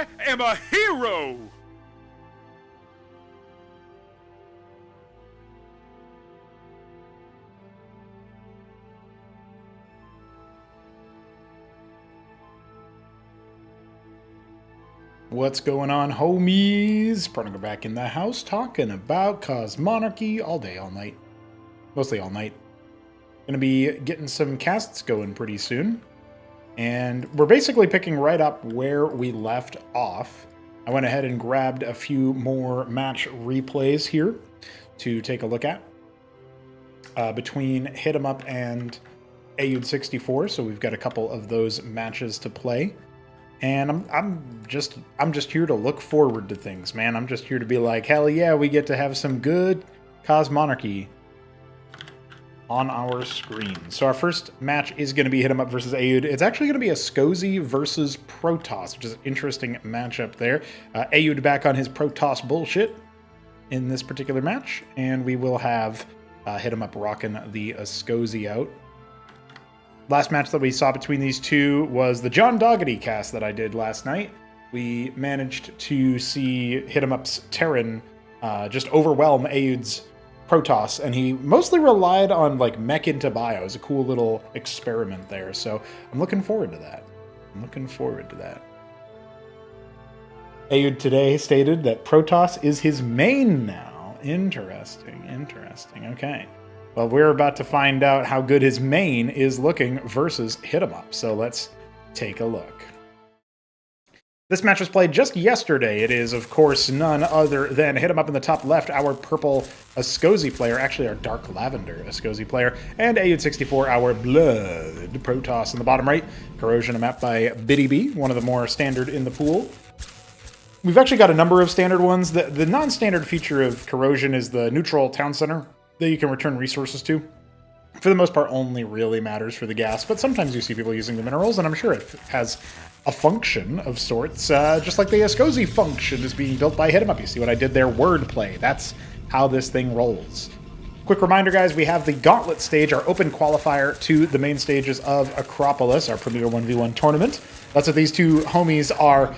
I am a hero! What's going on, homies? Pr0nogo back in the house talking about Cosmonarchy all day, all night. Mostly all night. Gonna be getting some casts going pretty soon. And we're basically picking right up where we left off. I went ahead and grabbed a few more match replays here to take a look at. Between Hit 'em Up and AUD64, so we've got a couple of those matches to play. And I'm just here to look forward to things, man. I'm just here to be like, hell yeah, we get to have some good Cosmonarchy on our screen. So our first match is going to be Hit 'em Up versus AUD. It's actually going to be a Scozy versus Protoss, which is an interesting matchup there. AUD back on his Protoss bullshit in this particular match, and we will have Hit 'em Up rocking the Scozy out. Last match that we saw between these two was the John Doggety cast that I did last night. We managed to see Hit 'em Up's Terran just overwhelm AUD's Protoss, and he mostly relied on like mech into bio. It was a cool little experiment there, so I'm looking forward to that. AUD today stated that Protoss is his main now. Interesting. Okay. Well, we're about to find out how good his main is looking versus Hit 'em Up, so let's take a look. This match was played just yesterday. It is, of course, none other than Hit 'em Up in the top left, our purple Scozy player, actually our dark lavender Scozy player, and AUD64, our blood Protoss in the bottom right. Corrosion, a map by Biddy B, one of the more standard in the pool. We've actually got a number of standard ones. The non-standard feature of Corrosion is the neutral town center that you can return resources to. For the most part, only really matters for the gas, but sometimes you see people using the minerals, and I'm sure it has a function of sorts, just like the Scozy function is being built by Hit 'em Up. You see what I did there? Wordplay. That's how this thing rolls. Quick reminder, guys, we have the Gauntlet stage, our open qualifier to the main stages of Acropolis, our premier 1v1 tournament. That's what these two homies are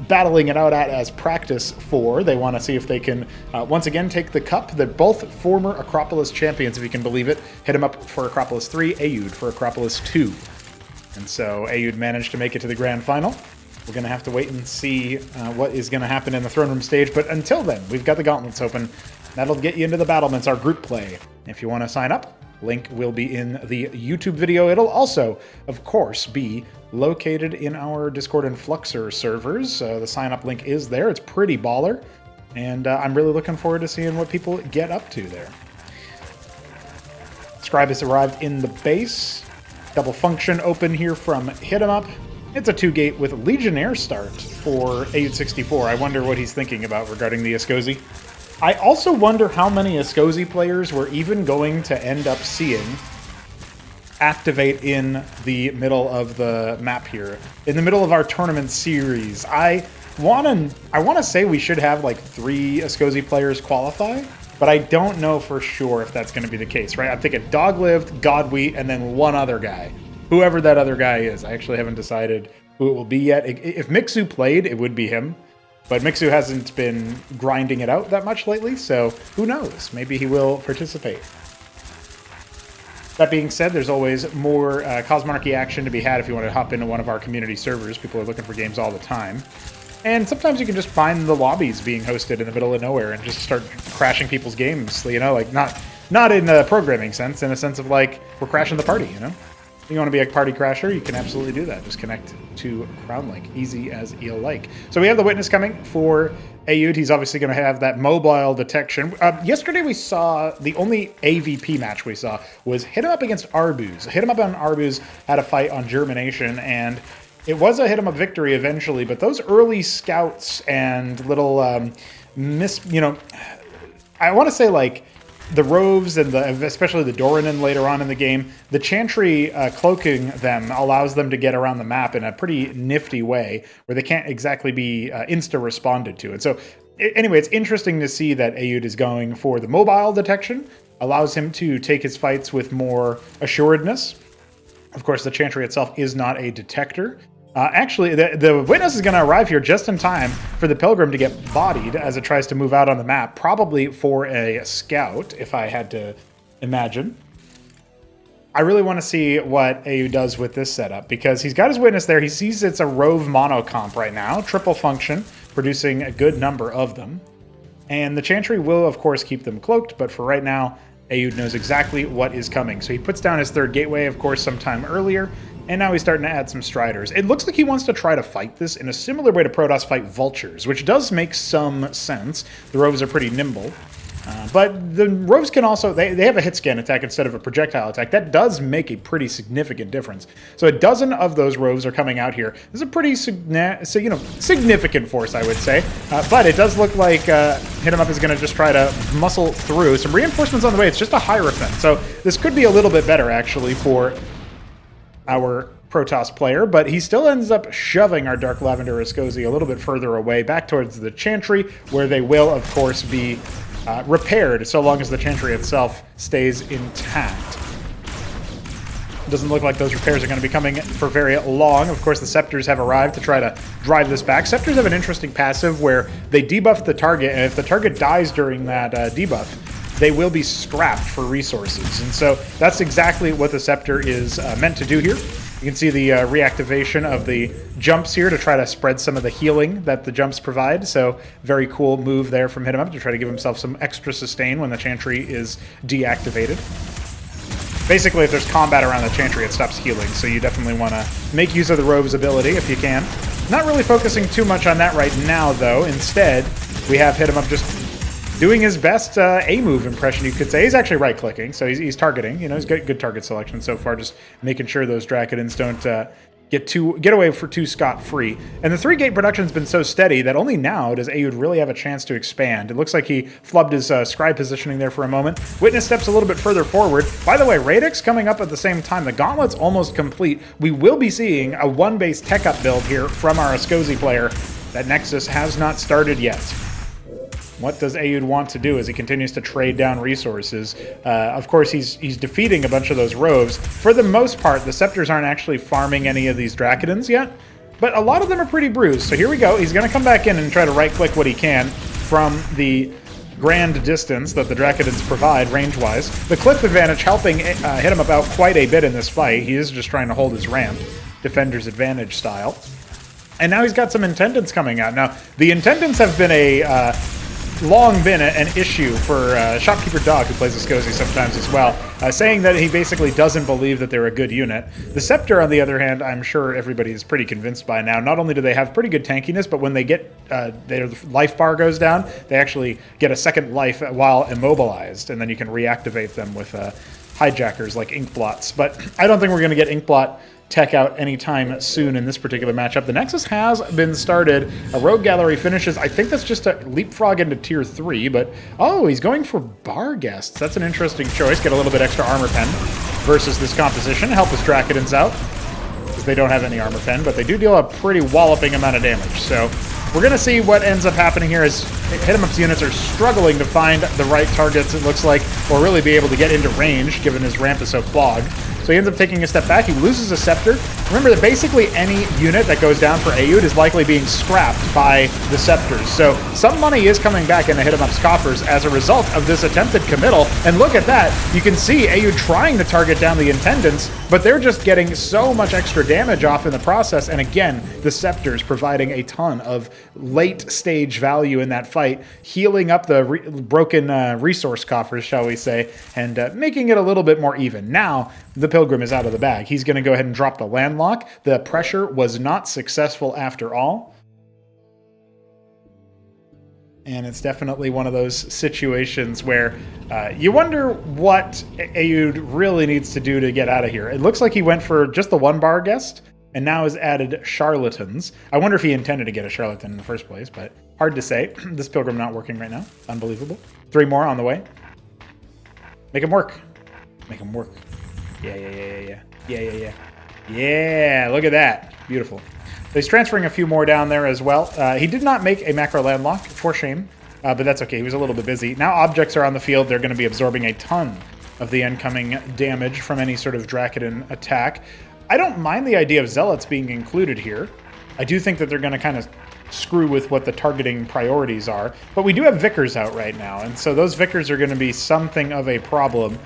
battling it out at as practice for. They want to see if they can once again take the cup. They're both former Acropolis champions, if you can believe it. Hit 'em Up for Acropolis 3, AUD for Acropolis 2. And so AUD managed to make it to the grand final. We're going to have to wait and see what is going to happen in the throne room stage. But until then, we've got the gauntlets open. That'll get you into the battlements, our group play. If you want to sign up, link will be in the YouTube video. It'll also, of course, be located in our Discord and Fluxer servers. The sign-up link is there. It's pretty baller, and I'm really looking forward to seeing what people get up to there. Scribe has arrived in the base. Double function open here from Hit 'em Up. It's a 2-gate with Legionnaire start for AUD64. I wonder what he's thinking about regarding the Scozy. I also wonder how many Scozy players we're even going to end up seeing activate in the middle of the map here, in the middle of our tournament series. I want to say we should have like 3 Scozy players qualify, but I don't know for sure if that's going to be the case, right? I'm thinking Doglived, Godwheat, and then one other guy, whoever that other guy is. I actually haven't decided who it will be yet. If Mixu played, it would be him, but Mixu hasn't been grinding it out that much lately, so who knows? Maybe he will participate. That being said, there's always more Cosmonarchy action to be had if you want to hop into one of our community servers. People are looking for games all the time. And sometimes you can just find the lobbies being hosted in the middle of nowhere and just start crashing people's games, you know, like not in a programming sense, in a sense of like, we're crashing the party, you know? You want to be a party crasher, you can absolutely do that. Just connect to CrownLink, easy as you like. So we have the witness coming for AUD. He's obviously going to have that mobile detection. Yesterday we saw, the only AVP match we saw was Hit 'em Up against Arbuz. Hit 'em Up on Arbuz had a fight on Germination, and it was a Hit 'em Up victory eventually, but those early scouts and little I want to say like the Roves and especially the Doranin later on in the game, the Chantry cloaking them allows them to get around the map in a pretty nifty way where they can't exactly be insta-responded to. And so, anyway, it's interesting to see that AUD is going for the mobile detection, allows him to take his fights with more assuredness. Of course, the Chantry itself is not a detector, Actually, the witness is going to arrive here just in time for the pilgrim to get bodied as it tries to move out on the map, probably for a scout, if I had to imagine. I really want to see what AU does with this setup, because he's got his witness there. He sees it's a Rove monocomp right now, triple function, producing a good number of them. And the Chantry will, of course, keep them cloaked, but for right now, Aoud knows exactly what is coming. So he puts down his third gateway, of course, sometime earlier, and now he's starting to add some Striders. It looks like he wants to try to fight this in a similar way to Protoss fight Vultures, which does make some sense. The Roves are pretty nimble. But the Roves can also, they have a hit scan attack instead of a projectile attack. That does make a pretty significant difference. So a dozen of those Roves are coming out here. This is a pretty significant force, I would say. But it does look like Hit 'em Up is going to just try to muscle through. Some reinforcements on the way. It's just a Hierophant. So this could be a little bit better, actually, for our Protoss player, but he still ends up shoving our Dark Lavender Escozi a little bit further away, back towards the Chantry, where they will, of course, be repaired, so long as the Chantry itself stays intact. Doesn't look like those repairs are going to be coming for very long. Of course, the Scepters have arrived to try to drive this back. Scepters have an interesting passive where they debuff the target, and if the target dies during that debuff, they will be scrapped for resources. And so that's exactly what the Scepter is meant to do here. You can see the reactivation of the jumps here to try to spread some of the healing that the jumps provide. So very cool move there from Hit 'em Up to try to give himself some extra sustain when the Chantry is deactivated. Basically, if there's combat around the Chantry, it stops healing, so you definitely want to make use of the Rove's ability if you can. Not really focusing too much on that right now, though. Instead, we have Hit 'em Up just doing his best A-move impression, you could say. He's actually right-clicking, so he's targeting. You know, he's got good target selection so far, just making sure those Dracodons don't get away for too scot-free. And the 3-gate production's been so steady that only now does Aoud really have a chance to expand. It looks like he flubbed his scribe positioning there for a moment. Witness steps a little bit further forward. By the way, Radix coming up at the same time. The Gauntlet's almost complete. We will be seeing a 1-base tech-up build here from our Escozi player. That Nexus has not started yet. What does Aoud want to do as he continues to trade down resources? Of course, he's defeating a bunch of those Roves. For the most part, the Scepters aren't actually farming any of these Dracodons yet, but a lot of them are pretty bruised. So here we go. He's going to come back in and try to right-click what he can from the grand distance that the Dracodons provide range-wise. The cliff advantage helping Hit 'em Up out quite a bit in this fight. He is just trying to hold his ramp, Defender's Advantage style. And now he's got some Intendants coming out. Now, the Intendants have been long been an issue for Shopkeeper Dog, who plays Escozi sometimes as well, saying that he basically doesn't believe that they're a good unit. The Scepter, on the other hand, I'm sure everybody is pretty convinced by now. Not only do they have pretty good tankiness, but when they get their life bar goes down, they actually get a second life while immobilized, and then you can reactivate them with hijackers like Inkblots. But I don't think we're going to get Inkblot tech out anytime soon in this particular matchup. The Nexus has been started. A Rogue Gallery finishes. I think that's just a leapfrog into Tier 3, but oh, he's going for Barghests. That's an interesting choice. Get a little bit extra armor pen versus this composition. Help his Dracodons out, because they don't have any armor pen, but they do deal a pretty walloping amount of damage. So we're going to see what ends up happening here as Hit 'em Up's units are struggling to find the right targets, it looks like, or really be able to get into range, given his ramp is so clogged. So he ends up taking a step back. He loses a Scepter. Remember that basically any unit that goes down for Aoud is likely being scrapped by the Scepters. So some money is coming back into Hit 'em Up's coffers as a result of this attempted committal. And look at that. You can see Aoud trying to target down the Intendants, but they're just getting so much extra damage off in the process. And again, the Scepters providing a ton of late-stage value in that fight, healing up the broken resource coffers, shall we say, and making it a little bit more even. Now, the Pilgrim is out of the bag. He's going to go ahead and drop the landlock. The pressure was not successful after all. And it's definitely one of those situations where you wonder what Aoud really needs to do to get out of here. It looks like he went for just the one Barghest, and now has added Charlatans. I wonder if he intended to get a Charlatan in the first place, but hard to say. This Pilgrim not working right now. Unbelievable. 3 more on the way. Make him work. Make him work. Yeah, look at that. Beautiful. So he's transferring a few more down there as well. He did not make a macro landlock, for shame, but that's okay. He was a little bit busy. Now objects are on the field. They're going to be absorbing a ton of the incoming damage from any sort of Dracodon attack. I don't mind the idea of Zealots being included here. I do think that they're going to kind of screw with what the targeting priorities are. But we do have Vicars out right now, and so those Vicars are going to be something of a problem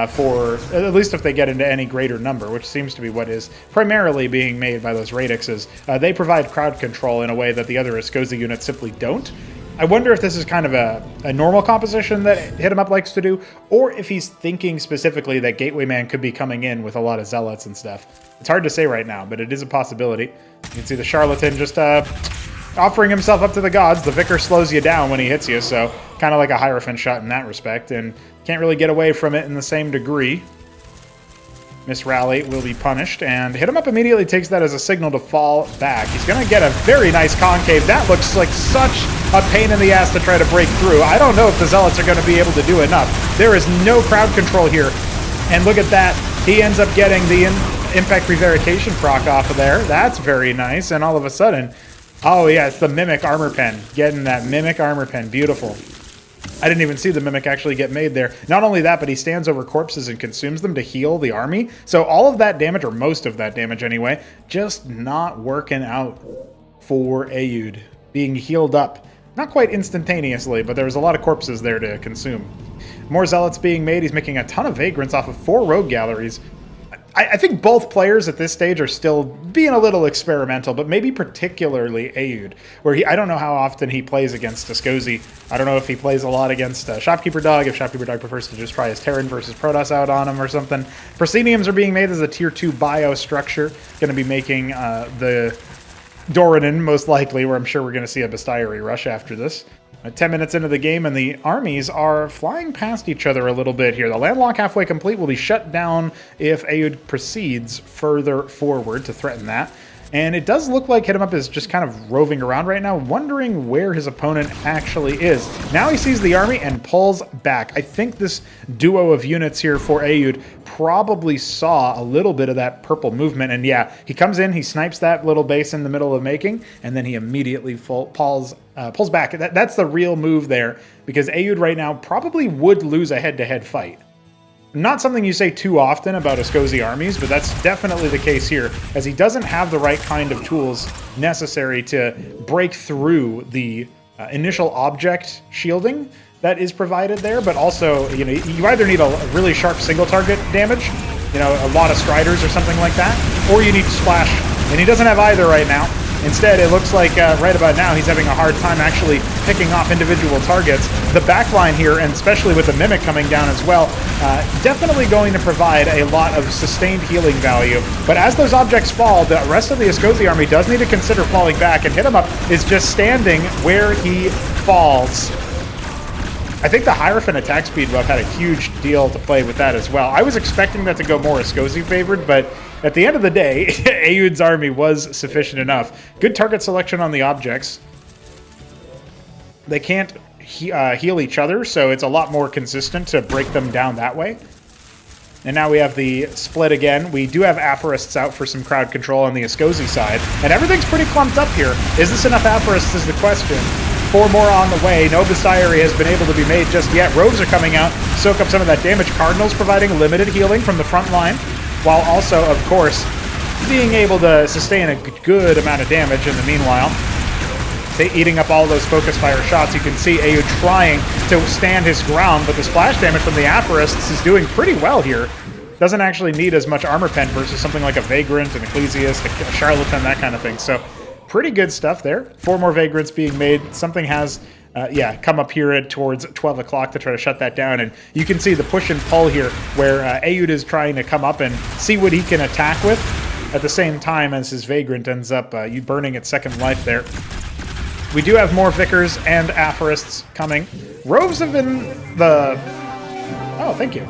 for, at least if they get into any greater number, which seems to be what is primarily being made by those Radixes. They provide crowd control in a way that the other Escozi units simply don't. I wonder if this is kind of a normal composition that Hit 'em Up likes to do, or if he's thinking specifically that Gateway Man could be coming in with a lot of Zealots and stuff. It's hard to say right now, but it is a possibility. You can see the Charlatan just offering himself up to the gods. The Vicar slows you down when he hits you, so kind of like a Hierophant shot in that respect, and can't really get away from it in the same degree. Miss Rally will be punished, and Hit 'em Up immediately takes that as a signal to fall back. He's going to get a very nice concave. That looks like such a pain in the ass to try to break through. I don't know if the Zealots are going to be able to do enough. There is no crowd control here, and look at that. He ends up getting the impact prevarication proc off of there. That's very nice, and all of a sudden, oh yeah, it's the Mimic Armor Pen. Getting that Mimic Armor Pen. Beautiful. I didn't even see the Mimic actually get made there. Not only that, but he stands over corpses and consumes them to heal the army. So all of that damage, or most of that damage anyway, just not working out for Aoud. Being healed up. Not quite instantaneously, but there was a lot of corpses there to consume. More Zealots being made. He's making a ton of Vagrants off of 4 Rogue Galleries. I think both players at this stage are still being a little experimental, but maybe particularly Aoud, where I don't know how often he plays against Escozi. I don't know if he plays a lot against Shopkeeper Dog, if Shopkeeper Dog prefers to just try his Terran versus Protoss out on him or something. Prosceniums are being made as a tier 2 bio structure, going to be making the Dorinan most likely, where I'm sure we're going to see a Bestiary rush after this. 10 minutes into the game, and the armies are flying past each other a little bit here. The landlock halfway complete will be shut down if Aoud proceeds further forward to threaten that. And it does look like Hit 'em Up is just kind of roving around right now, wondering where his opponent actually is. Now he sees the army and pulls back. I think this duo of units here for Aoud probably saw a little bit of that purple movement. And yeah, he comes in, he snipes that little base in the middle of making, and then he immediately pulls back. That's the real move there, because Aoud right now probably would lose a head-to-head fight. Not something you say too often about Escozi armies, but that's definitely the case here, as he doesn't have the right kind of tools necessary to break through the initial object shielding that is provided there, but also, you know, you either need a really sharp single target damage, you know, a lot of Striders or something like that, or you need to splash, and he doesn't have either right now. Instead, it looks like right about now he's having a hard time actually picking off individual targets. The backline here, and especially with the Mimic coming down as well, definitely going to provide a lot of sustained healing value. But as those objects fall, the rest of the Escozi army does need to consider falling back, and Hit 'em Up is just standing where he falls. I think the Hierophant attack speed buff had a huge deal to play with that as well. I was expecting that to go more Escozi favored, but at the end of the day, Aoud's army was sufficient enough. Good target selection on the objects. They can't heal each other, so it's a lot more consistent to break them down that way. And now we have the split again. We do have Aphorists out for some crowd control on the Escozi side, and everything's pretty clumped up here. Is this enough Aphorists is the question. 4 more on the way. No Bestiary has been able to be made just yet. Rogues are coming out, soak up some of that damage. Cardinals providing limited healing from the front line, while also, of course, being able to sustain a good amount of damage in the meanwhile. Eating up all those focus fire shots. You can see Aoud trying to stand his ground, but the splash damage from the Aphorists is doing pretty well here. Doesn't actually need as much armor pen versus something like a Vagrant, an Ecclesiast, a Charlatan, that kind of thing. So pretty good stuff there. 4 more Vagrants being made. Something has come up here towards 12 o'clock to try to shut that down. And you can see the push and pull here where Aoud is trying to come up and see what he can attack with at the same time as his Vagrant ends up burning its second life there. We do have more Vicars and Aphorists coming. Rogues have been the... Oh, thank you.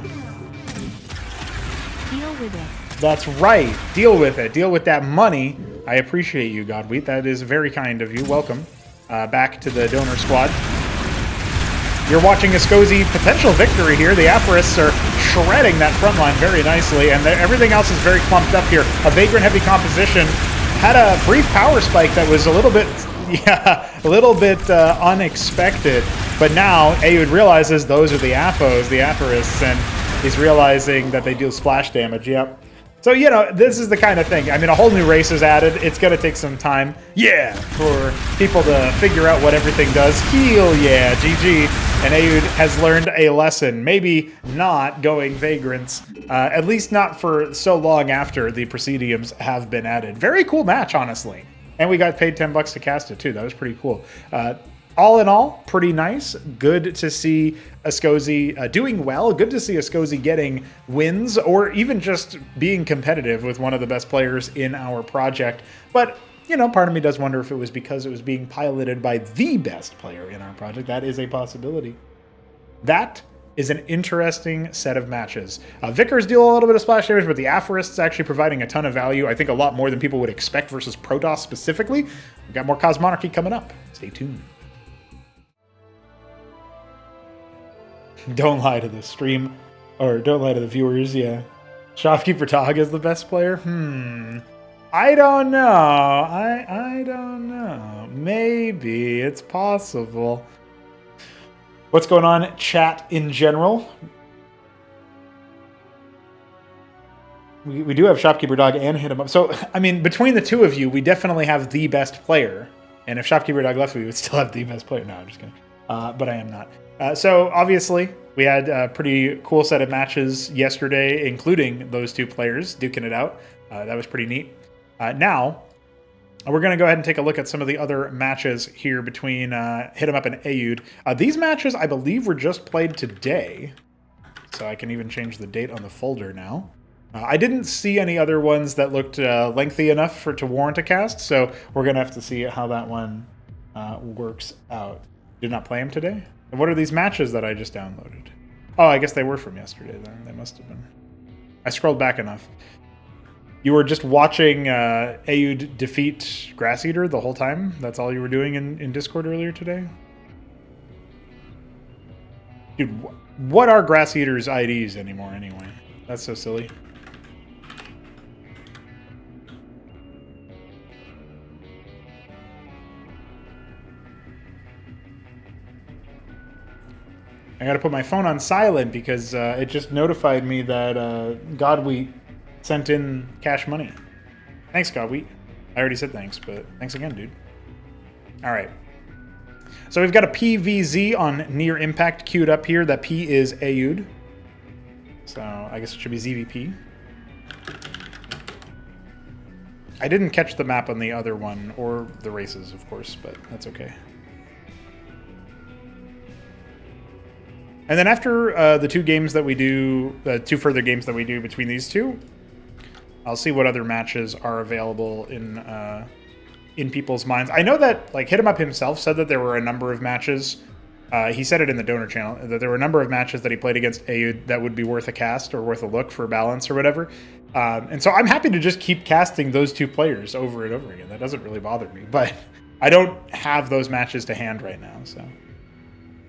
Deal with it. That's right. Deal with it. Deal with that money. I appreciate you, Godwheat. That is very kind of you. Welcome back to the donor squad. You're watching Escozi potential victory here. The Aphorists are shredding that front line very nicely, and everything else is very clumped up here. A Vagrant-heavy composition had a brief power spike that was a little bit... unexpected. But now Aoud realizes those are the Aphorists, and he's realizing that they deal splash damage. Yep. So, you know, this is the kind of thing. I mean, a whole new race is added. It's going to take some time, yeah, for people to figure out what everything does. Heal, yeah, GG. And Aoud has learned a lesson. Maybe not going Vagrants, at least not for so long after the Presidiums have been added. Very cool match, honestly. And we got paid $10 to cast it, too. That was pretty cool. All in all, pretty nice. Good to see Ascozi doing well. Good to see Ascozi getting wins or even just being competitive with one of the best players in our project. But, you know, part of me does wonder if it was because it was being piloted by the best player in our project. That is a possibility. That is an interesting set of matches. Vickers deal a little bit of splash damage, but the Aphorists actually providing a ton of value. I think a lot more than people would expect versus Protoss specifically. We've got more Cosmonarchy coming up. Stay tuned. Don't lie to the stream, or don't lie to the viewers, yeah. Shopkeeper Tog is the best player? I don't know. I don't know. Maybe. It's possible. What's going on, chat in general? We do have Shopkeeper Dog and Hit 'em Up. So, I mean, between the two of you, we definitely have the best player. And if Shopkeeper Dog left, we would still have the best player. No, I'm just kidding. But I am not. So, obviously, we had a pretty cool set of matches yesterday, including those two players duking it out. That was pretty neat. Now, we're going to go ahead and take a look at some of the other matches here between Hit 'em Up and Aoud. These matches, I believe, were just played today. So I can even change the date on the folder now. I didn't see any other ones that looked lengthy enough to warrant a cast, so we're going to have to see how that one works out. Did not play them today? And what are these matches that I just downloaded? Oh, I guess they were from yesterday then. They must have been. I scrolled back enough. You were just watching Aoud defeat Grass Eater the whole time? That's all you were doing in Discord earlier today? Dude, what are Grass Eater's IDs anymore anyway? That's so silly. I gotta put my phone on silent because it just notified me that Godwheat sent in cash money. Thanks, Godwheat. I already said thanks, but thanks again, dude. All right. So we've got a PVZ on Near Impact queued up here. That P is Aoud. So I guess it should be ZVP. I didn't catch the map on the other one, or the races, of course, but that's okay. And then after the two games that we do, two further games that we do between these two, I'll see what other matches are available in people's minds. I know that like Hit 'em Up himself said that there were a number of matches. He said it in the donor channel that there were a number of matches that he played against Aoud that would be worth a cast or worth a look for balance or whatever. And so I'm happy to just keep casting those two players over and over again. That doesn't really bother me, but I don't have those matches to hand right now, so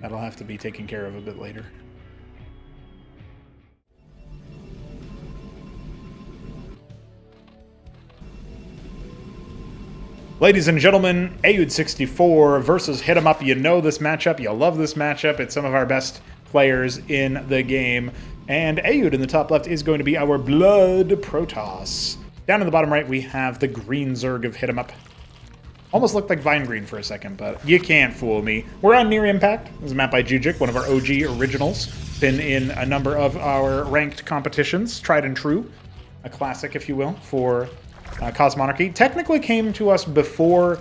that'll have to be taken care of a bit later. Ladies and gentlemen, Aoud64 versus Hit 'em Up. You know this matchup. You love this matchup. It's some of our best players in the game. And Aoud in the top left is going to be our Blood Protoss. Down in the bottom right, we have the Green Zerg of Hit 'em Up. Almost looked like Vine Green for a second, but you can't fool me. We're on Near Impact. This is a map by Jujic, one of our OG originals. Been in a number of our ranked competitions, tried and true. A classic, if you will, for Cosmonarchy. Technically came to us before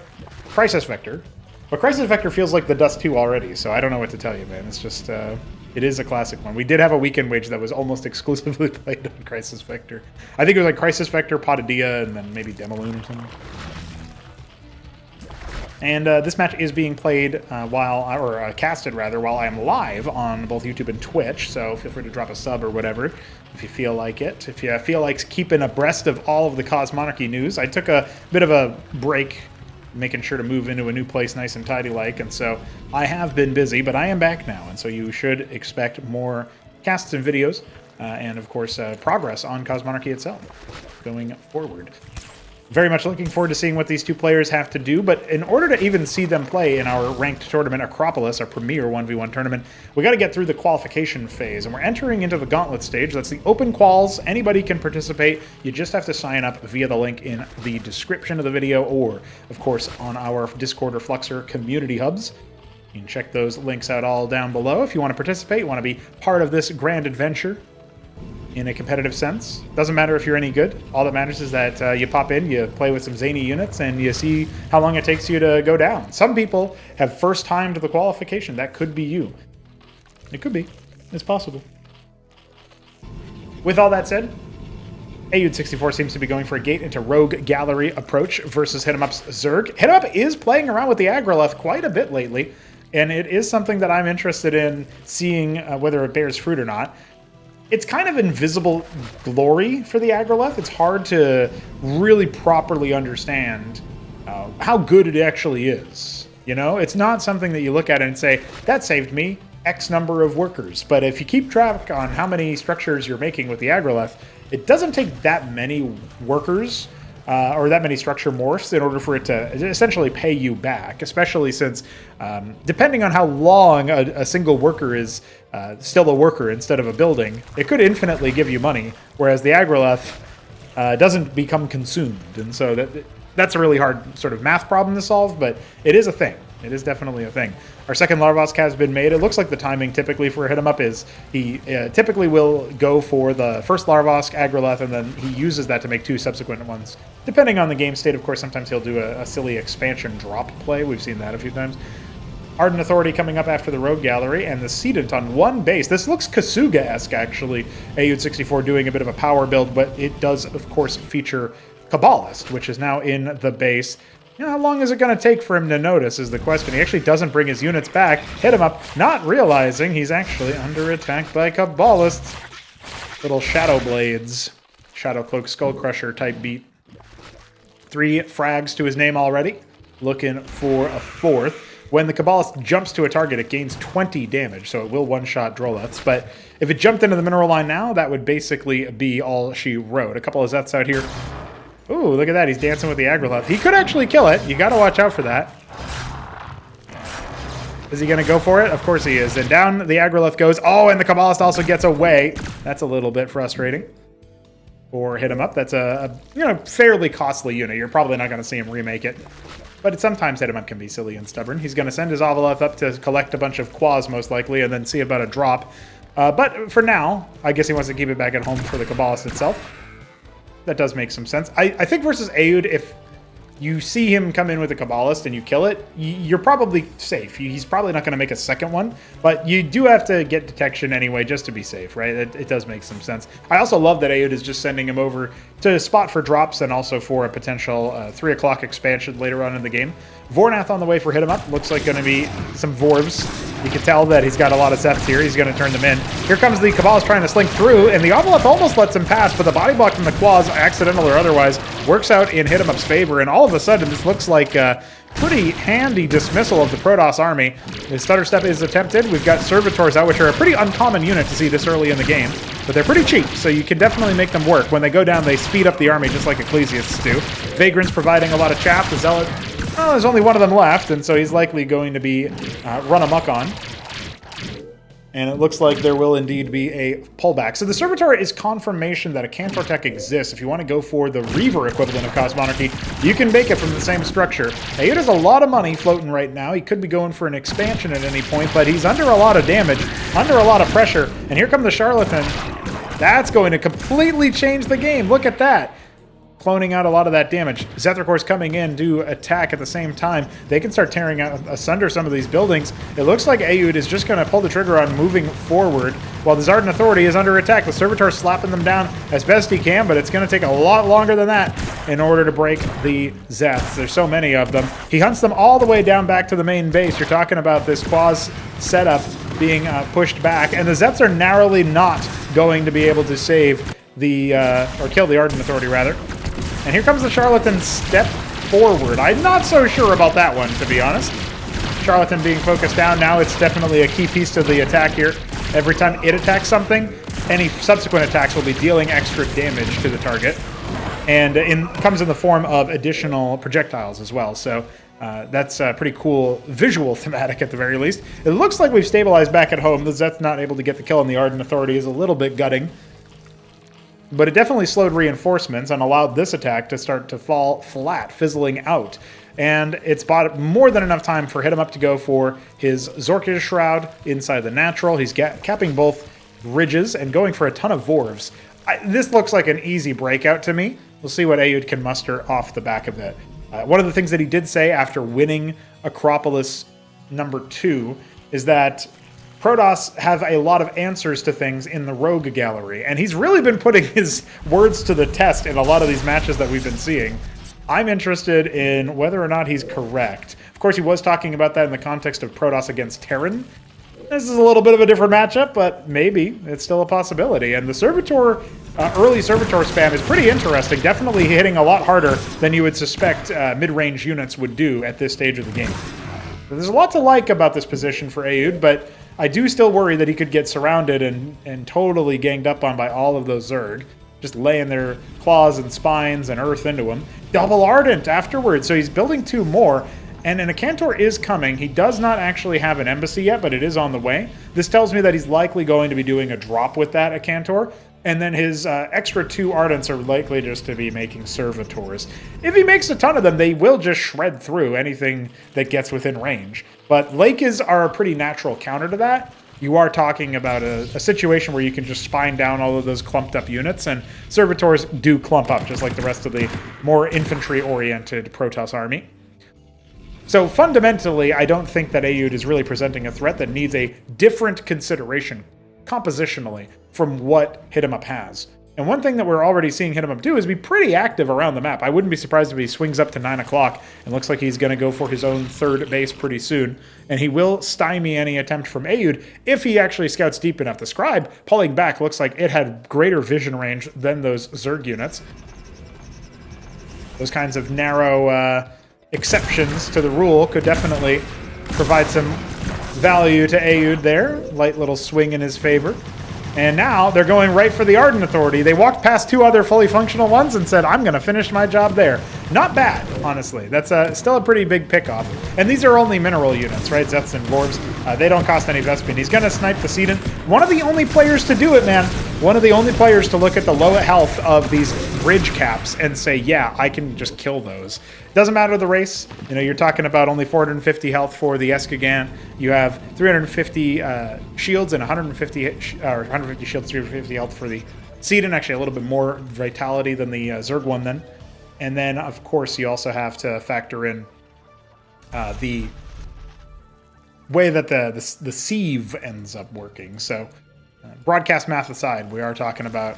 Crisis Vector, but Crisis Vector feels like the Dust 2 already, so I don't know what to tell you, man. It's just, it is a classic one. We did have a weekend wage that was almost exclusively played on Crisis Vector. I think it was like Crisis Vector, Potadia, and then maybe Demoloon or something. And this match is being played casted while I'm live on both YouTube and Twitch, so feel free to drop a sub or whatever if you feel like it. If you feel like keeping abreast of all of the Cosmonarchy news. I took a bit of a break, making sure to move into a new place nice and tidy-like, and so I have been busy, but I am back now, and so you should expect more casts and videos, and of course progress on Cosmonarchy itself going forward. Very much looking forward to seeing what these two players have to do, but in order to even see them play in our ranked tournament, Acropolis, our premier 1v1 tournament, we got to get through the qualification phase, and we're entering into the gauntlet stage. That's the open quals. Anybody can participate. You just have to sign up via the link in the description of the video, or, of course, on our Discord or Fluxer community hubs. You can check those links out all down below if you want to participate, you want to be part of this grand adventure. In a competitive sense. Doesn't matter if you're any good. All that matters is that you pop in, you play with some zany units, and you see how long it takes you to go down. Some people have first timed the qualification. That could be you. It could be. It's possible. With all that said, Ayud64 seems to be going for a gate into Rogue Gallery approach versus Hit-em-Up's Zerg. Hit-em-Up is playing around with the Agrolith quite a bit lately, and it is something that I'm interested in seeing whether it bears fruit or not. It's kind of invisible glory for the Agrolith. It's hard to really properly understand how good it actually is. You know, it's not something that you look at and say, that saved me X number of workers. But if you keep track on how many structures you're making with the Agrolith, it doesn't take that many workers or that many structure morphs in order for it to essentially pay you back, especially since depending on how long a single worker is still a worker instead of a building, it could infinitely give you money, whereas the Agrolith doesn't become consumed. And so that's a really hard sort of math problem to solve, but it is a thing. It is definitely a thing. Our second Larvosk has been made. It looks like the timing typically for Hit-em-Up is he typically will go for the first Larvosk, Agrolith, and then he uses that to make two subsequent ones. Depending on the game state, of course, sometimes he'll do a silly expansion drop play. We've seen that a few times. Ardent Authority coming up after the Rogue Gallery, and the Sedent on one base. This looks Kasuga-esque, actually. Ayud64 doing a bit of a power build, but it does, of course, feature Kabbalist, which is now in the base. You know, how long is it going to take for him to notice is the question. He actually doesn't bring his units back. Hit-em-Up, not realizing he's actually under attack by Kabbalists. Little Shadow Blades. Shadow Cloak Skull Crusher type beat. 3 frags to his name already. Looking for a 4th. When the Kabbalist jumps to a target, it gains 20 damage, so it will one-shot Droleths. But if it jumped into the mineral line now, that would basically be all she wrote. A couple of Zeths out here. Ooh, look at that. He's dancing with the Agrolith. He could actually kill it. You got to watch out for that. Is he going to go for it? Of course he is. And down the Agrolith goes. Oh, and the Kabbalist also gets away. That's a little bit frustrating. Or Hit-em-Up. That's a fairly costly unit. You're probably not going to see him remake it. But sometimes Hit-em-Up can be silly and stubborn. He's going to send his Ovalith up to collect a bunch of Quas, most likely, and then see about a drop. But for now, I guess he wants to keep it back at home for the Kabbalist itself. That does make some sense. I think versus Ayud, if you see him come in with a Kabbalist and you kill it, you're probably safe. He's probably not going to make a second one, but you do have to get detection anyway just to be safe, right? It does make some sense. I also love that Ayud is just sending him over to spot for drops and also for a potential 3 o'clock expansion later on in the game. Vornath on the way for Hit-em-Up. Looks like going to be some Vorvs. You can tell that he's got a lot of Zeths here. He's going to turn them in. Here comes the Kabbalist trying to slink through, and the Ovalith almost lets him pass, but the body block from the Quas, accidental or otherwise, works out in Hit-em-Up's favor, and all of a sudden this looks like a pretty handy dismissal of the Protoss army. The Stutter Step is attempted. We've got Servitors out, which are a pretty uncommon unit to see this early in the game, but they're pretty cheap, so you can definitely make them work. When they go down, they speed up the army just like Ecclesiasts do. Vagrant's providing a lot of chaff. The Zealot, well, there's only one of them left, and so he's likely going to be run amok on. And it looks like there will indeed be a pullback. So the Servitor is confirmation that a Cantor Tech exists. If you want to go for the Reaver equivalent of Cosmonarchy, you can make it from the same structure. Ayud has a lot of money floating right now. He could be going for an expansion at any point, but he's under a lot of damage, under a lot of pressure. And here come the Charlatan. That's going to completely change the game. Look at that. Cloning out a lot of that damage. Zethricor's coming in to attack at the same time. They can start tearing asunder some of these buildings. It looks like Ayud is just going to pull the trigger on moving forward while the Zardan Authority is under attack. The Servitor's slapping them down as best he can, but it's going to take a lot longer than that in order to break the Zeths. There's so many of them. He hunts them all the way down back to the main base. You're talking about this Quas setup being pushed back, and the Zeths are narrowly not going to be able to save the, or kill the Ardent Authority, rather. And here comes the Charlatan step forward. I'm not so sure about that one, to be honest. Charlatan being focused down now, it's definitely a key piece to the attack here. Every time it attacks something, any subsequent attacks will be dealing extra damage to the target. and comes in the form of additional projectiles as well. So that's a pretty cool visual thematic at the very least. It looks like we've stabilized back at home. The Zet's not able to get the kill on the Ardent Authority is a little bit gutting. But it definitely slowed reinforcements and allowed this attack to start to fall flat, fizzling out. And it's bought more than enough time for Hit 'em Up to go for his Zorkish Shroud inside the natural. He's capping both ridges and going for a ton of Vorvs. This looks like an easy breakout to me. We'll see what Aoud can muster off the back of it. One of the things that he did say after winning Acropolis #2 is that Protoss have a lot of answers to things in the Rogue Gallery, and he's really been putting his words to the test in a lot of these matches that we've been seeing. I'm interested in whether or not he's correct. Of course, he was talking about that in the context of Protoss against Terran. This is a little bit of a different matchup, but maybe it's still a possibility. And the Servitor, early Servitor spam is pretty interesting, definitely hitting a lot harder than you would suspect mid-range units would do at this stage of the game. So there's a lot to like about this position for Aoud, but I do still worry that he could get surrounded and totally ganged up on by all of those Zerg, just laying their claws and spines and earth into him. Double Ardent afterwards, so he's building 2 more, and an Akantor is coming. He does not actually have an embassy yet, but it is on the way. This tells me that he's likely going to be doing a drop with that Akantor, and then his extra 2 Ardents are likely just to be making Servitors. If he makes a ton of them, they will just shred through anything that gets within range. But Lakes are a pretty natural counter to that. You are talking about a situation where you can just spine down all of those clumped up units, and Servitors do clump up, just like the rest of the more infantry-oriented Protoss army. So fundamentally, I don't think that Aoud is really presenting a threat that needs a different consideration compositionally from what Hit 'em Up has. And one thing that we're already seeing Hit 'em Up do is be pretty active around the map. I wouldn't be surprised if he swings up to 9 o'clock and looks like he's going to go for his own 3rd base pretty soon. And he will stymie any attempt from Aoud if he actually scouts deep enough. The Scribe pulling back looks like it had greater vision range than those Zerg units. Those kinds of narrow exceptions to the rule could definitely provide some value to Aoud there. Light little swing in his favor. And now they're going right for the Ardent Authority. They walked past 2 other fully functional ones and said, I'm going to finish my job there. Not bad, honestly. That's still a pretty big pickoff. And these are only mineral units, right? Zeths and Vorvs. They don't cost any Vespene. He's going to snipe the Sedent. One of the only players to do it, man. One of the only players to look at the low health of these bridge caps and say, yeah, I can just kill those. Doesn't matter the race. You know, you're talking about only 450 health for the Eskagan. You have 350 shields and 150 shields, 350 health for the Sedent. Actually, a little bit more vitality than the Zerg one then. And then, of course, you also have to factor in the way that the sieve ends up working. So, broadcast math aside, we are talking about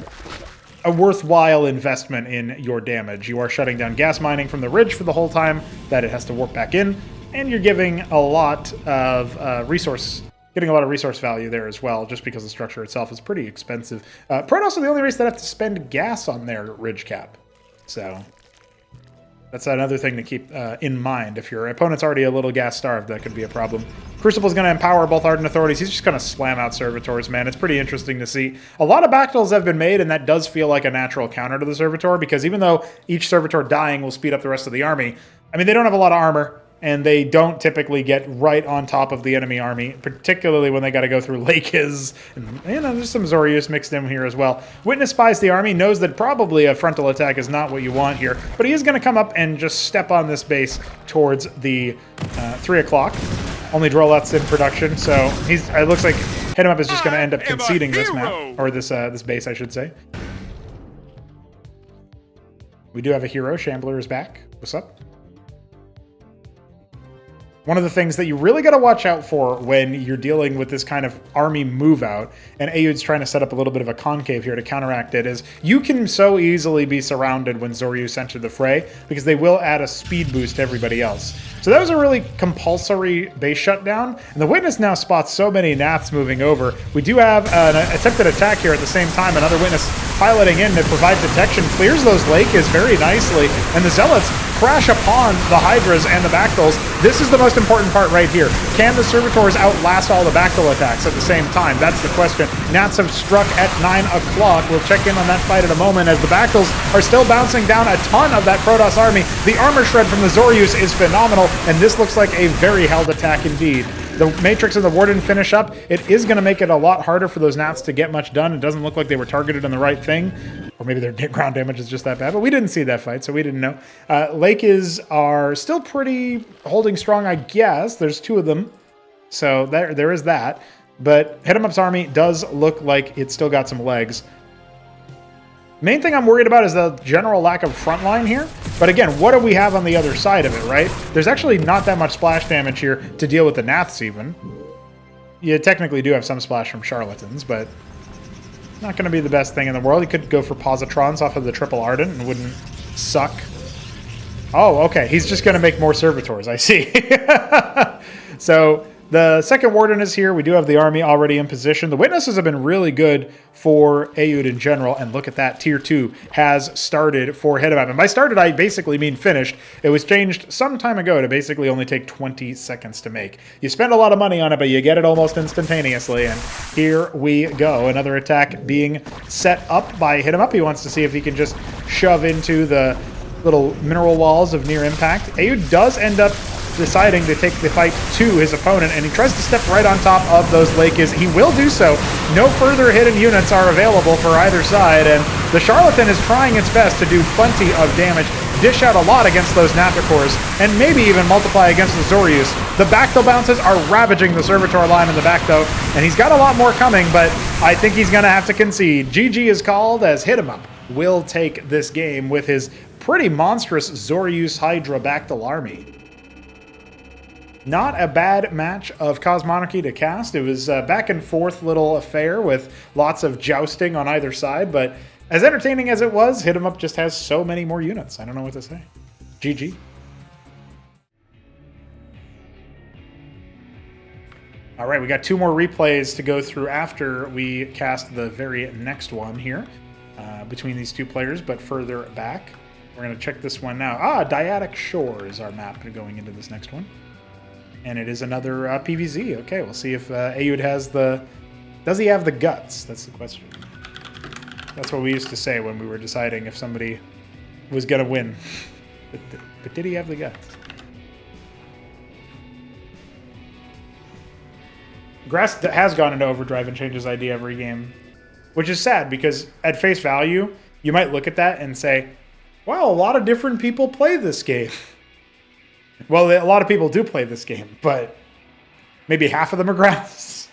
a worthwhile investment in your damage. You are shutting down gas mining from the ridge for the whole time that it has to warp back in, and you're giving a lot of resource value there as well, just because the structure itself is pretty expensive. Protoss are the only race that have to spend gas on their ridge cap. So that's another thing to keep in mind. If your opponent's already a little gas starved, that could be a problem. Crucible's going to empower both Ardent Authorities. He's just going to slam out Servitors, man. It's pretty interesting to see. A lot of backdolls have been made, and that does feel like a natural counter to the Servitor, because even though each Servitor dying will speed up the rest of the army, I mean, they don't have a lot of armor, and they don't typically get right on top of the enemy army, particularly when they got to go through Lakes, and there's some Zorius mixed in here as well. Witness spies the army, knows that probably a frontal attack is not what you want here, but he is going to come up and just step on this base towards the 3 o'clock. Only Drolet's in production, so it looks like Hit 'em Up is just going to end up conceding this map, or this base, I should say. We do have a hero. Shambler is back. What's up? One of the things that you really got to watch out for when you're dealing with this kind of army move out, and Aoud's trying to set up a little bit of a concave here to counteract it, is you can so easily be surrounded when Zorius enter the fray, because they will add a speed boost to everybody else. So that was a really compulsory base shutdown, and the Witness now spots so many Naths moving over. We do have an attempted attack here at the same time. Another Witness piloting in to provide detection, clears those Lakes very nicely, and the Zealots crash upon the Hydras and the Bactyls. This is the most important part right here. Can the Servitors outlast all the Bactyl attacks at the same time? That's the question. Nats have struck at 9 o'clock. We'll check in on that fight in a moment as the Bactyls are still bouncing down a ton of that Protoss army. The armor shred from the Zorius is phenomenal, and this looks like a very held attack indeed. The Matrix and the Warden finish up. It is going to make it a lot harder for those Nats to get much done. It doesn't look like they were targeted on the right thing. Or maybe their ground damage is just that bad. But we didn't see that fight, so we didn't know. Lakes are still pretty holding strong, I guess. There's 2 of them. So there is that. But Hit 'em Up's army does look like it's still got some legs. Main thing I'm worried about is the general lack of front line here. But again, what do we have on the other side of it, right? There's actually not that much splash damage here to deal with the Naths even. You technically do have some splash from Charlatans, but not going to be the best thing in the world. You could go for Positrons off of the Triple Ardent and wouldn't suck. Oh, okay. He's just going to make more Servitors, I see. So the second Warden is here. We do have the army already in position. The Witnesses have been really good for Aoud in general. And look at that. Tier 2 has started for Hit 'em Up. And by started, I basically mean finished. It was changed some time ago to basically only take 20 seconds to make. You spend a lot of money on it, but you get it almost instantaneously. And here we go. Another attack being set up by Hit 'em Up. He wants to see if he can just shove into the little mineral walls of near impact. Aoud does end up deciding to take the fight to his opponent, and he tries to step right on top of those Lakes. He will do so. No further hidden units are available for either side, and the Charlatan is trying its best to do plenty of damage, dish out a lot against those Nathicors, and maybe even multiply against the Zorius. The Bactyl bounces are ravaging the Servitor line in the back, though, and he's got a lot more coming, but I think he's going to have to concede. GG is called as Hit 'em Up will take this game with his pretty monstrous Zorius Hydra Bactyl army. Not a bad match of Cosmonarchy to cast. It was a back and forth little affair with lots of jousting on either side, but as entertaining as it was, Hit 'em Up just has so many more units. I don't know what to say. GG. All right, we got 2 more replays to go through after we cast the very next one here between these 2 players, but further back. We're going to check this one now. Dyadic Shore is our map going into this next one. And it is another PVZ. Okay, we'll see if Aoud has the... Does he have the guts? That's the question. That's what we used to say when we were deciding if somebody was going to win. But did he have the guts? Grass has gone into overdrive and changes ID every game, which is sad because at face value, you might look at that and say, wow, a lot of different people play this game. Well, a lot of people do play this game, but maybe half of them are grass.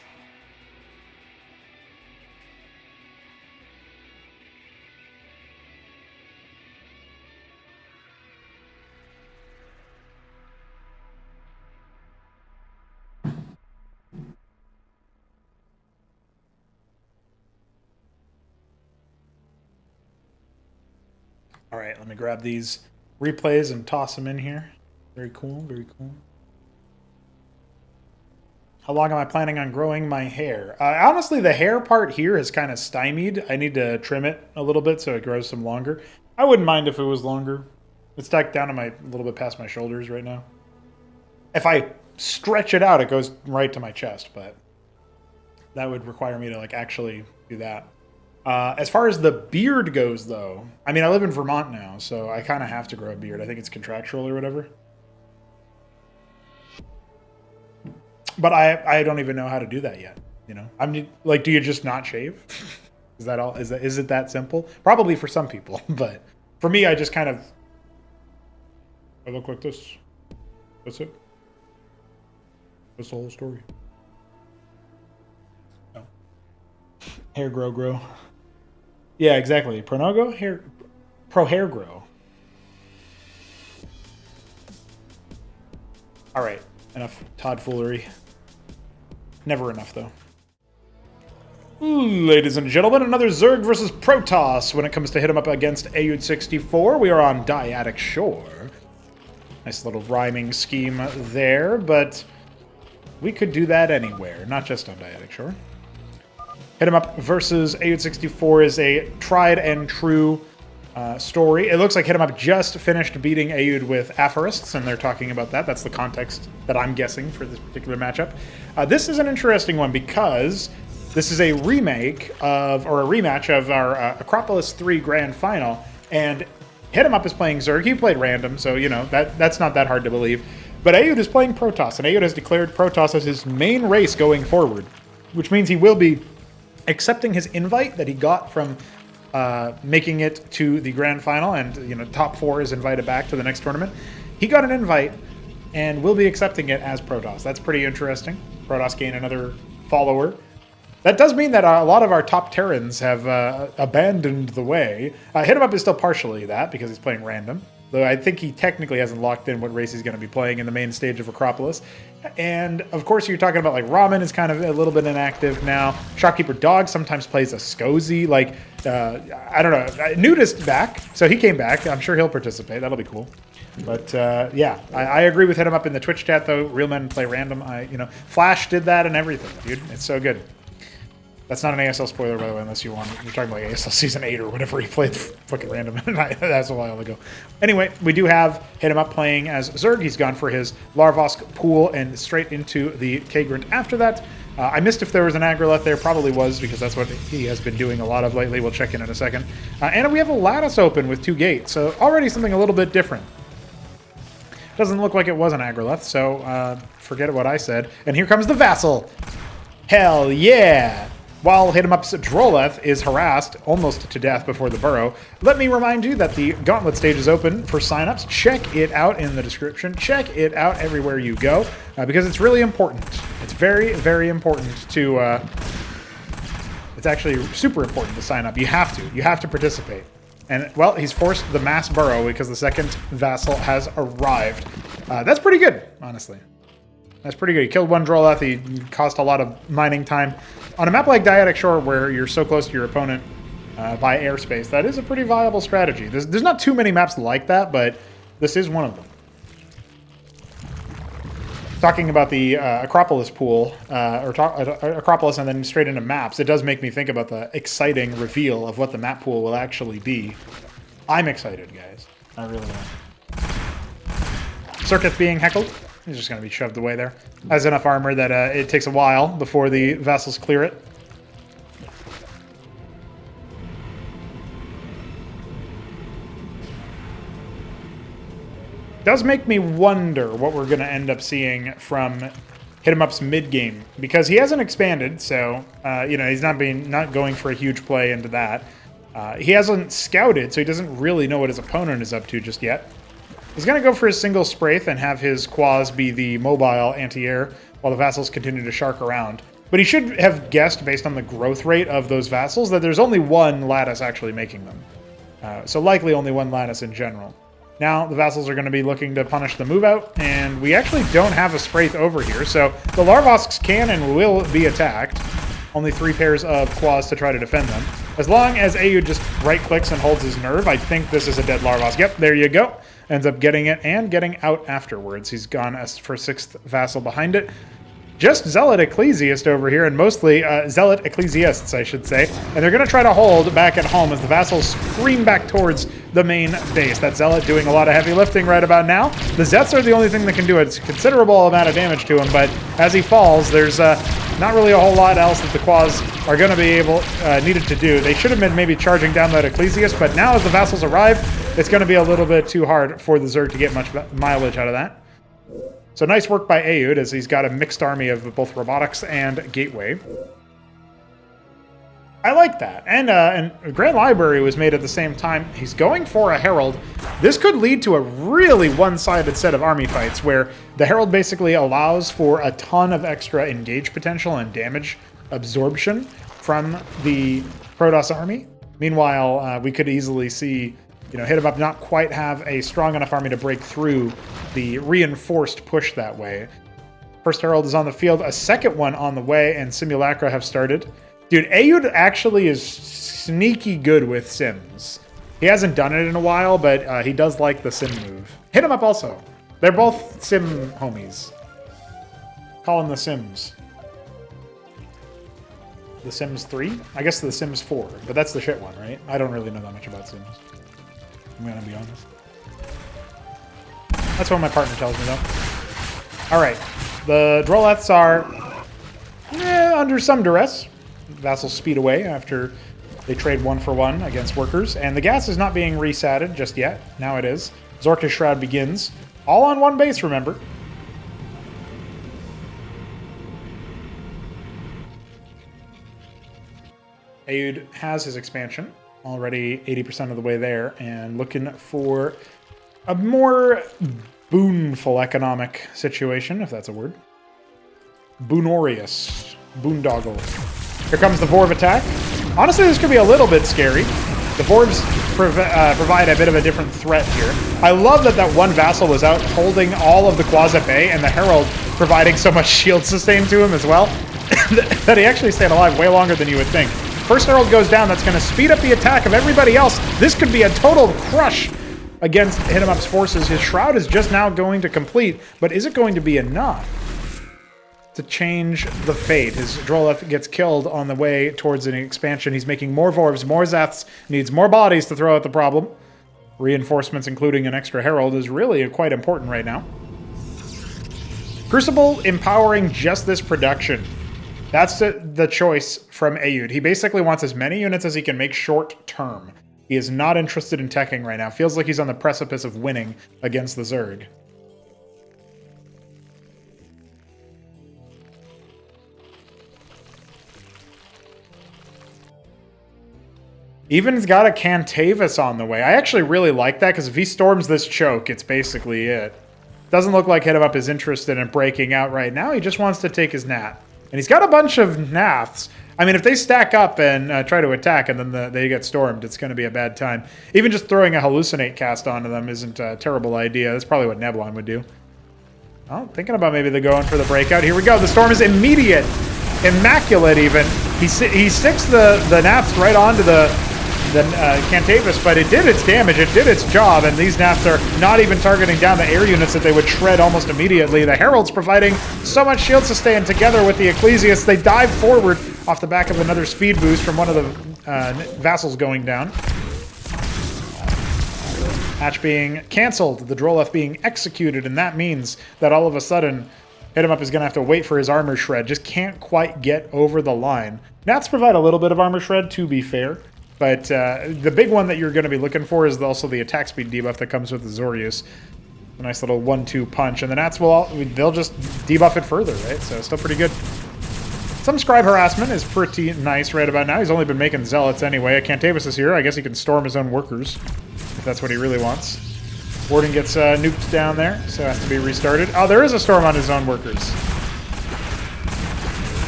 All right, let me grab these replays and toss them in here. Very cool, very cool. How long am I planning on growing my hair? Honestly, the hair part here is kind of stymied. I need to trim it a little bit so it grows some longer. I wouldn't mind if it was longer. It's stuck down to a little bit past my shoulders right now. If I stretch it out, it goes right to my chest, but that would require me to actually do that. As far as the beard goes, though, I mean, I live in Vermont now, so I kind of have to grow a beard. I think it's contractual or whatever. But I don't even know how to do that yet. You know, I'm like, do you just not shave? Is that all? Is it that simple? Probably for some people, but for me, I just kind of I look like this. That's it. That's the whole story. No. Hair grow. Yeah, exactly. Pr0nogo hair, hair grow. All right, enough Todd foolery. Never enough, though. Ladies and gentlemen, another Zerg versus Protoss when it comes to hit 'em up against Aoud 64. We are on Dyadic Shore. Nice little rhyming scheme there, but we could do that anywhere, not just on Dyadic Shore. Hit 'em up versus Aud64 is a tried and true story. It looks like Hit 'em Up just finished beating Aud with Aphorists, and they're talking about that. That's the context that I'm guessing for this particular matchup. This is an interesting one because this is a remake of, or a rematch of our Acropolis 3 Grand Final, and Hit 'em Up is playing Zerg. He played random, so, you know, that's not that hard to believe. But Aud is playing Protoss, and Aud has declared Protoss as his main race going forward, which means he will be accepting his invite that he got from making it to the Grand Final, and, you know, top 4 is invited back to the next tournament. He got an invite and will be accepting it as Protoss. That's pretty interesting. Protoss gain another follower. That does mean that a lot of our top Terrans have abandoned the way. Hit 'em Up is still partially that because he's playing random, though I think he technically hasn't locked in what race he's going to be playing in the main stage of Acropolis. And of course, you're talking about like Ramen is kind of a little bit inactive now. Shopkeeper Dog sometimes plays a Scozy. Like, I don't know. Nudist back, so he came back. I'm sure he'll participate. That'll be cool. But yeah, I agree with Hit 'em Up in the Twitch chat though. Real men play random. You know, Flash did that and everything, dude. It's so good. That's not an ASL spoiler, by the way, unless you want. You're talking about ASL Season 8 or whatever he played fucking random. That's a while ago. Anyway, we do have Hit 'em Up playing as Zerg. He's gone for his Larvosk pool and straight into the Kagrant after that. I missed if there was an Agrolith there. Probably was, because that's what he has been doing a lot of lately. We'll check in a second. And we have a Lattice open with 2 gates, so already something a little bit different. Doesn't look like it was an Agrolith, so forget what I said. And here comes the Vassal. Hell yeah! While Hit 'em Up's Droleth is harassed almost to death before the burrow, let me remind you that the Gauntlet stage is open for signups. Check it out in the description. Check it out everywhere you go, because it's really important. It's very, very important to... it's actually super important to sign up. You have to. You have to participate. And, well, he's forced the mass burrow because the second Vassal has arrived. That's pretty good, honestly. That's pretty good. He killed 1 Droleth. He cost a lot of mining time. On a map like Dyadic Shore, where you're so close to your opponent by airspace, that is a pretty viable strategy. There's not too many maps like that, but this is one of them. Talking about the Acropolis pool, Acropolis and then straight into maps, it does make me think about the exciting reveal of what the map pool will actually be. I'm excited, guys. I really am. Circuit being heckled. He's just going to be shoved away there. Has enough armor that it takes a while before the Vassals clear it. Does make me wonder what we're going to end up seeing from Hit 'em Up's mid game, because he hasn't expanded, so you know, he's not going for a huge play into that. He hasn't scouted, so he doesn't really know what his opponent is up to just yet. He's going to go for his single Spraith and have his Quas be the mobile anti-air while the Vassals continue to shark around. But he should have guessed, based on the growth rate of those Vassals, that there's only 1 Lattice actually making them. So likely only 1 Lattice in general. Now the Vassals are going to be looking to punish the move out, and we actually don't have a Spraith over here, so the Larvosks can and will be attacked. Only 3 pairs of Quas to try to defend them. As long as Aud just right-clicks and holds his nerve, I think this is a dead Larvosk. Yep, there you go. Ends up getting it and getting out afterwards. He's gone for 6th Vassal behind it. Just Zealot Ecclesiast over here, and mostly Zealot Ecclesiasts, I should say. And they're going to try to hold back at home as the Vassals scream back towards the main base. That Zealot doing a lot of heavy lifting right about now. The Zets are the only thing that can do it. It's a considerable amount of damage to him, but as he falls, there's not really a whole lot else that the Quas are going to be needed to do. They should have been maybe charging down that Ecclesiast, but now as the Vassals arrive, it's going to be a little bit too hard for the Zerg to get much mileage out of that. So nice work by Aud, as he's got a mixed army of both robotics and gateway. I like that. And Grand Library was made at the same time. He's going for a Herald. This could lead to a really one-sided set of army fights, where the Herald basically allows for a ton of extra engage potential and damage absorption from the Protoss army. Meanwhile, we could easily see, you know, Hit 'em Up not quite have a strong enough army to break through the reinforced push that way. First Herald is on the field, a second one on the way, and Simulacra have started. Dude, Aud actually is sneaky good with Sims. He hasn't done it in a while, but he does like the Sim move. Hit 'em Up also. They're both sim homies. Call them the Sims. The Sims 3? I guess the Sims 4, but that's the shit one, right? I don't really know that much about Sims. I'm gonna be honest. That's what my partner tells me, though. Alright. The Droleths are under some duress. Vassals speed away after they trade 1-for-1 against workers. And the gas is not being resatted just yet. Now it is. Zorka's Shroud begins. All on one base, remember. Aoud has his expansion. Already 80% of the way there. And looking for a more boonful economic situation, if that's a word. Boonorious. Boondoggle. Here comes the Vorv attack. Honestly, this could be a little bit scary. The Vorvs provide a bit of a different threat here. I love that that one vassal was out holding all of the Quasi Bay and the Herald providing so much shield sustain to him as well that he actually stayed alive way longer than you would think. First Herald goes down. That's going to speed up the attack of everybody else. This could be a total crush against Hit 'em Up's forces. His Shroud is just now going to complete, but is it going to be enough to change the fate? His Droleth gets killed on the way towards an expansion. He's making more Vorvs, more Zeths, needs more bodies to throw at the problem. Reinforcements, including an extra Herald, is really quite important right now. Crucible empowering just this production. That's the choice from Aoud. He basically wants as many units as he can make short term. He is not interested in teching right now. Feels like he's on the precipice of winning against the Zerg. Even's got a Cantavis on the way. I actually really like that, because if he storms this choke, it's basically it. Doesn't look like Hit 'em Up is interested in breaking out right now. He just wants to take his Nat. And he's got a bunch of Naths. I mean, if they stack up and try to attack and then they get stormed, it's going to be a bad time. Even just throwing a Hallucinate cast onto them isn't a terrible idea. That's probably what Neblon would do. Oh, thinking about maybe they're going for the breakout. Here we go. The storm is immediate. Immaculate, even. He sticks the Naths right onto the Cantavis, but it did its damage, it did its job, and these Naths are not even targeting down the air units that they would shred almost immediately. The Herald's providing so much shield sustain together with the Ecclesias. They dive forward off the back of another speed boost from one of the vassals going down. Hatch being cancelled, the Droleth being executed, and that means that all of a sudden Hit 'em Up is going to have to wait for his armor shred. Just can't quite get over the line. Nats provide a little bit of armor shred, to be fair. But the big one that you're going to be looking for is also the attack speed debuff that comes with the Zorius. A nice little 1-2 punch. And the Nats they'll just debuff it further, right? So still pretty good. Some scribe harassment is pretty nice right about now. He's only been making zealots anyway. Cantavis is here. I guess he can storm his own workers, if that's what he really wants. Warden gets nuked down there, so it has to be restarted. Oh, there is a storm on his own workers.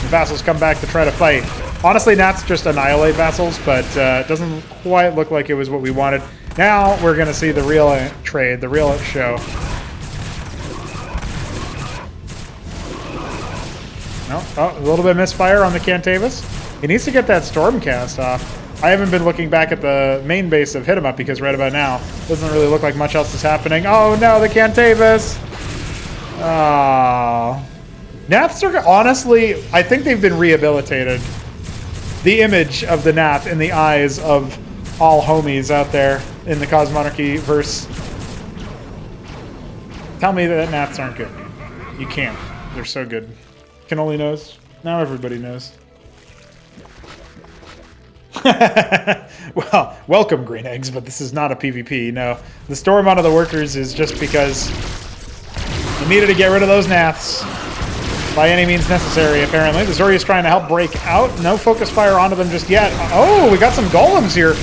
The vassals come back to try to fight. Honestly, Nats just annihilate vassals, but it doesn't quite look like it was what we wanted. Now we're going to see the real trade, the real show. No, oh, a little bit of misfire on the Cantavis. He needs to get that Stormcast off. I haven't been looking back at the main base of Hit 'em Up because right about now, doesn't really look like much else is happening. Oh no, the Cantavis! Oh. Naths are, honestly, I think they've been rehabilitated. The image of the Nath in the eyes of all homies out there in the Cosmonarchy verse. Tell me that Naths aren't good. You can't. They're so good. Canoli knows. Now everybody knows. Well, welcome, Green Eggs, but this is not a PvP. No, the storm onto the workers is just because we needed to get rid of those Naths. By any means necessary, apparently. The Zori is trying to help break out. No focus fire onto them just yet. Oh, we got some golems here.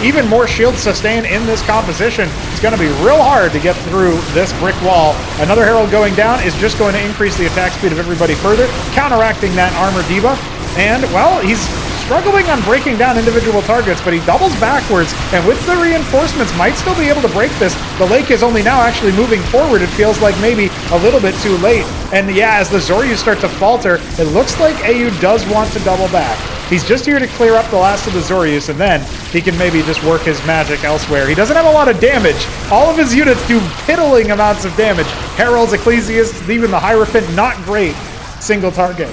Even more shield sustain in this composition. It's going to be real hard to get through this brick wall. Another Herald going down is just going to increase the attack speed of everybody further, counteracting that armor debuff. And, well, he's struggling on breaking down individual targets, but he doubles backwards, and with the reinforcements, might still be able to break this. The Lake is only now actually moving forward. It feels like maybe a little bit too late. And yeah, as the Zoryus start to falter, it looks like AU does want to double back. He's just here to clear up the last of the Zoryus, and then he can maybe just work his magic elsewhere. He doesn't have a lot of damage. All of his units do piddling amounts of damage. Heralds, Ecclesiasts, even the Hierophant, not great single target.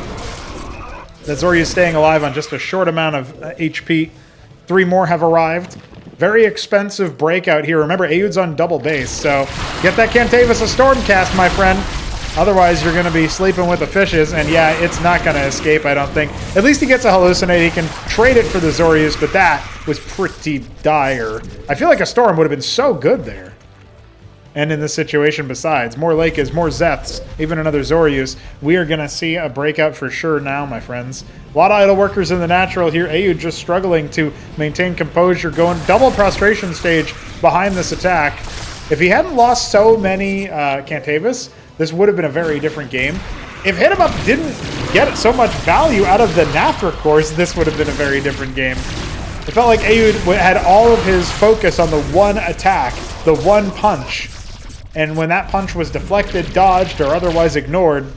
The Zoryus staying alive on just a short amount of HP. 3 more have arrived. Very expensive breakout here. Remember, Aeud's on double base, so get that Cantavis a Stormcast, my friend. Otherwise, you're going to be sleeping with the fishes, and yeah, it's not going to escape, I don't think. At least he gets a Hallucinate. He can trade it for the Zoryus, but that was pretty dire. I feel like a Storm would have been so good there. And in this situation besides. More Lakes, more Zeths, even another Zoryus. We are going to see a breakout for sure now, my friends. A lot of idle workers in the natural here. Aeud just struggling to maintain composure, going double prostration stage behind this attack. If he hadn't lost so many Cantavis, this would have been a very different game. If Hit 'em Up didn't get so much value out of the Nathra course, this would have been a very different game. It felt like Aeud had all of his focus on the one attack, the one punch. And when that punch was deflected, dodged, or otherwise ignored,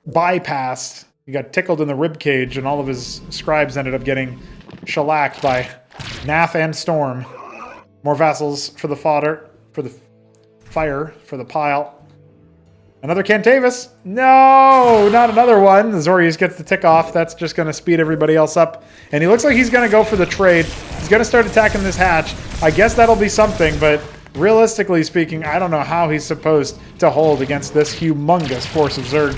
bypassed, he got tickled in the ribcage, and all of his scribes ended up getting shellacked by Nath and Storm. More vassals for the fodder, for the fire, for the pile. Another Cantavis. No, not another one. The Zoryus gets the tick off. That's just going to speed everybody else up. And he looks like he's going to go for the trade. He's going to start attacking this hatch. I guess that'll be something, but realistically speaking, I don't know how he's supposed to hold against this humongous force of Zerg.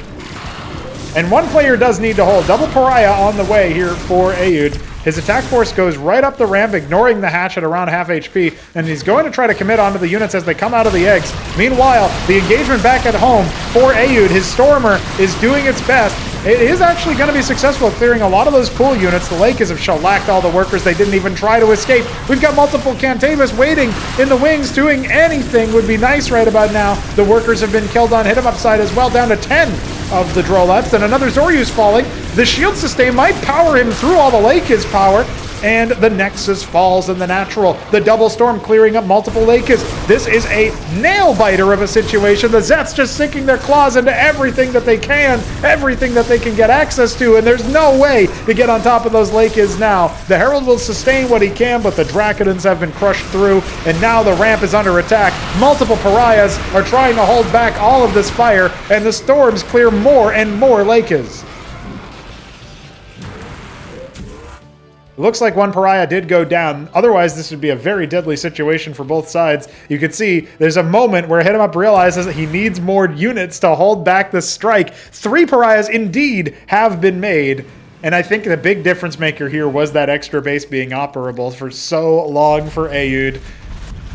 And one player does need to hold. Double Pariah on the way here for Aeud. His attack force goes right up the ramp, ignoring the hatch at around half HP, and he's going to try to commit onto the units as they come out of the eggs. Meanwhile, the engagement back at home for Aeud, his Stormer, is doing its best. It is actually going to be successful at clearing a lot of those pool units. The Lakers have shellacked all the workers. They didn't even try to escape. We've got multiple Cantavis waiting in the wings. Doing anything would be nice right about now. The workers have been killed on Hit 'em Up side as well, down to 10 of the Drolettes. And another Zoryus falling. The shield sustain might power him through all the Lakers power. And the Nexus falls in the natural. The double storm clearing up multiple Lakers. This is a nail-biter of a situation. The Zeths just sinking their claws into everything that they can, everything that they can get access to, and there's no way to get on top of those Lakers now. The Herald will sustain what he can, but the Dracodons have been crushed through, and now the ramp is under attack. Multiple Pariahs are trying to hold back all of this fire, and the storms clear more and more Lakers. Looks like one Pariah did go down. Otherwise, this would be a very deadly situation for both sides. You can see there's a moment where Hit 'em Up realizes that he needs more units to hold back the strike. 3 Pariahs indeed have been made. And I think the big difference maker here was that extra base being operable for so long for Aeud.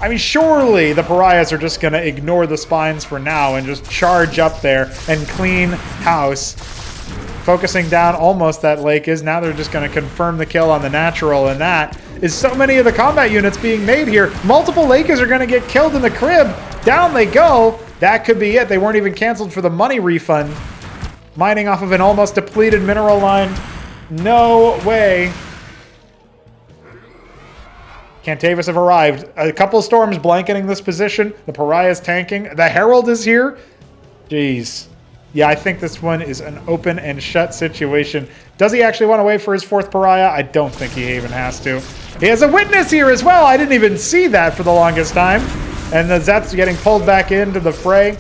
I mean, surely the Pariahs are just going to ignore the spines for now and just charge up there and clean house. Focusing down almost that lake is. Now they're just going to confirm the kill on the natural, and that is so many of the combat units being made here. Multiple Lakers are going to get killed in the crib. Down they go. That could be it. They weren't even canceled for the money refund. Mining off of an almost depleted mineral line. No way. Cantavis have arrived. A couple of storms blanketing this position. The Pariah's tanking. The Herald is here. Jeez. Yeah, I think this one is an open and shut situation. Does he actually want to wait for his 4th Pariah? I don't think he even has to. He has a witness here as well. I didn't even see that for the longest time. And the Zeth's getting pulled back into the fray.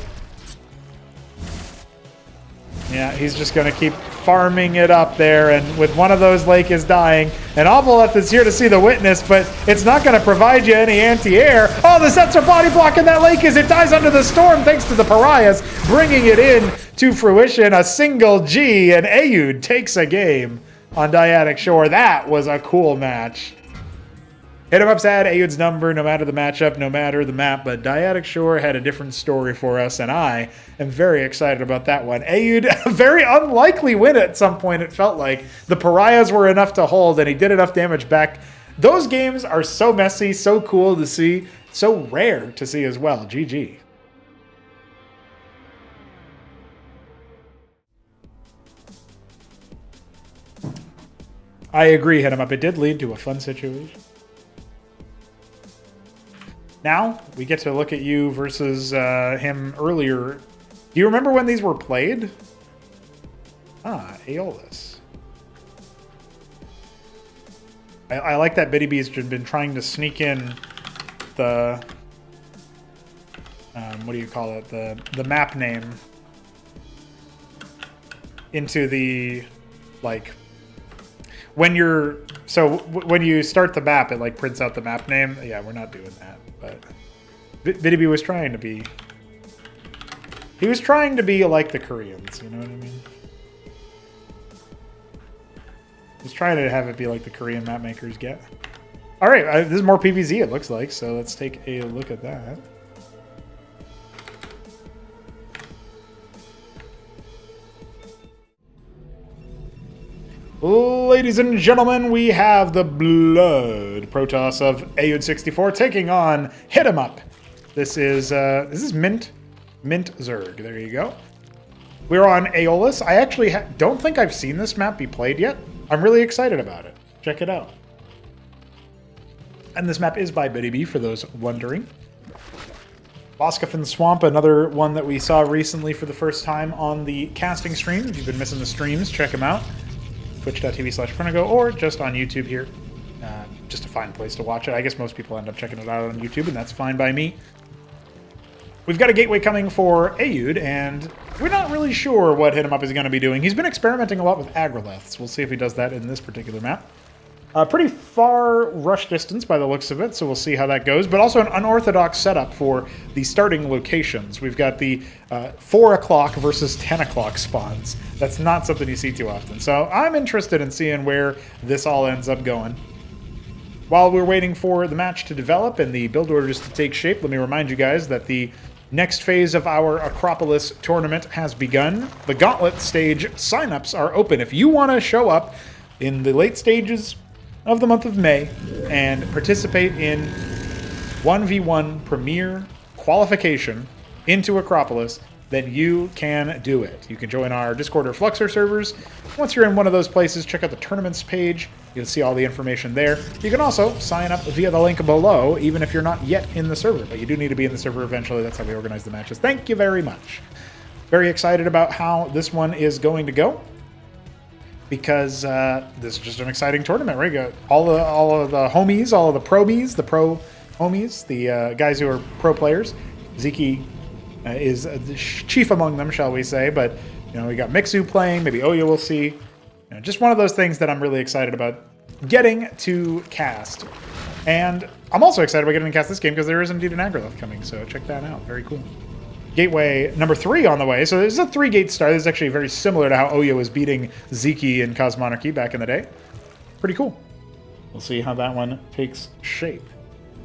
Yeah, he's just going to keep farming it up there, and with one of those Lake is dying. And Ovaleth is here to see the witness, but it's not going to provide you any anti-air. Oh, the Zeths are body blocking that Lake as it dies under the storm thanks to the Pariahs, bringing it in to fruition. A single G, and Aeud takes a game on Dyadic Shore. That was a cool match. Hit 'em Up's had Aeud's number, no matter the matchup, no matter the map, but Dyadic Shore had a different story for us, and I am very excited about that one. Aeud, a very unlikely win at some point, it felt like. The Pariahs were enough to hold, and he did enough damage back. Those games are so messy, so cool to see, so rare to see as well. GG. I agree, hit him up. It did lead to a fun situation. Now, we get to look at you versus him earlier. Do you remember when these were played? Ah, Aeolus. I like that Biddy B's been trying to sneak in the... what do you call it? The map name into the, like... When you're... So, when you start the map, it, like, prints out the map name. Yeah, we're not doing that. But Biddy B was trying to be... He was trying to be like the Koreans, you know what I mean? He's trying to have it be like the Korean map makers get. All right, this is more PvZ, it looks like, so let's take a look at that. Ladies and gentlemen, we have the Blood Protoss of Aeod64 taking on Hit 'em Up. This is Mint Zerg. There you go. We're on Aeolus. I actually don't think I've seen this map be played yet. I'm really excited about it. Check it out. And this map is by Biddy B, for those wondering. Boskafin Swamp, another one that we saw recently for the first time on the casting stream. If you've been missing the streams, check them out. Twitch.tv/Pr0nogo, or just on YouTube here. Just a fine place to watch it. I guess most people end up checking it out on YouTube, and that's fine by me. We've got a gateway coming for Aeod, and we're not really sure what Hit 'em Up is going to be doing. He's been experimenting a lot with agroliths. We'll see if he does that in this particular map. Pretty far rush distance by the looks of it, so we'll see how that goes. But also an unorthodox setup for the starting locations. We've got the 4 o'clock versus 10 o'clock spawns. That's not something you see too often. So I'm interested in seeing where this all ends up going. While we're waiting for the match to develop and the build orders to take shape, let me remind you guys that the next phase of our Acropolis tournament has begun. The Gauntlet stage signups are open. If you want to show up in the late stages of the month of May and participate in 1v1 Premier qualification into Acropolis, then you can do it. You can join our Discord or Fluxor servers. Once you're in one of those places, check out the tournaments page. You'll see all the information there. You can also sign up via the link below, even if you're not yet in the server, but you do need to be in the server eventually. That's how we organize the matches. Thank you very much. Very excited about how this one is going to go, because this is just an exciting tournament, right? Got all of the homies, all of the probies, the pro homies, the guys who are pro players. Zeke is the chief among them, shall we say? But you know, we got Mixu playing. Maybe Oya we'll see. You know, just one of those things that I'm really excited about getting to cast. And I'm also excited about getting to cast this game because there is indeed an agrolith coming. So check that out. Very cool. Gateway number 3 on the way. So this is a 3-gate start. This is actually very similar to how Oya was beating Zeke in Cosmonarchy back in the day. Pretty cool. We'll see how that one takes shape.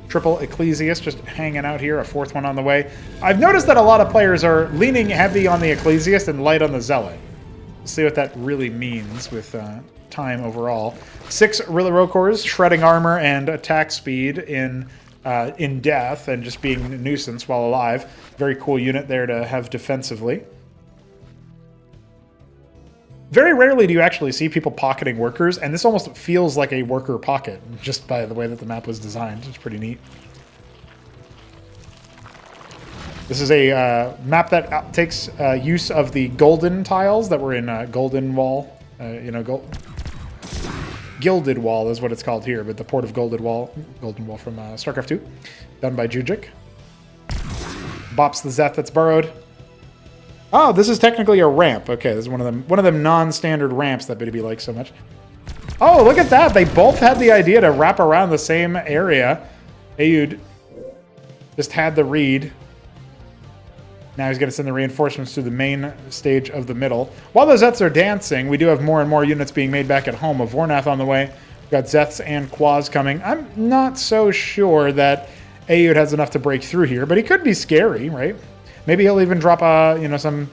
Triple Ecclesiast just hanging out here. A 4th one on the way. I've noticed that a lot of players are leaning heavy on the Ecclesiast and light on the Zealot. We'll see what that really means with time overall. 6 Rillarokors, shredding armor and attack speed in death and just being a nuisance while alive. Very cool unit there to have defensively. Very rarely do you actually see people pocketing workers, and this almost feels like a worker pocket, just by the way that the map was designed. It's pretty neat. This is a map that takes use of the golden tiles that were in Golden Wall. Gilded Wall is what it's called here, but the port of Golden Wall from Starcraft 2, done by Jujik. Bops the Zeth that's burrowed. Oh, this is technically a ramp. Okay, this is one of them non-standard ramps that Biddy B likes so much. Oh, look at that! They both had the idea to wrap around the same area. Aeod just had the read. Now he's going to send the reinforcements to the main stage of the middle. While the Zeths are dancing, we do have more and more units being made back at home. A Vornath on the way. We've got Zeths and Quas coming. I'm not so sure that Aeod has enough to break through here, but he could be scary, right? Maybe he'll even drop some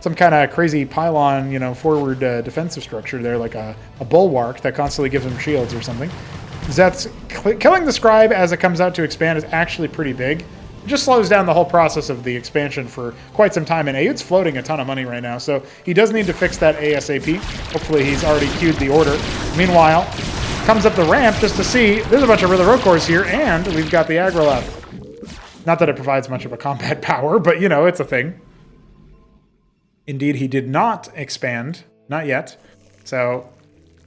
kind of crazy pylon, forward defensive structure there, like a bulwark that constantly gives him shields or something. Zeth's killing the Scribe as it comes out to expand is actually pretty big. just slows down the whole process of the expansion for quite some time. And Ayud's floating a ton of money right now, so he does need to fix that ASAP. Hopefully he's already queued the order. Meanwhile, comes up the ramp just to see there's a bunch of Riddler cores here, and we've got the Agroleth. Not that it provides much of a combat power, but you know, it's a thing. Indeed, he did not expand. Not yet. So,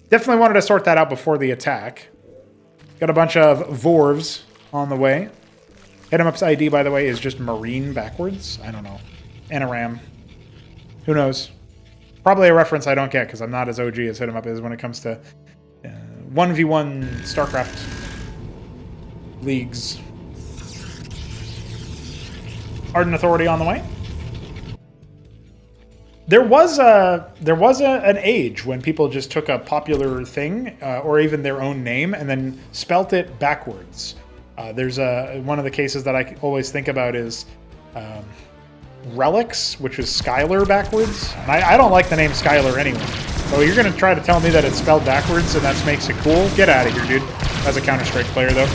definitely wanted to sort that out before the attack. Got a bunch of Vorvs on the way. Hit 'em Up's ID, by the way, is just Marine backwards. I don't know. And a Ram. Who knows? Probably a reference I don't get, because I'm not as OG as Hit 'em Up is when it comes to 1v1 Starcraft leagues. Ardent Authority on the way. There was an age when people just took a popular thing or even their own name and then spelt it backwards. There's one of the cases that I always think about is Relics, which is Skylar backwards. And I don't like the name Skylar anyway. So you're going to try to tell me that it's spelled backwards and that makes it cool? Get out of here, dude. As a Counter-Strike player, though.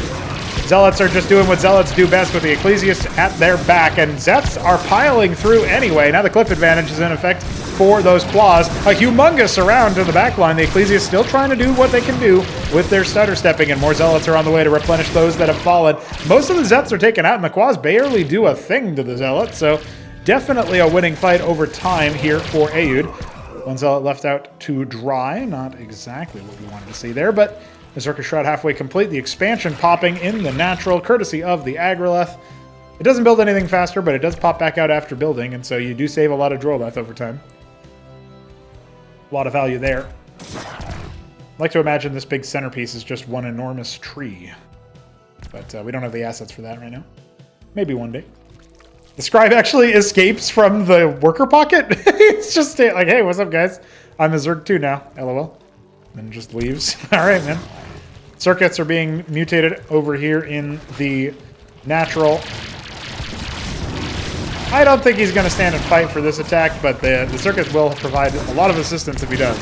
Zealots are just doing what Zealots do best with the Ecclesiasts at their back, and Zeths are piling through anyway. Now the cliff advantage is in effect for those claws. A humongous surround to the back line. The Ecclesiasts still trying to do what they can do with their stutter stepping, and more Zealots are on the way to replenish those that have fallen. Most of the Zeths are taken out, and the claws barely do a thing to the Zealots, so definitely a winning fight over time here for Ayud. One Zealot left out to dry. Not exactly what we wanted to see there, but Berserker Shroud halfway complete. The expansion popping in the natural, courtesy of the Agroleth. It doesn't build anything faster, but it does pop back out after building, and so you do save a lot of Droleth over time. A lot of value there. I'd like to imagine this big centerpiece is just one enormous tree, but we don't have the assets for that right now. Maybe one day. The scribe actually escapes from the worker pocket. It's just like, hey, what's up, guys? I'm a Zerg 2 now, LOL. And just leaves. All right, man. Circuits are being mutated over here in the natural. I don't think he's going to stand and fight for this attack, but the circuits will provide a lot of assistance if he does.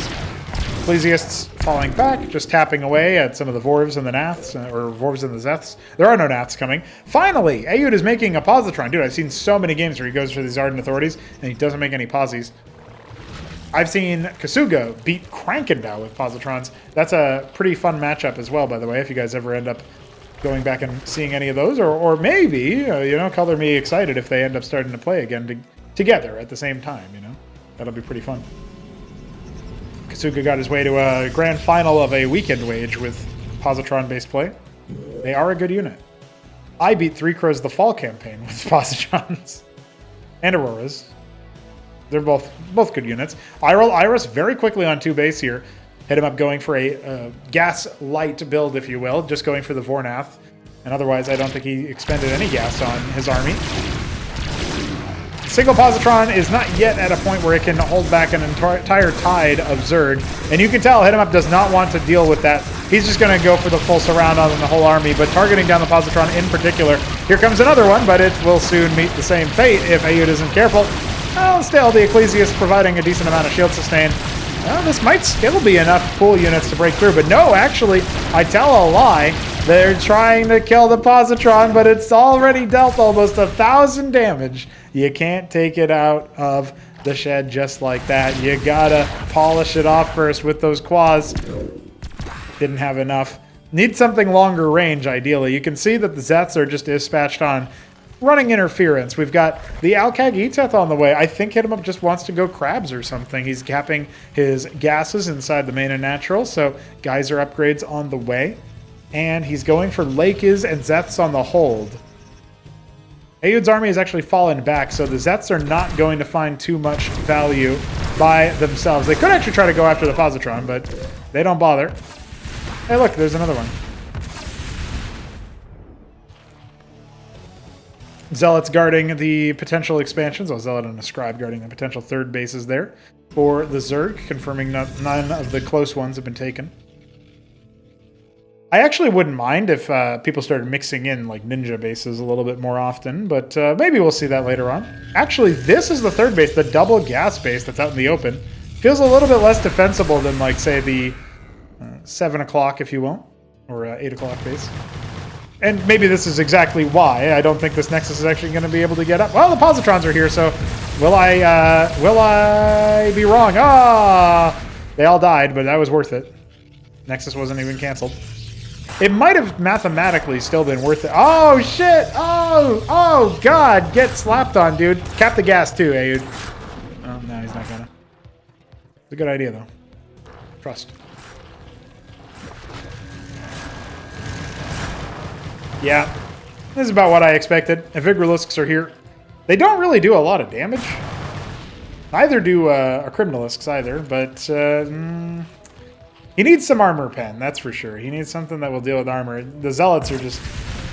Ecclesiasts falling back, just tapping away at some of the Vorvs and the Naths, or Vorvs and the Zeths. There are no Naths coming. Finally, Ayud is making a positron. Dude, I've seen so many games where he goes for these Ardent Authorities, and he doesn't make any posies. I've seen Kasuga beat Krankendow with positrons. That's a pretty fun matchup as well, by the way, if you guys ever end up going back and seeing any of those. Or maybe, you know, color me excited if they end up starting to play again together at the same time, you know. That'll be pretty fun. Kasuga got his way to a grand final of a weekend wage with positron-based play. They are a good unit. I beat Three Crows the Fall campaign with positrons. And Auroras. They're both good units. Iris very quickly on 2 base here. Hit him up going for a gas light build, if you will. Just going for the Vornath. And otherwise, I don't think he expended any gas on his army. Single positron is not yet at a point where it can hold back an entire tide of Zerg. And you can tell Hit him up does not want to deal with that. He's just going to go for the full surround on the whole army, but targeting down the positron in particular. Here comes another one, but it will soon meet the same fate if Ayud isn't careful. Well, still, the Ecclesiast providing a decent amount of shield sustain. Well, this might still be enough pool units to break through, but no, actually, I tell a lie. They're trying to kill the positron, but it's already dealt almost 1,000 damage. You can't take it out of the shed just like that. You gotta polish it off first with those claws. Didn't have enough. Need something longer range, ideally. You can see that the Zeths are just dispatched on running interference. We've got the Alcag Eteth on the way. I think Hit him up just wants to go crabs or something. He's capping his gases inside the main and natural, so geyser upgrades on the way. And he's going for Lakes and Zeths on the hold. Ayud's army has actually fallen back, so the Zeths are not going to find too much value by themselves. They could actually try to go after the positron, but they don't bother. Hey, look, there's another one. Zealots guarding the potential expansions. Oh, Zealot and a Scribe guarding the potential third bases there for the Zerg, confirming none of the close ones have been taken. I actually wouldn't mind if people started mixing in like ninja bases a little bit more often, but maybe we'll see that later on. Actually, this is the third base, the double gas base that's out in the open. Feels a little bit less defensible than, like, say, the 7 o'clock, if you will, or 8 o'clock base. and maybe this is exactly why I don't think this Nexus is actually going to be able to get up. Well, the Positrons are here, so will I be wrong? Ah, they all died, but that was worth it. Nexus wasn't even canceled. It might have mathematically still been worth it. Oh, shit! Oh, God! Get slapped on, dude. Cap the gas, too, Ayud. Oh, no, he's not gonna. It's a good idea, though. Trust. Yeah, this is about what I expected. Vigrilisks are here. They don't really do a lot of damage. Neither do Pr0nogo either, but he needs some armor pen, that's for sure. He needs something that will deal with armor. The Zealots are just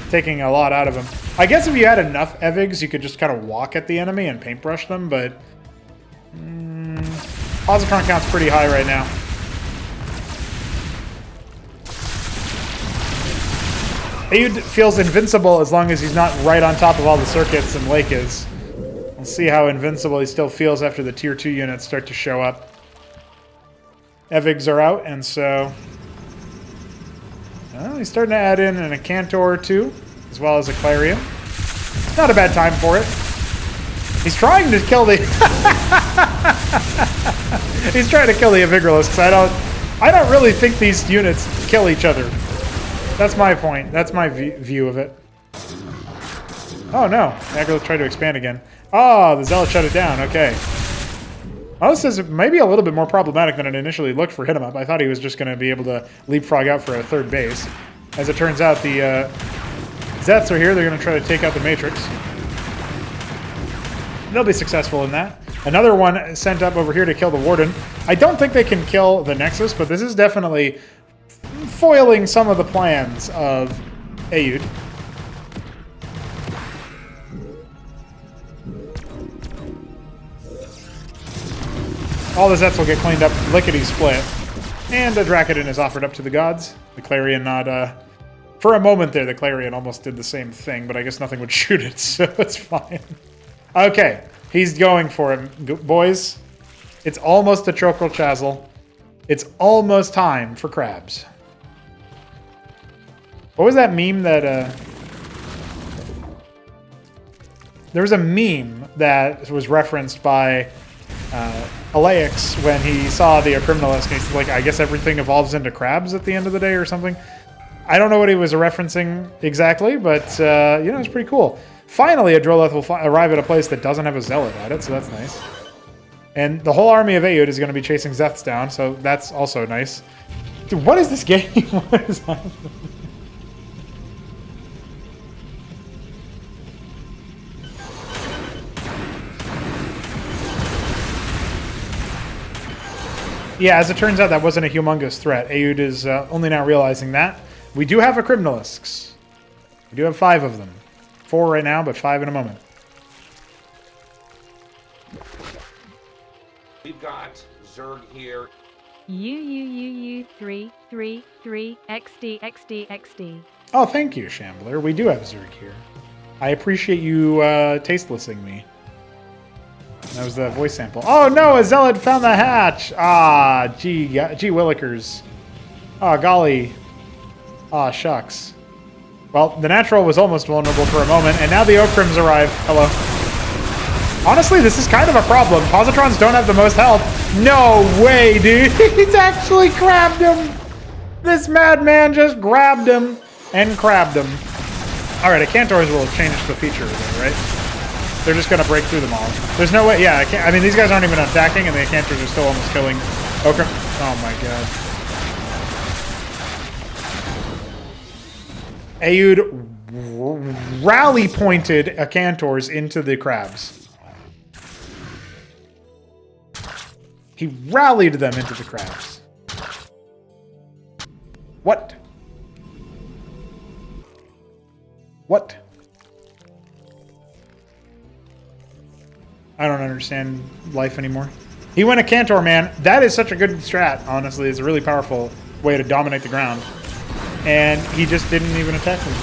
taking a lot out of him. I guess if you had enough Evigs, you could just kind of walk at the enemy and paintbrush them, but Positron count's pretty high right now. Ayud feels invincible as long as he's not right on top of all the circuits and Lake is. We'll see how invincible he still feels after the tier 2 units start to show up. Evigs are out, and so... Well, he's starting to add in a Cantor or two, as well as a Clarion. Not a bad time for it. He's trying to kill the... He's trying to kill the Vigrilisks. I don't really think these units kill each other. That's my point. That's my view of it. Oh no, Agro tried to expand again. Oh, the Zealot shut it down. Okay. Well, this is maybe a little bit more problematic than it initially looked for Hit-em-up. I thought he was just going to be able to leapfrog out for a third base. As it turns out, the Zeths are here. They're going to try to take out the Matrix. They'll be successful in that. Another one sent up over here to kill the Warden. I don't think they can kill the Nexus, but this is definitely foiling some of the plans of Ayud. All the Zets will get cleaned up lickety-split. And a Drakodin is offered up to the gods. The Clarion not... For a moment there, the Clarion almost did the same thing, but I guess nothing would shoot it, so it's fine. Okay, he's going for it. Boys, it's almost a Trochal Chazal. It's almost time for crabs. What was that meme that... There was a meme that was referenced by Alex when he saw the Pr0nogo, and he's like, I guess everything evolves into crabs at the end of the day or something. I don't know what he was referencing exactly, but, you know, it's pretty cool. Finally, a Droleth will arrive at a place that doesn't have a Zealot at it, so that's nice. And the whole army of Ayud is going to be chasing Zeths down, so that's also nice. Dude, what is this game? What is happening? Yeah, as it turns out, that wasn't a humongous threat. Ayud is only now realizing that. We do have Pr0nogo. We do have 5 of them. 4 right now, but 5 in a moment. We've got Zerg here. Three XD. Oh, thank you, Shambler. We do have Zerg here. I appreciate you tastelessing me. That was the voice sample. Oh no, a Zealot found the hatch! Ah, gee willikers. Ah, golly. Ah, shucks. Well, the Natural was almost vulnerable for a moment, and now the Okrims arrive. Hello. Honestly, this is kind of a problem. Positrons don't have the most health. No way, dude. He's actually grabbed him. This madman just grabbed him and crabbed him. All right, Cantors will change the feature there, right? They're just going to break through them all. There's no way. Yeah, I mean, these guys aren't even attacking, and the Cantors are still almost killing Okrim. Oh, my God. Ayud rally pointed a Cantors into the crabs. He rallied them into the crabs. What? What? I don't understand life anymore. He went a Cantor, man. That is such a good strat, honestly. It's a really powerful way to dominate the ground. And he just didn't even attack them.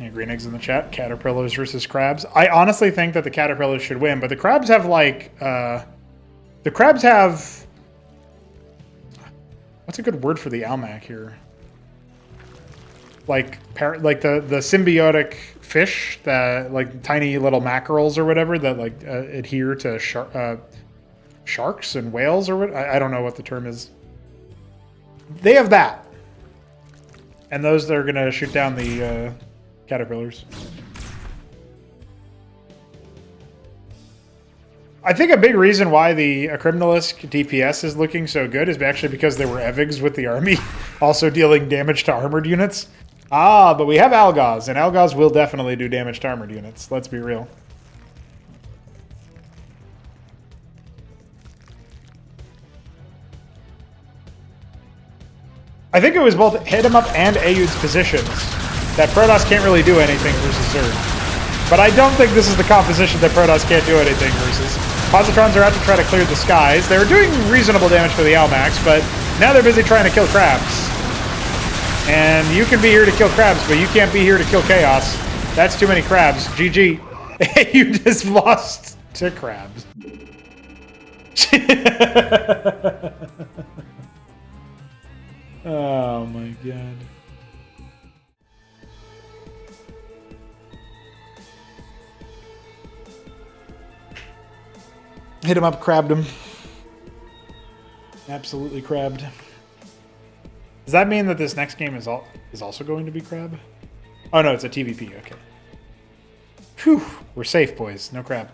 Yeah, green eggs in the chat. Caterpillars versus crabs. I honestly think that the caterpillars should win, but the crabs have like... the crabs have... What's What's a good word for the Almac here? Like the symbiotic fish that like tiny little mackerels or whatever that like adhere to sharks and whales or what? I don't know what the term is. They have that, and those that are gonna shoot down the caterpillars. I think a big reason why the Criminalisk DPS is looking so good is actually because there were Evigs with the army, also dealing damage to armored units. Ah, but we have Algaz, and Algaz will definitely do damage to armored units. Let's be real. I think it was both hit him up and Ayud's positions that Protoss can't really do anything versus Zerg. But I don't think this is the composition that Protoss can't do anything versus. Positrons are out to try to clear the skies. They were doing reasonable damage for the Almacs, but now they're busy trying to kill crabs. And you can be here to kill crabs, but you can't be here to kill chaos. That's too many crabs. GG. You just lost to crabs. Oh my god. Hit him up, crabbed him. Absolutely crabbed. Does that mean that this next game is also going to be crab? Oh no, it's a TVP, okay. Phew, we're safe, boys. No crab.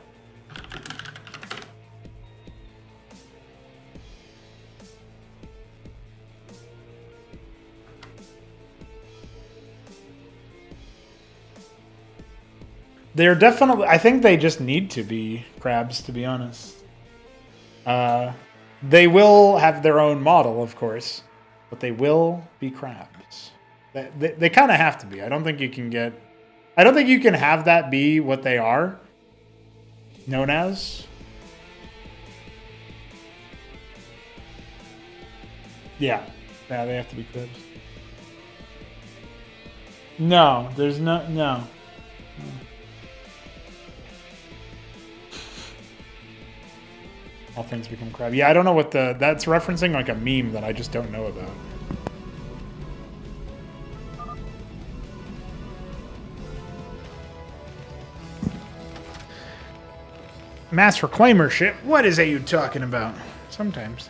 They're definitely... I think they just need to be crabs, to be honest. They will have their own model, of course, but they will be crabs. They kind of have to be. I don't think you can get... I don't think you can have that be what they are known as. Yeah. Yeah, they have to be crabs. No, there's no... No. All things become crab. Yeah, I don't know what that's referencing, like a meme that I just don't know about. Mass reclaimer shit? What is AU talking about? Sometimes.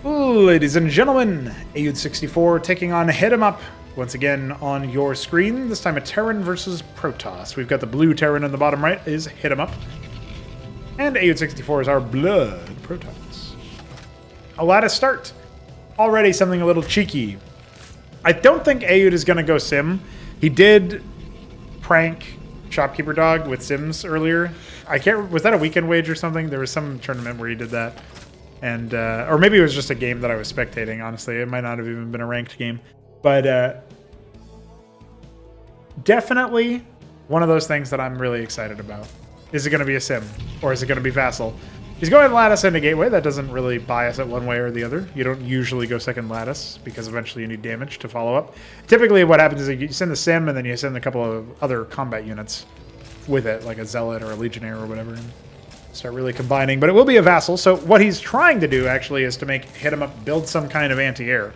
Ladies and gentlemen, AUD64 taking on Hit 'em Up. Once again on your screen, this time a Terran versus Protoss. We've got the blue Terran in the bottom right is Hit 'em Up. And AUD64 is our blood Protoss. A lattice start. Already something a little cheeky. I don't think AUD is going to go Sim. He did prank Shopkeeper Dog with Sims earlier. I can't... Was that a weekend wage or something? There was some tournament where he did that. And or maybe it was just a game that I was spectating, honestly. It might not have even been a ranked game. But definitely one of those things that I'm really excited about. Is it going to be a Sim? Or is it going to be Vassal? He's going Lattice into Gateway. That doesn't really bias it one way or the other. You don't usually go second Lattice, because eventually you need damage to follow up. Typically what happens is you send the Sim, and then you send a couple of other combat units with it, like a Zealot or a Legionnaire or whatever. And start really combining. But it will be a Vassal. So what he's trying to do, actually, is to make Hit 'em Up build some kind of anti-air.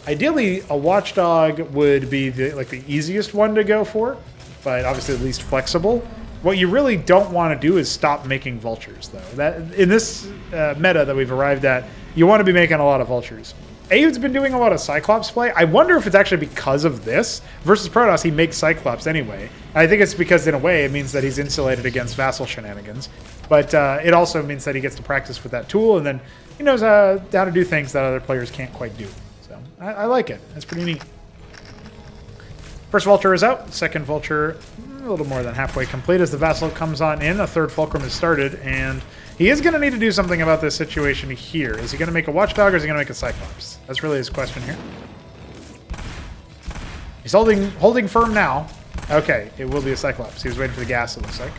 Ideally, a Watchdog would be the easiest one to go for, but obviously the least flexible. What you really don't want to do is stop making Vultures, though. That in this meta that we've arrived at, you want to be making a lot of Vultures. AUD's been doing a lot of Cyclops play. I wonder if it's actually because of this. Versus Protoss, he makes Cyclops anyway. I think it's because, in a way, it means that he's insulated against Vassal shenanigans. But it also means that he gets to practice with that tool, and then he knows how to do things that other players can't quite do. So I like it. That's pretty neat. First Vulture is out. Second Vulture a little more than halfway complete as the Vassal comes on in. A third Fulcrum has started, and he is going to need to do something about this situation here. Is he going to make a Watchdog, or is he going to make a Cyclops? That's really his question here. He's holding firm now. Okay, it will be a Cyclops. He was waiting for the gas, it looks like.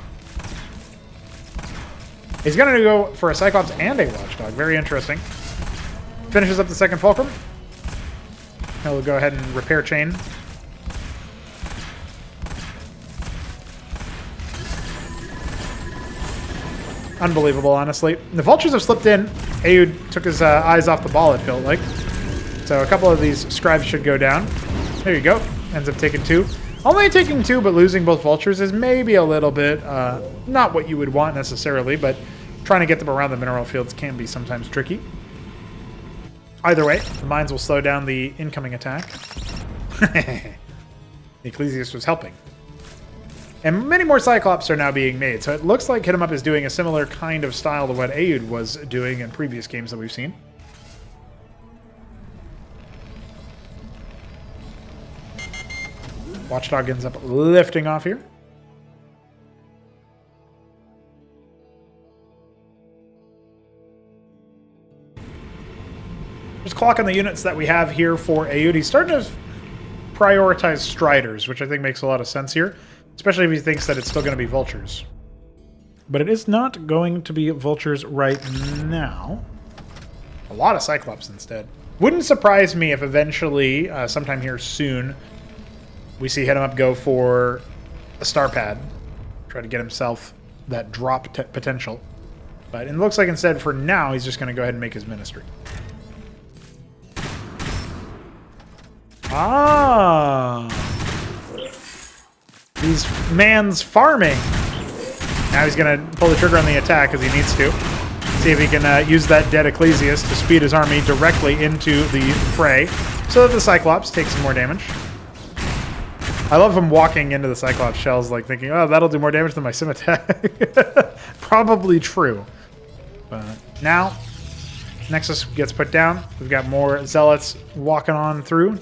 He's going to go for a Cyclops and a Watchdog. Very interesting. Finishes up the second Fulcrum. He'll go ahead and repair chain. Unbelievable, honestly. The vultures have slipped in. Aoud took his eyes off the ball, it felt like. So a couple of these scribes should go down. There you go. Ends up taking 2. Only taking 2, but losing both vultures is maybe a little bit not what you would want necessarily, but trying to get them around the mineral fields can be sometimes tricky. Either way, the mines will slow down the incoming attack. The Ecclesiast was helping. And many more Cyclops are now being made, so it looks like Hit 'em Up is doing a similar kind of style to what Aoud was doing in previous games that we've seen. Watchdog ends up lifting off here. Just clocking the units that we have here for Aoud. He's starting to prioritize Striders, which I think makes a lot of sense here, especially if he thinks that it's still going to be Vultures. But it is not going to be Vultures right now. A lot of Cyclops instead. Wouldn't surprise me if eventually, sometime here soon, we see Hit 'em Up go for a star pad. Try to get himself that drop potential. But it looks like instead for now, he's just going to go ahead and make his ministry. Ah! He's man's farming. Now he's going to pull the trigger on the attack because he needs to. See if he can use that dead Ecclesiast to speed his army directly into the fray so that the Cyclops takes some more damage. I love him walking into the Cyclops shells like thinking, oh, that'll do more damage than my scimitar. Probably true. But now, Nexus gets put down. We've got more Zealots walking on through.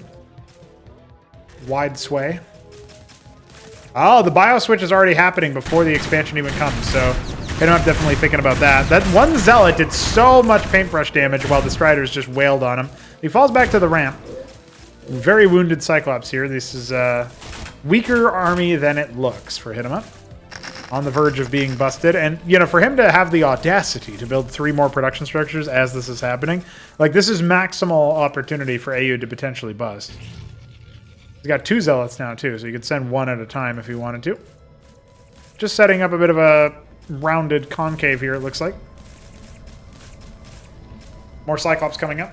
Wide sway. Oh, the bio switch is already happening before the expansion even comes, so Hit 'em Up definitely thinking about that. That one Zealot did so much paintbrush damage while the Striders just wailed on him. He falls back to the ramp. Very wounded Cyclops here. This is a weaker army than it looks for Hit 'em Up. On the verge of being busted. And, you know, for him to have the audacity to build 3 more production structures as this is happening, like, this is maximal opportunity for Aoud to potentially bust. He's got 2 Zealots now, too, so you could send 1 at a time if you wanted to. Just setting up a bit of a rounded concave here, it looks like. More Cyclops coming up.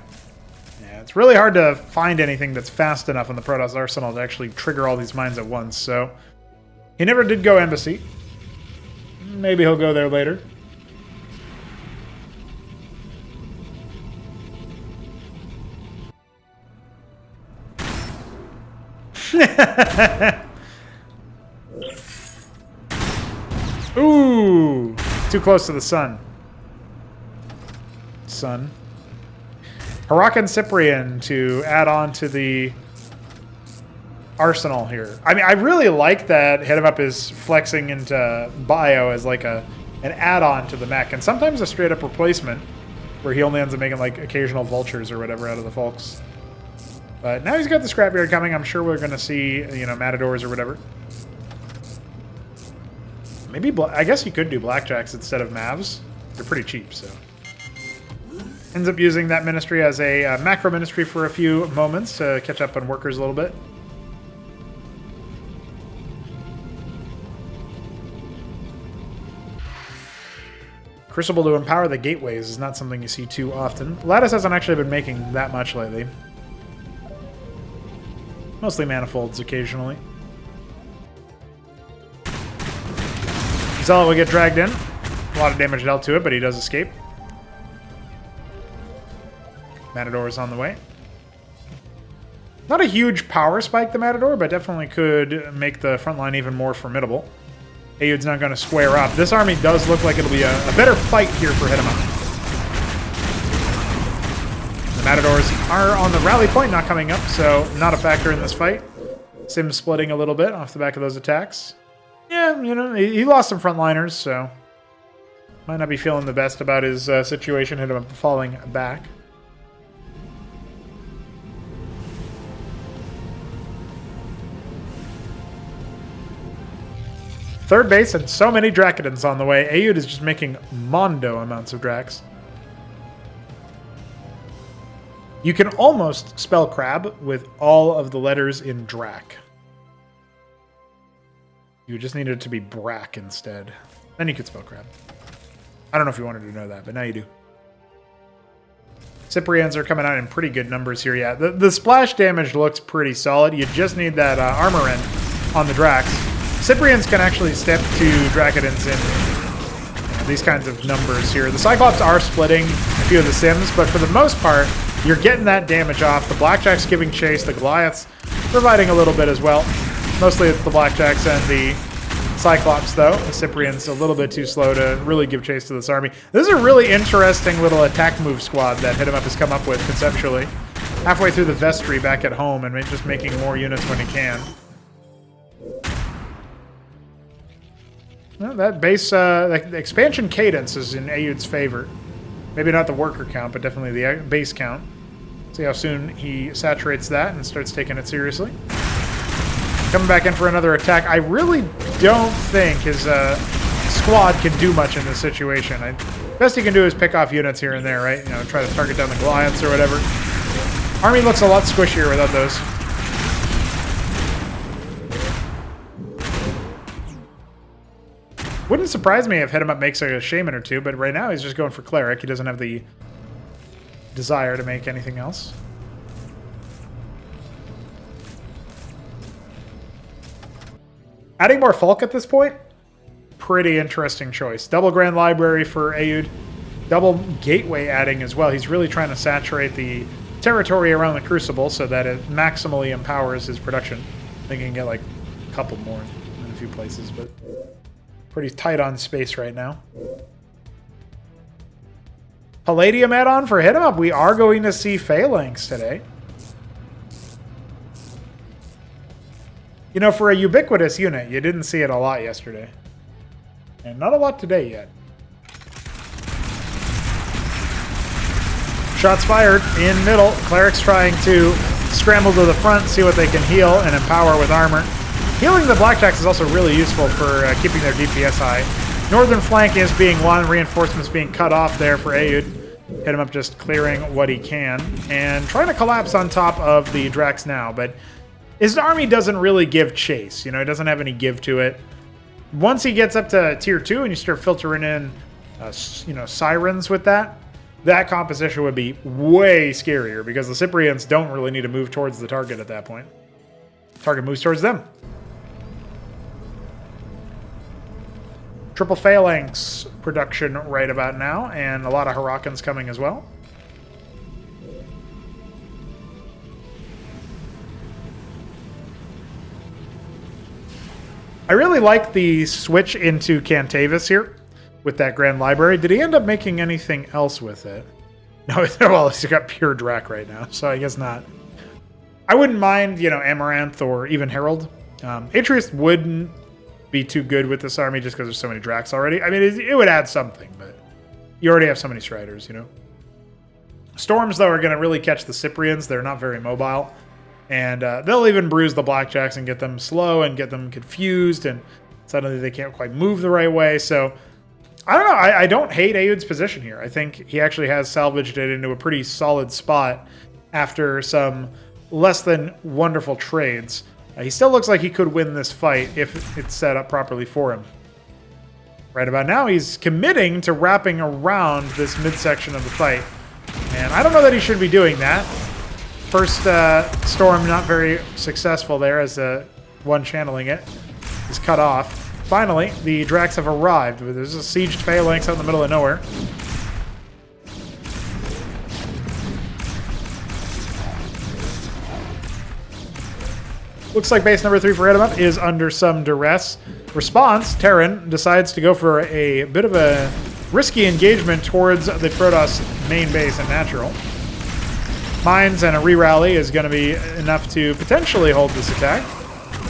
Yeah, it's really hard to find anything that's fast enough in the Protoss arsenal to actually trigger all these mines at once, so he never did go Embassy. Maybe he'll go there later. Ooh, too close to the sun. Haraka and Cyprian to add on to the arsenal here. I mean, I really like that Hit 'em Up is flexing into bio as like an add-on to the mech, and sometimes a straight-up replacement where he only ends up making like occasional vultures or whatever out of the folks. But now he's got the scrapyard coming. I'm sure we're going to see, you know, Matadors or whatever. Maybe, I guess he could do Blackjacks instead of Mavs. They're pretty cheap, so. Ends up using that ministry as a macro ministry for a few moments to catch up on workers a little bit. Crucible to empower the gateways is not something you see too often. Lattice hasn't actually been making that much lately. Mostly manifolds occasionally. Zealot will get dragged in. A lot of damage dealt to it, but he does escape. Matador is on the way. Not a huge power spike, the Matador, but definitely could make the front line even more formidable. Aoud's not going to square up. This army does look like it'll be a better fight here for Hit 'em Up. The Matadors are on the rally point, not coming up, so not a factor in this fight. Sim splitting a little bit off the back of those attacks. Yeah, you know, he lost some frontliners, so might not be feeling the best about his situation. Hit 'em Up falling back. Third base and so many Drakodons on the way. Aoud is just making mondo amounts of Drax. You can almost spell crab with all of the letters in Drak. You just need it to be Brack instead. Then you could spell crab. I don't know if you wanted to know that, but now you do. Cyprians are coming out in pretty good numbers here. Yeah, the splash damage looks pretty solid. You just need that armor end on the Drax. Cyprians can actually step to Dracodons in these kinds of numbers here. The Cyclops are splitting a few of the Sims, but for the most part, you're getting that damage off. The Blackjack's giving chase. The Goliath's providing a little bit as well. Mostly it's the Blackjacks and the Cyclops, though. The Cyprian's a little bit too slow to really give chase to this army. This is a really interesting little attack move squad that Hit 'em Up has come up with conceptually. Halfway through the vestry back at home and just making more units when he can. Well, that base, the expansion cadence is in Ayud's favor. Maybe not the worker count, but definitely the base count. See how soon he saturates that and starts taking it seriously. Coming back in for another attack. I really don't think his squad can do much in this situation. Best he can do is pick off units here and there, right? You know, try to target down the Goliaths or whatever. Army looks a lot squishier without those. Wouldn't surprise me if Hit 'em Up makes a shaman or two, but right now he's just going for cleric. He doesn't have the desire to make anything else. Adding more Folk at this point? Pretty interesting choice. Double Grand Library for Ayud. Double Gateway adding as well. He's really trying to saturate the territory around the Crucible so that it maximally empowers his production. I think he can get like a couple more in a few places, but pretty tight on space right now. Palladium add-on for Hit 'em Up. We are going to see Phalanx today. You know, for a ubiquitous unit, you didn't see it a lot yesterday. And not a lot today yet. Shots fired in middle. Cleric's trying to scramble to the front, see what they can heal and empower with armor. Healing the Blackjacks is also really useful for keeping their DPS high. Northern flank is being won, reinforcements being cut off there for Ayud. Hit 'em Up just clearing what he can and trying to collapse on top of the Drax now, but his army doesn't really give chase. You know, he doesn't have any give to it. Once he gets up to tier 2 and you start filtering in, you know, sirens with that, that composition would be way scarier because the Cyprians don't really need to move towards the target at that point. Target moves towards them. Triple Phalanx production right about now, and a lot of Hurricanes coming as well. I really like the switch into Cantavis here with that Grand Library. Did he end up making anything else with it? No, well, he's got pure Drac right now, so I guess not. I wouldn't mind, you know, Amaranth or even Herald. Atreus wouldn't be too good with this army just because there's so many Dracs already. I mean, it would add something, but you already have so many Striders, you know. Storms, though, are going to really catch the Cyprians. They're not very mobile. And they'll even bruise the Blackjacks and get them slow and get them confused, and suddenly they can't quite move the right way. So, I don't know. I don't hate Ayud's position here. I think he actually has salvaged it into a pretty solid spot after some less than wonderful trades. He still looks like he could win this fight if it's set up properly for him. Right about now, he's committing to wrapping around this midsection of the fight. And I don't know that he should be doing that. First storm not very successful there as one channeling it is cut off. Finally, the Drax have arrived. There's a sieged Phalanx out in the middle of nowhere. Looks like base number 3 for Hit 'em Up is under some duress. Response, Terran decides to go for a bit of a risky engagement towards the Protoss main base and natural. Mines and a re-rally is going to be enough to potentially hold this attack,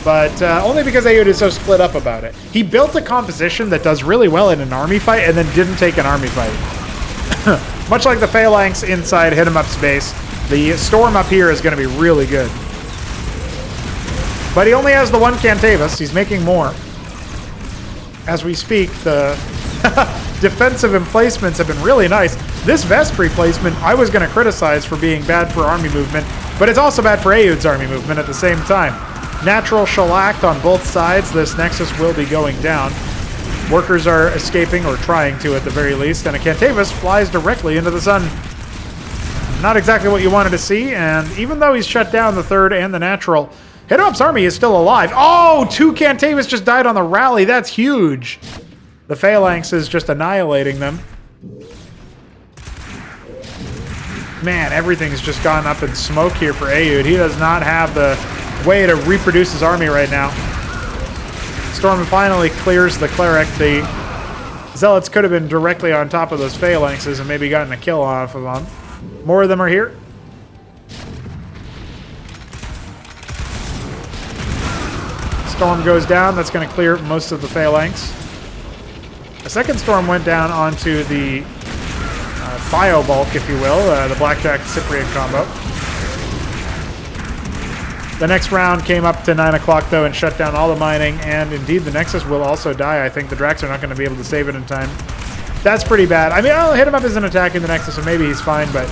but only because Ayud is so split up about it. He built a composition that does really well in an army fight and then didn't take an army fight. Much like the Phalanx inside Hit 'em Up's base, the Storm up here is going to be really good. But he only has the one Cantavis. He's making more. As we speak, the defensive emplacements have been really nice. This vestry placement I was going to criticize for being bad for army movement, but it's also bad for Ayud's army movement at the same time. Natural shellacked on both sides. This Nexus will be going down. Workers are escaping, or trying to at the very least, and a Cantavis flies directly into the sun. Not exactly what you wanted to see, and even though he's shut down the third and the natural, Hit-em-up's army is still alive. Oh, 2 Cantavis just died on the rally. That's huge. The Phalanx is just annihilating them. Man, everything's just gone up in smoke here for Aoud. He does not have the way to reproduce his army right now. Storm finally clears the Cleric. The Zealots could have been directly on top of those Phalanxes and maybe gotten a kill off of them. More of them are here. Storm goes down. That's going to clear most of the Phalanx. A second storm went down onto the Bio Bulk, if you will, the Blackjack Cyprian combo. The next round came up to 9 o'clock, though, and shut down all the mining, and indeed the Nexus will also die. I think the Drax are not going to be able to save it in time. That's pretty bad. I mean, I'll hit him up as an attack in the Nexus, so maybe he's fine, but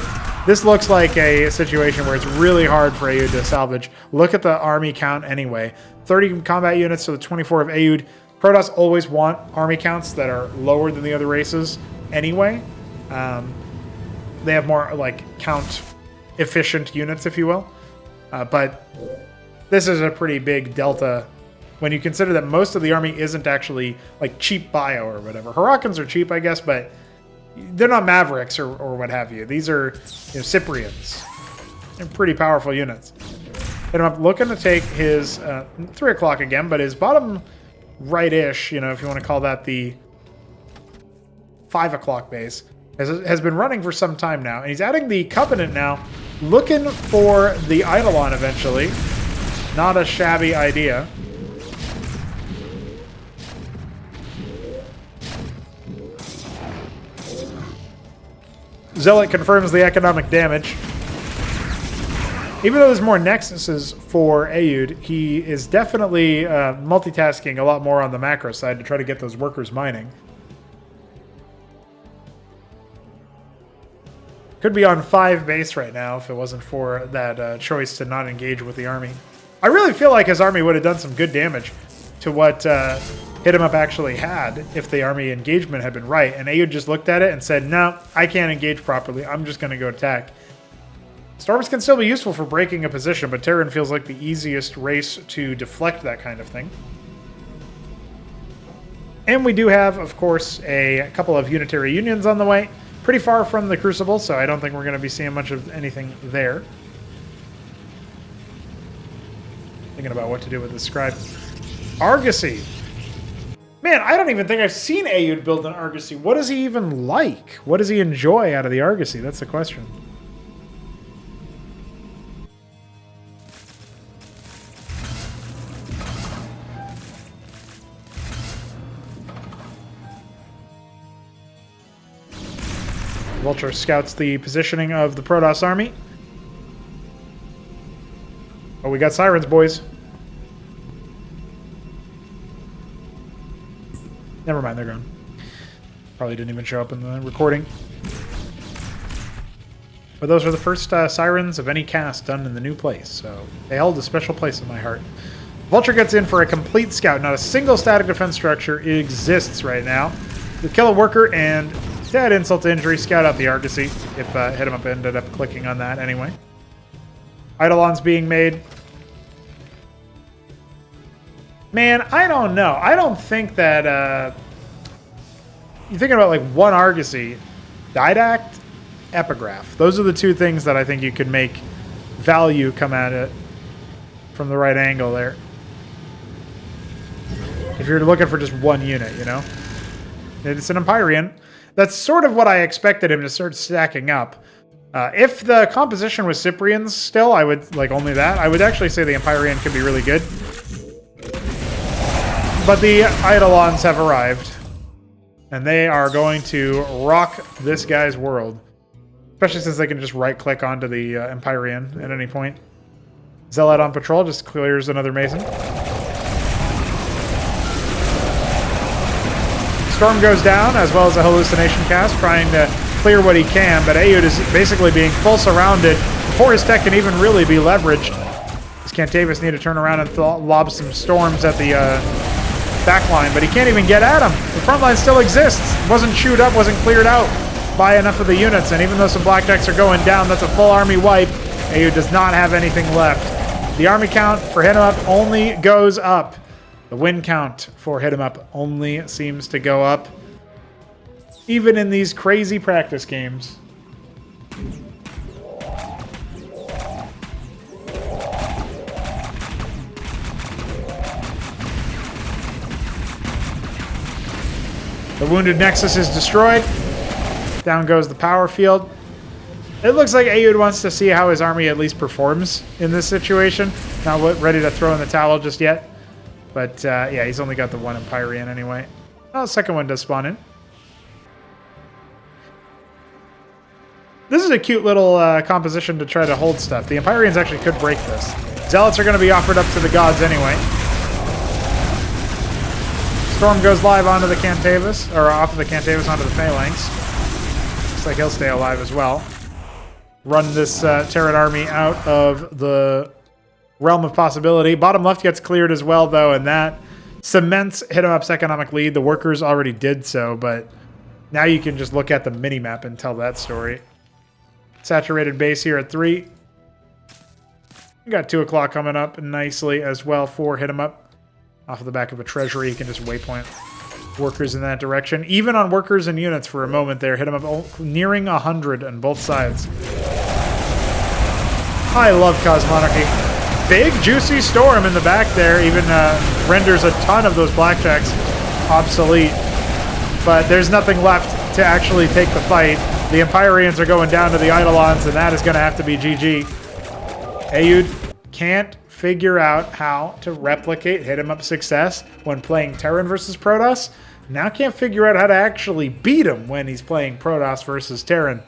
this looks like a situation where it's really hard for Aoud to salvage. Look at the army count anyway. 30 combat units to the 24 of Aoud. Protoss always want army counts that are lower than the other races anyway. They have more, like, count-efficient units, if you will. But this is a pretty big delta when you consider that most of the army isn't actually, like, cheap bio or whatever. Hurricanes are cheap, I guess, but they're not Mavericks or what have you. These are, you know, Cyprians. They're pretty powerful units. And I'm looking to take his 3 o'clock again, but his bottom right-ish, you know, if you want to call that the 5 o'clock base, has been running for some time now. And he's adding the Covenant now, looking for the Eidolon eventually. Not a shabby idea. Zealot confirms the economic damage. Even though there's more Nexuses for Aoud, he is definitely multitasking a lot more on the macro side to try to get those workers mining. Could be on 5 base right now if it wasn't for that choice to not engage with the army. I really feel like his army would have done some good damage to what Hit-em-up actually had if the army engagement had been right. And Aoud just looked at it and said, no, I can't engage properly. I'm just going to go attack. Storms can still be useful for breaking a position, but Terran feels like the easiest race to deflect that kind of thing. And we do have, of course, a couple of unitary unions on the way. Pretty far from the Crucible, so I don't think we're going to be seeing much of anything there. Thinking about what to do with the Scribe. Argosy. Man, I don't even think I've seen Aoud build an Argosy. What is he even like? What does he enjoy out of the Argosy? That's the question. Vulture scouts the positioning of the Protoss army. Oh, we got sirens, boys. Never mind, they're gone. Probably didn't even show up in the recording. But those are the first sirens of any cast done in the new place, so they held a special place in my heart. Vulture gets in for a complete scout. Not a single static defense structure exists right now. The kill a worker and dead insult to injury, scout out the Argosy, if Hit-em-up ended up clicking on that anyway. Eidolon's being made. Man, I don't know. I don't think that... you're thinking about like one Argosy, Didact, Epigraph. Those are the two things that I think you could make value come at it from the right angle there. If you're looking for just one unit, you know? It's an Empyrean. That's sort of what I expected him to start stacking up. If the composition was Cyprians still, I would like only that. I would actually say the Empyrean could be really good. But the Eidolons have arrived. And they are going to rock this guy's world. Especially since they can just right-click onto the Empyrean at any point. Zealot on patrol just clears another Mason. Storm goes down, as well as a hallucination cast, trying to clear what he can, but Aoud is basically being full surrounded before his tech can even really be leveraged. His Cantavis need to turn around and lob some storms at the back line, but he can't even get at him. The front line still exists. Wasn't chewed up, wasn't cleared out by enough of the units, and even though some blackjacks are going down, that's a full army wipe. AU does not have anything left. The army count for Hit 'em Up only goes up. The win count for Hit 'em Up only seems to go up, even in these crazy practice games. The Wounded Nexus is destroyed. Down goes the power field. It looks like Ayud wants to see how his army at least performs in this situation. Not ready to throw in the towel just yet. But yeah, he's only got the one Empyrean anyway. Oh, the second one does spawn in. This is a cute little composition to try to hold stuff. The Empyreans actually could break this. Zealots are going to be offered up to the gods anyway. Storm goes live onto the Cantavus, or off of the Cantavus onto the Phalanx. Looks like he'll stay alive as well. Run this Terran army out of the realm of possibility. Bottom left gets cleared as well, though, and that cements Hit 'em Up's economic lead. The workers already did so, but now you can just look at the mini-map and tell that story. Saturated base here at 3. We got 2 o'clock coming up nicely as well for Hit 'em Up. Off of the back of a treasury, you can just waypoint workers in that direction. Even on workers and units for a moment there. Hit 'em Up nearing 100 on both sides. I love Cosmonarchy. Big, juicy storm in the back there. Even renders a ton of those blackjacks obsolete. But there's nothing left to actually take the fight. The Empyreans are going down to the Eidolons, and that is going to have to be GG. Ayud can't figure out how to replicate Hit 'em Up success when playing Terran versus Protoss. Now can't figure out how to actually beat him when he's playing Protoss versus Terran.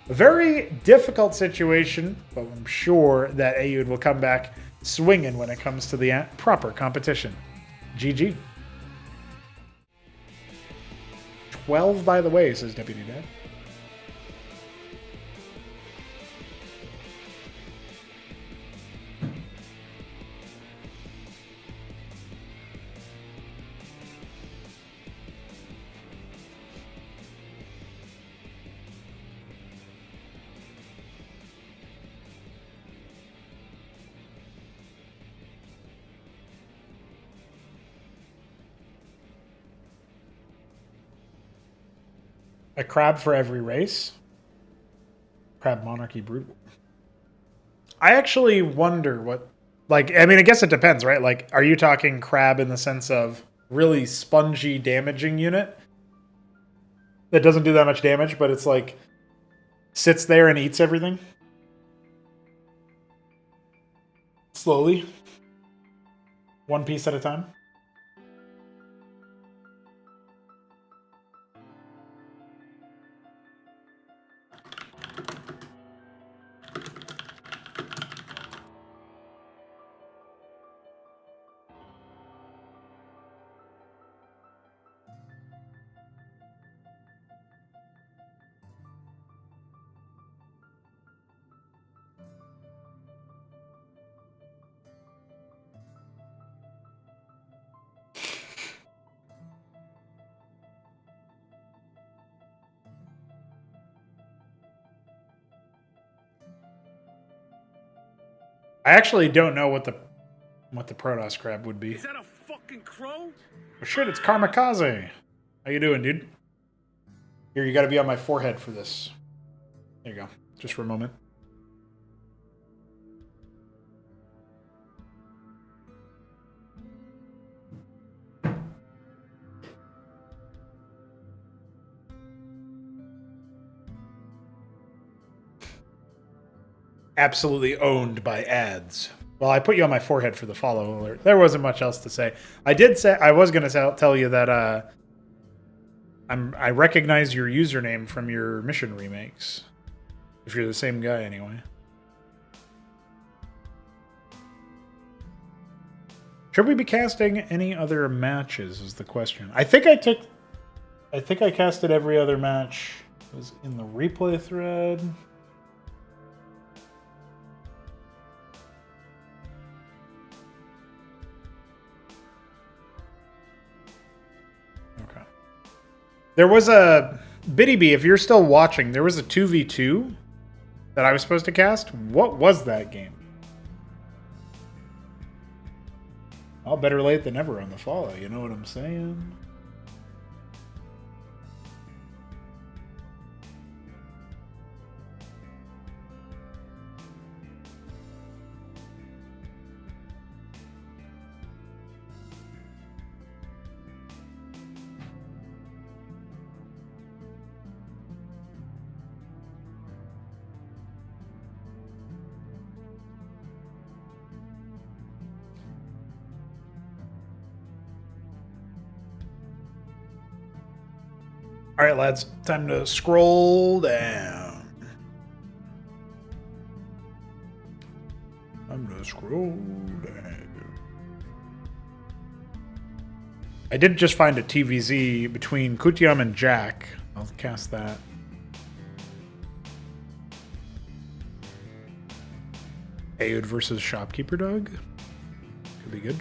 A very difficult situation, but I'm sure that Ayud will come back swinging when it comes to the proper competition. GG. 12, by the way, says Deputy Dad. A crab for every race? Crab Monarchy Brood. I actually wonder what... Like, I mean, I guess it depends, right? Like, are you talking crab in the sense of really spongy damaging unit? That doesn't do that much damage, but it's like... sits there and eats everything? Slowly? One piece at a time? I actually don't know what the Protoss crab would be. Is that a fucking crow? Oh, shit, it's Kamikaze. How you doing, dude? Here, you gotta be on my forehead for this. There you go. Just for a moment. Absolutely owned by ads. Well, I put you on my forehead for the follow alert. There wasn't much else to say. I did say I was going to tell you that I recognize your username from your mission remakes. If you're the same guy, anyway. Should we be casting any other matches? Is the question. I think I casted every other match. It was in the replay thread. There was a Biddy B, if you're still watching, there was a 2v2 that I was supposed to cast. What was that game? All better late than never on the follow, you know what I'm saying? All right, lads, time to scroll down. Time to scroll down. I did just find a TVZ between Kutyam and Jack. I'll cast that. Ayud versus Shopkeeper Dog. Could be good.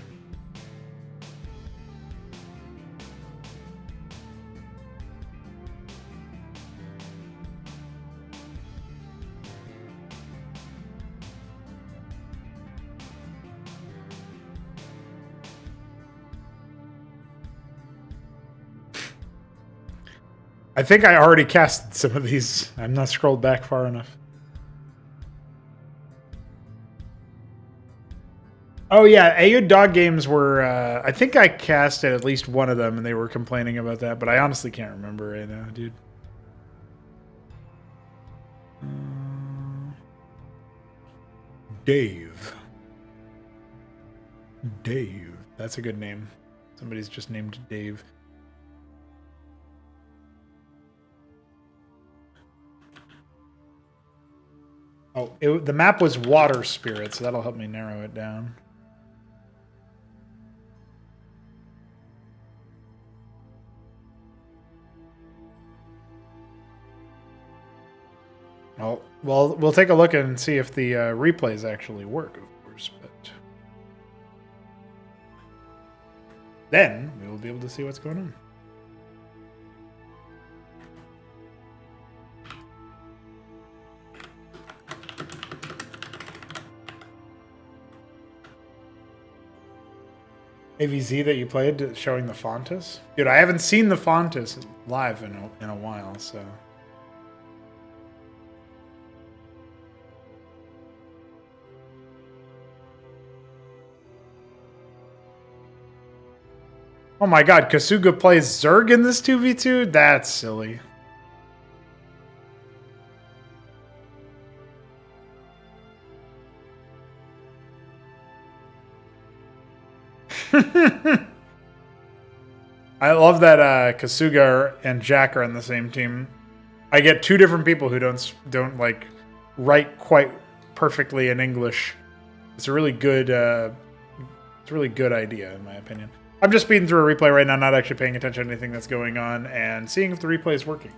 I think I already casted some of these. I'm not scrolled back far enough. Oh yeah, Ayud dog games were. I think I casted at least one of them, and they were complaining about that. But I honestly can't remember right now, dude. Dave. Dave. That's a good name. Somebody's just named Dave. Oh, the map was water spirit, so that'll help me narrow it down. Oh, well, we'll take a look and see if the replays actually work, of course, but then we will be able to see what's going on. AVZ that you played showing the Fontus? Dude, I haven't seen the Fontus live in a while, so. Oh my god, Kasuga plays Zerg in this 2v2? That's silly. I love that Kasuga and Jack are on the same team. I get two different people who don't like write quite perfectly in English. It's a really good idea in my opinion. I'm just speeding through a replay right now, not actually paying attention to anything that's going on and seeing if the replay is working.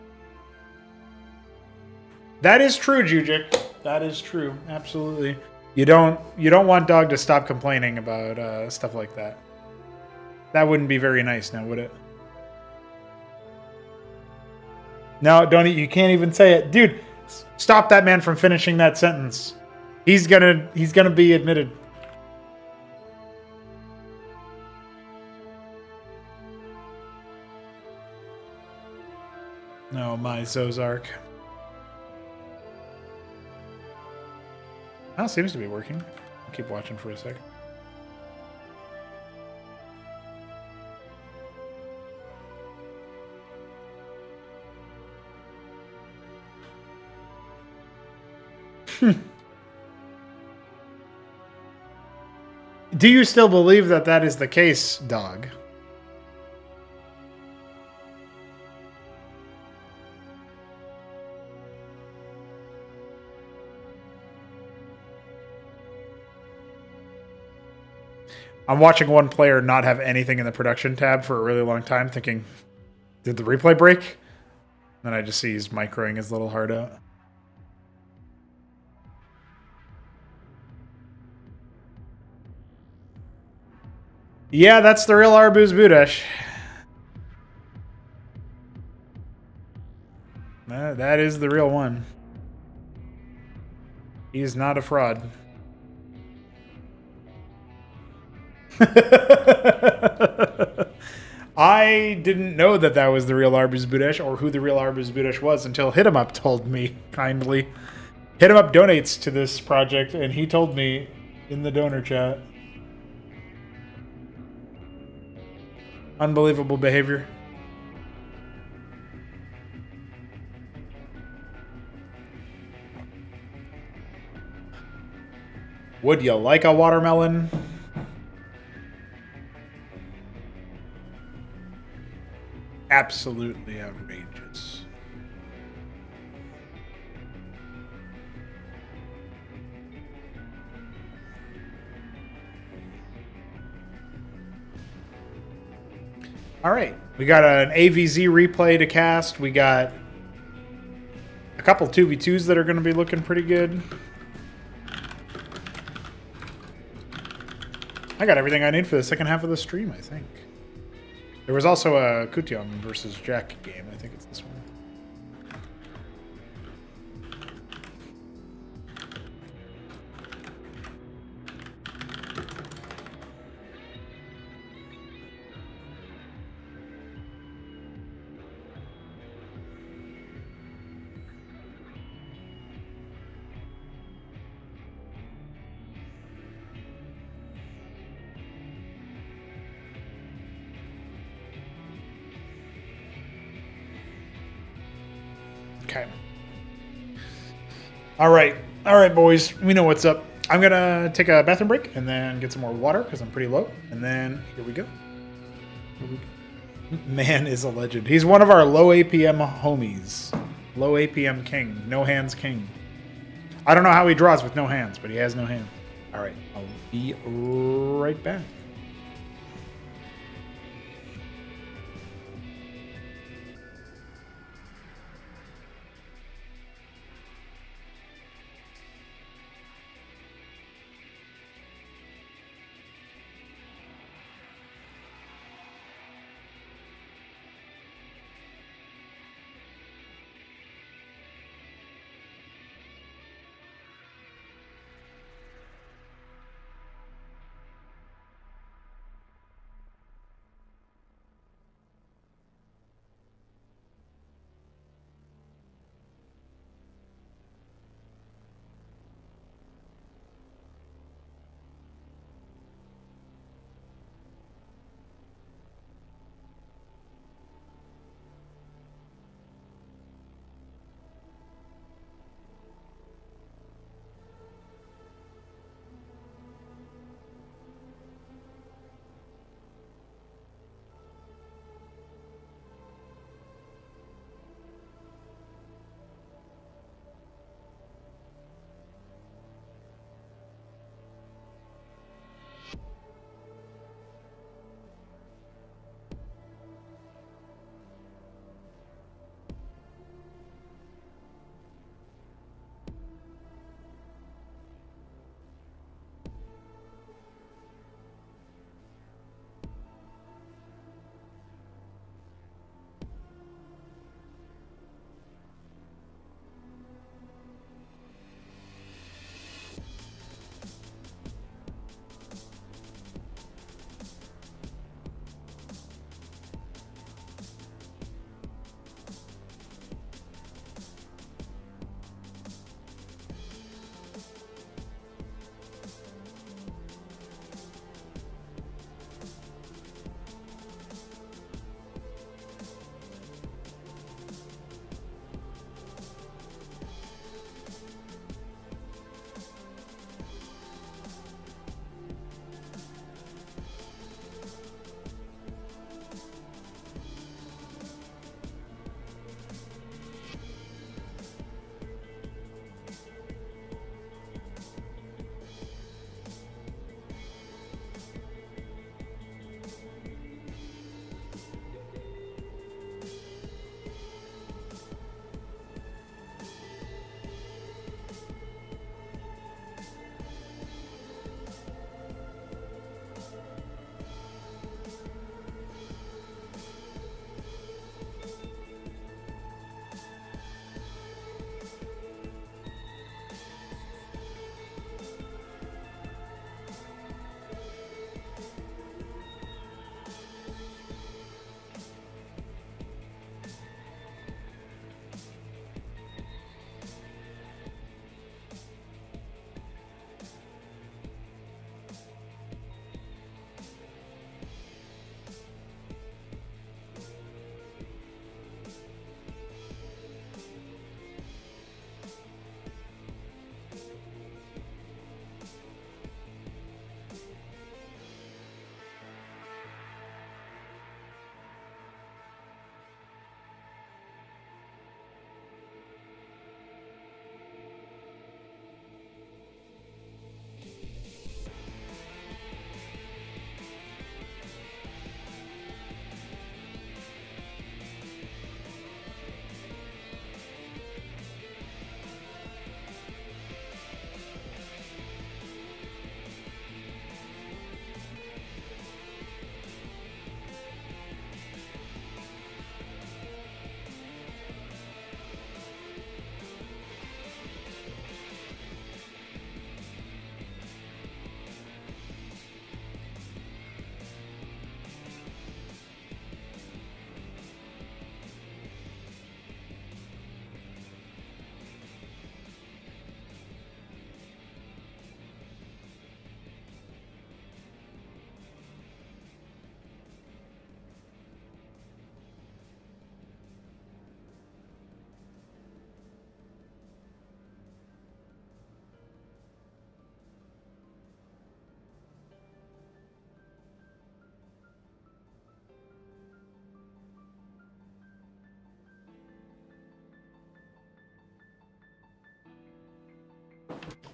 That is true, Jujic. That is true. Absolutely. You don't want Dog to stop complaining about stuff like that. That wouldn't be very nice now, would it? No, don't. You can't even say it. Dude, stop that man from finishing that sentence. He's gonna be admitted. No, my Zozark. Well, it seems to be working. I'll keep watching for a second. Do you still believe that that is the case, Dog? I'm watching one player not have anything in the production tab for a really long time, thinking, did the replay break? Then I just see he's microing his little heart out. Yeah, that's the real Arbuz Budash. That is the real one. He's not a fraud. I didn't know that was the real Arbuz Budesh or who the real Arbuz Budesh was until Hit 'em Up told me kindly. Hit 'em Up donates to this project, and he told me in the donor chat. Unbelievable behavior. Would you like a watermelon? Absolutely outrageous. All right, we got an AVZ replay to cast. We got a couple 2v2s that are going to be looking pretty good. I got everything I need for the second half of the stream, I think. There was also a Kutyom versus Jack game. I think it's this one. Okay. All right, boys. We know what's up. I'm gonna take a bathroom break and then get some more water because I'm pretty low. And then here we go. Man is a legend. He's one of our low APM homies. Low APM king. No hands king. I don't know how he draws with no hands, but he has no hands. All right. I'll be right back.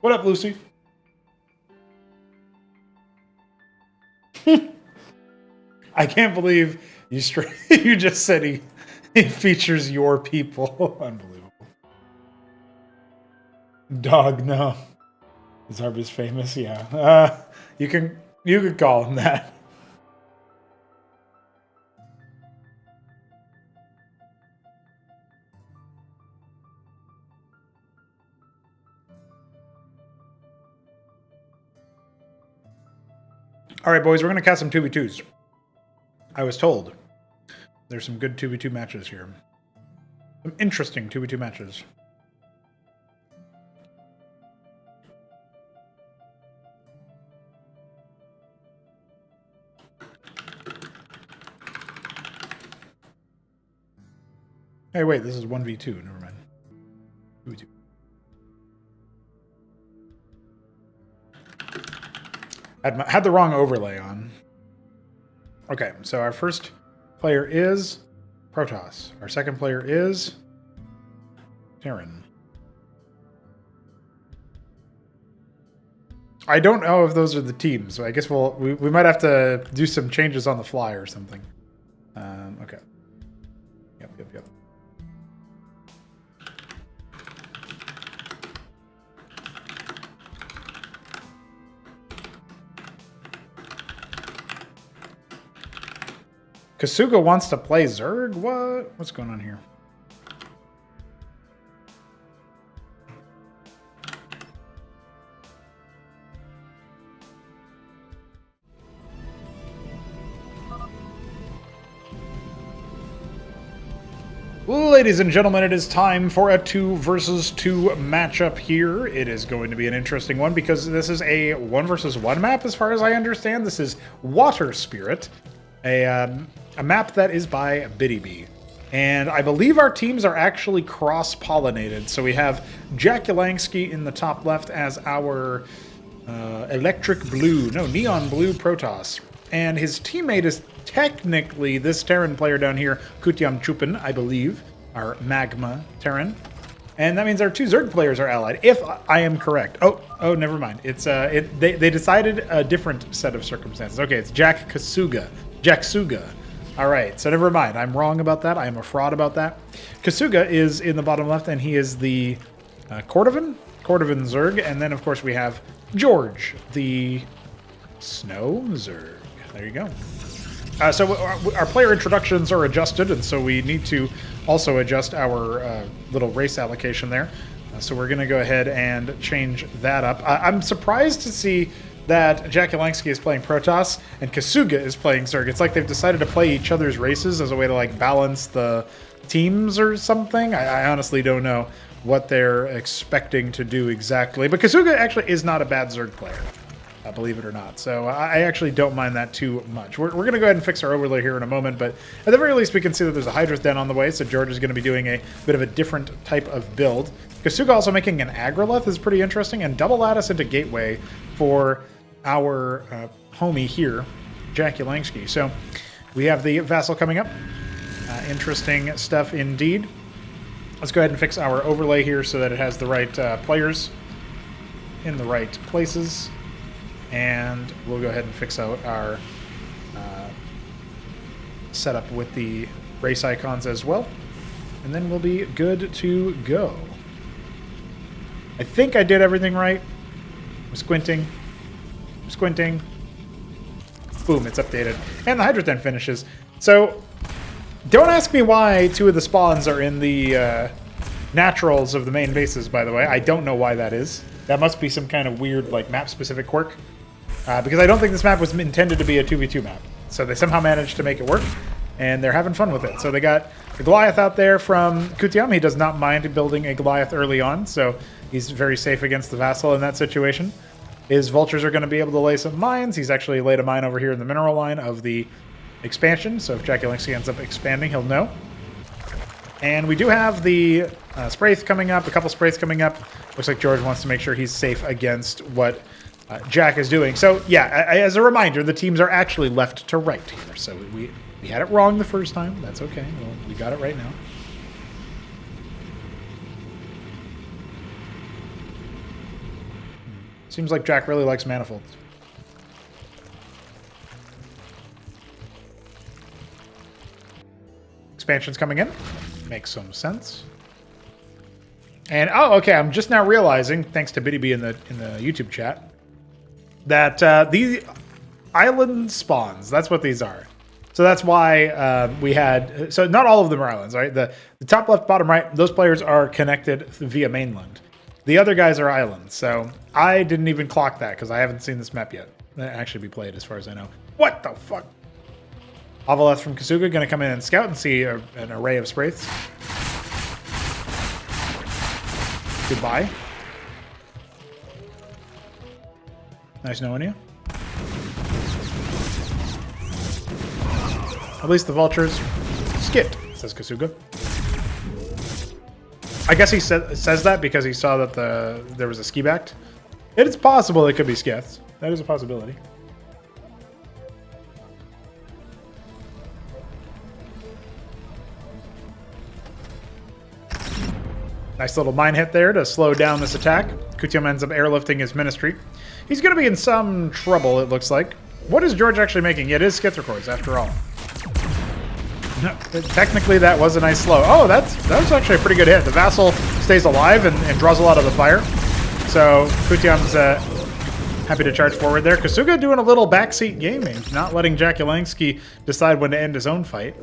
What up, Lucy? I can't believe you you just said he features your people. Unbelievable. Dog, no. Zarb is famous, yeah. You could call him that. All right, boys, we're going to cast some 2v2s. I was told there's some good 2v2 matches here. Some interesting 2v2 matches. Hey, wait, this is 1v2. Never mind. 2v2. Had the wrong overlay on. Okay, so our first player is Protoss. Our second player is Terran. I don't know if those are the teams, so I guess we might have to do some changes on the fly or something. Okay. Yep. Kasuga wants to play Zerg? What? What's going on here? Ladies and gentlemen, it is time for a 2 versus 2 matchup here. It is going to be an interesting one because this is a 1 versus 1 map as far as I understand. This is Water Spirit, a map that is by BiddyBee. And I believe our teams are actually cross-pollinated. So we have Jack Yalansky in the top left as our neon blue Protoss. And his teammate is technically this Terran player down here, Kutyam Chupin, I believe, our Magma Terran. And that means our 2 Zerg players are allied, if I am correct. Oh, never mind. It's they decided a different set of circumstances. Okay, it's Jack Suga. All right, so never mind. I'm wrong about that. I am a fraud about that. Kasuga is in the bottom left, and he is the Cordovan Zerg. And then, of course, we have George, the Snow Zerg. There you go. So our player introductions are adjusted, and so we need to also adjust our little race allocation there. So we're going to go ahead and change that up. I'm surprised to see that Jack Yalansky is playing Protoss and Kasuga is playing Zerg. It's like they've decided to play each other's races as a way to like balance the teams or something. I honestly don't know what they're expecting to do exactly. But Kasuga actually is not a bad Zerg player, believe it or not. So I actually don't mind that too much. We're going to go ahead and fix our overlay here in a moment, but at the very least we can see that there's a Hydra's Den on the way, so George is going to be doing a bit of a different type of build. Kasuga also making an Agrolith is pretty interesting, and double lattice into Gateway for our homie here, Jack Yalansky. So we have the Vassal coming up. Interesting stuff indeed. Let's go ahead and fix our overlay here so that it has the right players in the right places. And we'll go ahead and fix out our setup with the race icons as well. And then we'll be good to go. I think I did everything right. I'm squinting. Boom, it's updated. And the Hydra Den finishes. So, don't ask me why 2 of the spawns are in the naturals of the main bases, by the way. I don't know why that is. That must be some kind of weird, like, map-specific quirk. Because I don't think this map was intended to be a 2v2 map. So they somehow managed to make it work, and they're having fun with it. So they got the Goliath out there from Kutyam. He does not mind building a Goliath early on, so he's very safe against the Vassal in that situation. His Vultures are going to be able to lay some mines. He's actually laid a mine over here in the mineral line of the expansion, so if Jack Yalansky ends up expanding, he'll know. And we do have the Spraith coming up, a couple Spraiths coming up. Looks like George wants to make sure he's safe against what Jack is doing. So, yeah, as a reminder, the teams are actually left to right here. So we had it wrong the first time. That's okay. Well, we got it right now. Seems like Jack really likes manifolds. Expansion's coming in. Makes some sense. And oh, okay, I'm just now realizing, thanks to Biddy B in the YouTube chat, that these island spawns, that's what these are. So that's why we had, so not all of them are islands, right? The top left, bottom right, those players are connected via mainland. The other guys are islands, so I didn't even clock that because I haven't seen this map yet. That actually be played as far as I know. What the fuck? Avaleth from Kasuga going to come in and scout and see an array of sprays. Goodbye. Nice knowing you. At least the vultures skipped, says Kasuga. I guess he says that because he saw that there was a ski backed. It's possible it could be skiths. That is a possibility. Nice little mine hit there to slow down this attack. Kutium ends up airlifting his ministry. He's going to be in some trouble, it looks like. What is George actually making? It is skith records, after all. Technically, that was a nice slow. Oh, that was actually a pretty good hit. The Vassal stays alive and draws a lot of the fire. So Kutium's happy to charge forward there. Kasuga doing a little backseat gaming, not letting Jack Yelansky decide when to end his own fight.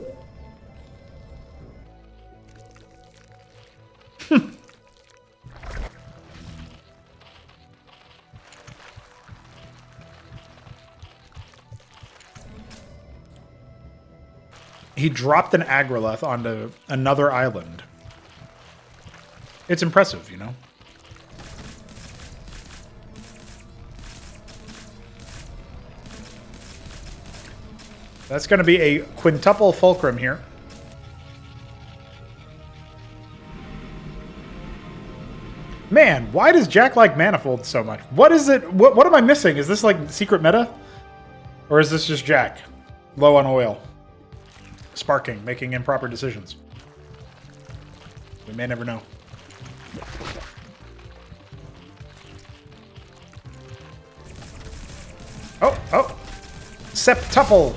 He dropped an Agrolith onto another island. It's impressive, you know? That's going to be a quintuple fulcrum here. Man, why does Jack like manifolds so much? What is it? What am I missing? Is this like secret meta? Or is this just Jack? Low on oil. Sparking, making improper decisions. We may never know. Oh! Septuple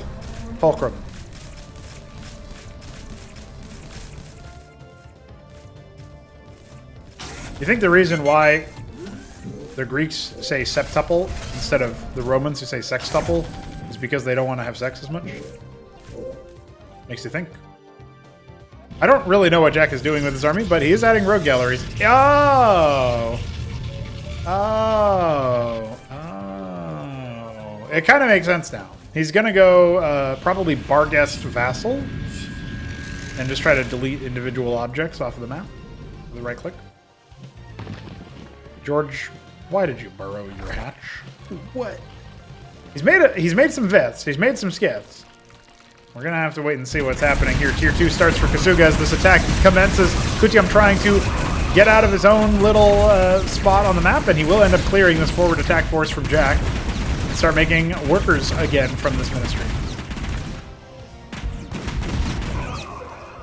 fulcrum. You think the reason why the Greeks say septuple instead of the Romans who say sextuple is because they don't want to have sex as much? Makes you think. I don't really know what Jack is doing with his army, but he is adding rogue galleries. Oh! It kind of makes sense now. He's going to go probably Barghest Vassal and just try to delete individual objects off of the map with a right click. George, why did you burrow your hatch? What? He's made some Viths. He's made some skiths. We're going to have to wait and see what's happening here. Tier 2 starts for Kasuga as this attack commences. Kutium trying to get out of his own little spot on the map, and he will end up clearing this forward attack force from Jack and start making workers again from this ministry.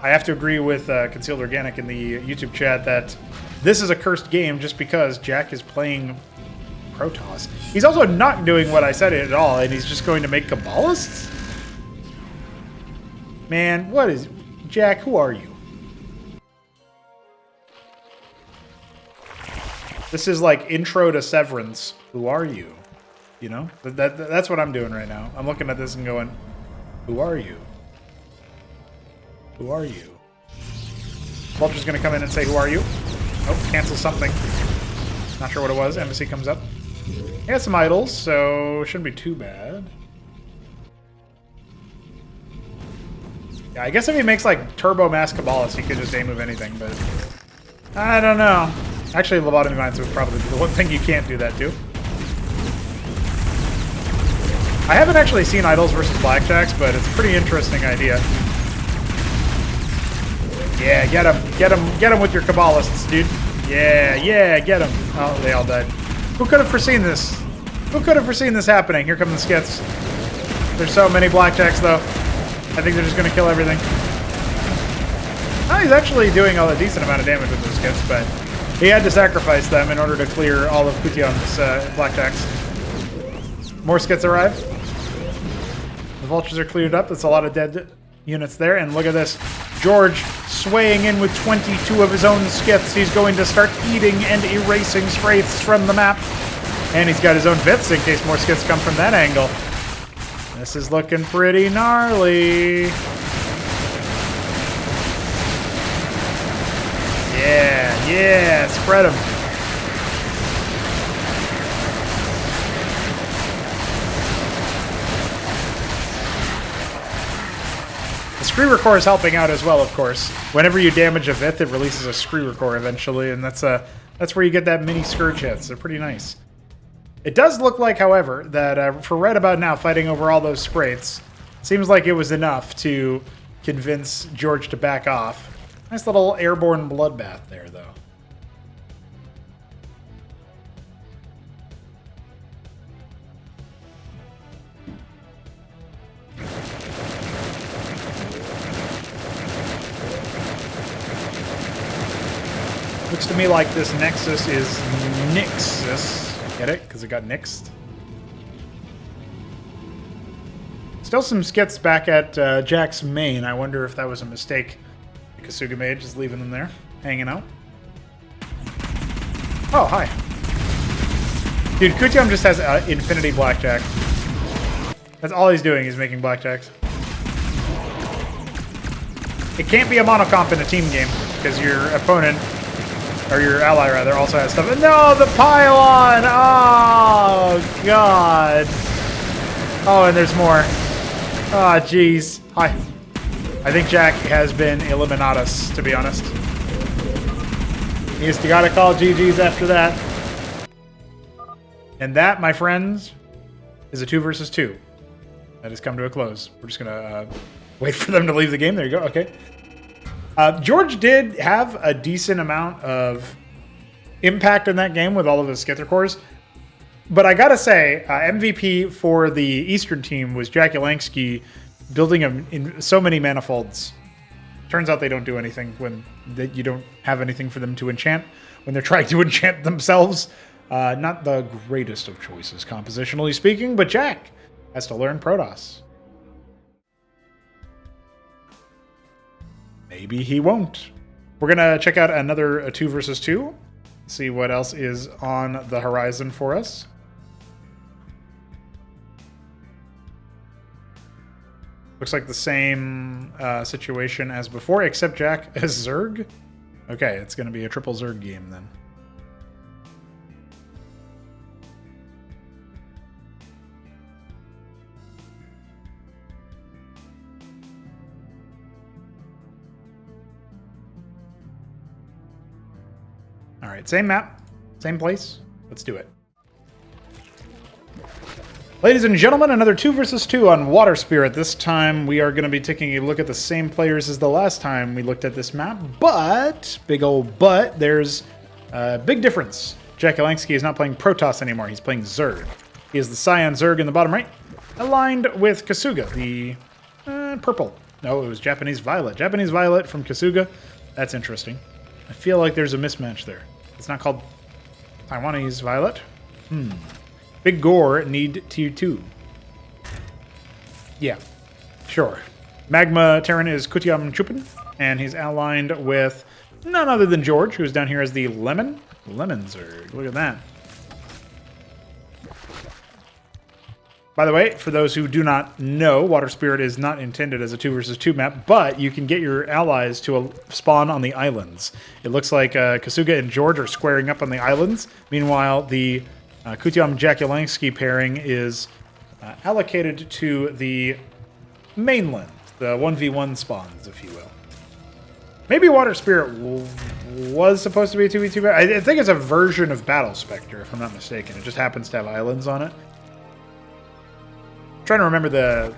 I have to agree with Concealed Organic in the YouTube chat that this is a cursed game just because Jack is playing Protoss. He's also not doing what I said at all, and he's just going to make Kabbalists? Man, what is... Jack, who are you? This is like intro to Severance. Who are you? You know? That's what I'm doing right now. I'm looking at this and going, who are you? Who are you? Vulture's going to come in and say, who are you? Oh, cancel something. Not sure what it was. Embassy comes up. He has some idols, so shouldn't be too bad. Yeah, I guess if he makes like Turbo Mass Cabalist, he could just A-move anything, but I don't know. Actually, Lobotomy Mines would probably be the one thing you can't do that to. I haven't actually seen Idols versus Blackjacks, but it's a pretty interesting idea. Yeah, get him with your Kabbalists, dude. Yeah, get him. Oh, they all died. Who could have foreseen this? Who could have foreseen this happening? Here come the skiths. There's so many Blackjacks, though. I think they're just going to kill everything. Oh, he's actually doing a decent amount of damage with those skiths, but He had to sacrifice them in order to clear all of Kutyom's blackjacks. More skits arrive. The vultures are cleared up. That's a lot of dead units there. And look at this. George swaying in with 22 of his own skits. He's going to start eating and erasing Spraiths from the map. And he's got his own Viths in case more skits come from that angle. This is looking pretty gnarly. Yeah, spread them. The Screamer Core is helping out as well, of course. Whenever you damage a Vith, it releases a Screamer Core eventually, and that's where you get that mini Scourge hits. They're pretty nice. It does look like, however, that for right about now, fighting over all those Spraiths, seems like it was enough to convince George to back off. Nice little airborne bloodbath there, though. Looks to me like this Nexus is Nixus. Get it? Because it got nixed. Still some skits back at Jack's main. I wonder if that was a mistake Kasuga made, just leaving them there, hanging out. Oh, hi. Dude, Kutyom just has infinity blackjack. That's all he's doing, is making blackjacks. It can't be a monocomp in a team game, because your opponent, or your ally rather, also has stuff. No, the pylon! Oh, God. Oh, and there's more. Oh, jeez. Hi. I think Jack has been Illuminatus, to be honest. You gotta call GG's after that. And that, my friends, is a 2 versus 2. That has come to a close. We're just gonna wait for them to leave the game. There you go, okay. George did have a decent amount of impact in that game with all of his Skither cores. But I gotta say, MVP for the Eastern team was Jack Yelansky, building them in so many manifolds. Turns out they don't do anything when you don't have anything for them to enchant when they're trying to enchant themselves. Not the greatest of choices, compositionally speaking, but Jack has to learn Protoss. Maybe he won't. We're gonna check out another 2 versus 2. See what else is on the horizon for us. Looks like the same situation as before, except Jack as Zerg. Okay, it's going to be a triple Zerg game then. All right, same map, same place. Let's do it. Ladies and gentlemen, another 2 versus 2 on Water Spirit. This time we are going to be taking a look at the same players as the last time we looked at this map, but, big old but, there's a big difference. Jack Yelansky is not playing Protoss anymore, he's playing Zerg. He is the Cyan Zerg in the bottom right, aligned with Kasuga, the purple. No, it was Japanese Violet. Japanese Violet from Kasuga. That's interesting. I feel like there's a mismatch there. It's not called Taiwanese Violet. Big Gore need tier 2. Yeah, sure. Magma Terran is Kutyom Chupin, and he's aligned with none other than George, who's down here as the Lemon Zerg. Look at that. By the way, for those who do not know, Water Spirit is not intended as a 2 versus 2 map, but you can get your allies to spawn on the islands. It looks like Kasuga and George are squaring up on the islands. Meanwhile, the Kutyom Jack Yelansky pairing is allocated to the mainland, the 1v1 spawns, if you will. Maybe Water Spirit was supposed to be a 2v2. I think it's a version of Battle Spectre, if I'm not mistaken. It just happens to have islands on it. I'm trying to remember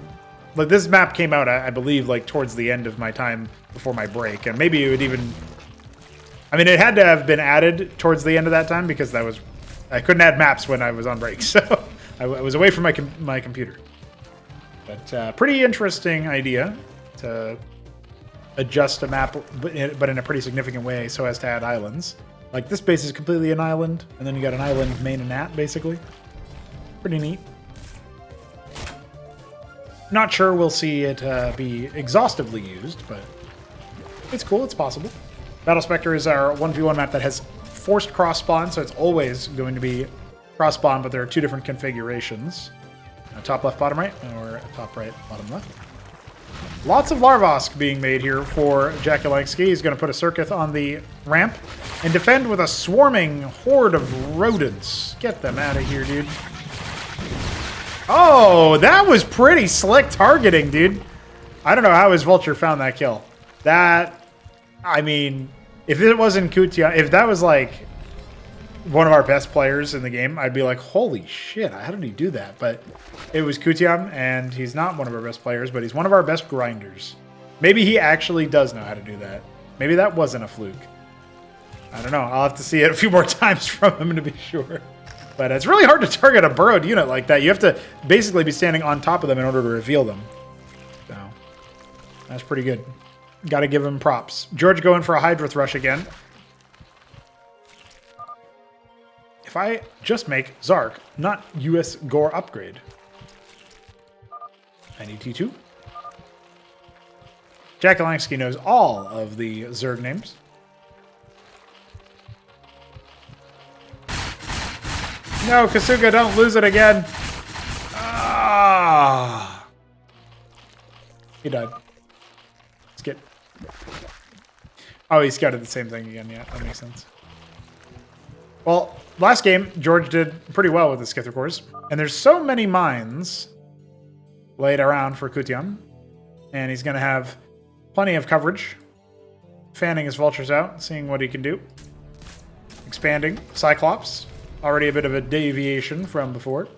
like this map came out, I believe, like towards the end of my time before my break, and maybe it would even. I mean, it had to have been added towards the end of that time because I couldn't add maps when I was on break, so I was away from my computer. But pretty interesting idea to adjust a map, but in a pretty significant way so as to add islands. Like, this base is completely an island, and then you got an island main and nat, basically. Pretty neat. Not sure we'll see it be exhaustively used, but it's cool, it's possible. Battle Spectre is our 1v1 map that has forced cross-spawn, so it's always going to be cross-spawn, but there are two different configurations. Top left, bottom right, or top right, bottom left. Lots of Larvosk being made here for Jack Yalangsky. He's going to put a Circuit on the ramp and defend with a swarming horde of rodents. Get them out of here, dude. Oh, that was pretty slick targeting, dude. I don't know how his Vulture found that kill. That, I mean, if it wasn't Kutia, if that was like one of our best players in the game, I'd be like, holy shit, how did he do that? But it was Kutiam, and he's not one of our best players, but he's one of our best grinders. Maybe he actually does know how to do that. Maybe that wasn't a fluke. I don't know. I'll have to see it a few more times from him to be sure. But it's really hard to target a burrowed unit like that. You have to basically be standing on top of them in order to reveal them. So, that's pretty good. Got to give him props. George going for a Hydra Thrush again. If I just make Zark, not US Gore upgrade. I need T2. Jack Yalangsky knows all of the Zerg names. No, Kasuga, don't lose it again. Ah. He died. Skip. Oh, he scouted the same thing again. Yeah, that makes sense. Well, last game, George did pretty well with the Skither cores. And there's so many mines laid around for Kutiam. And he's going to have plenty of coverage. Fanning his vultures out, seeing what he can do. Expanding. Cyclops. Already a bit of a deviation from before.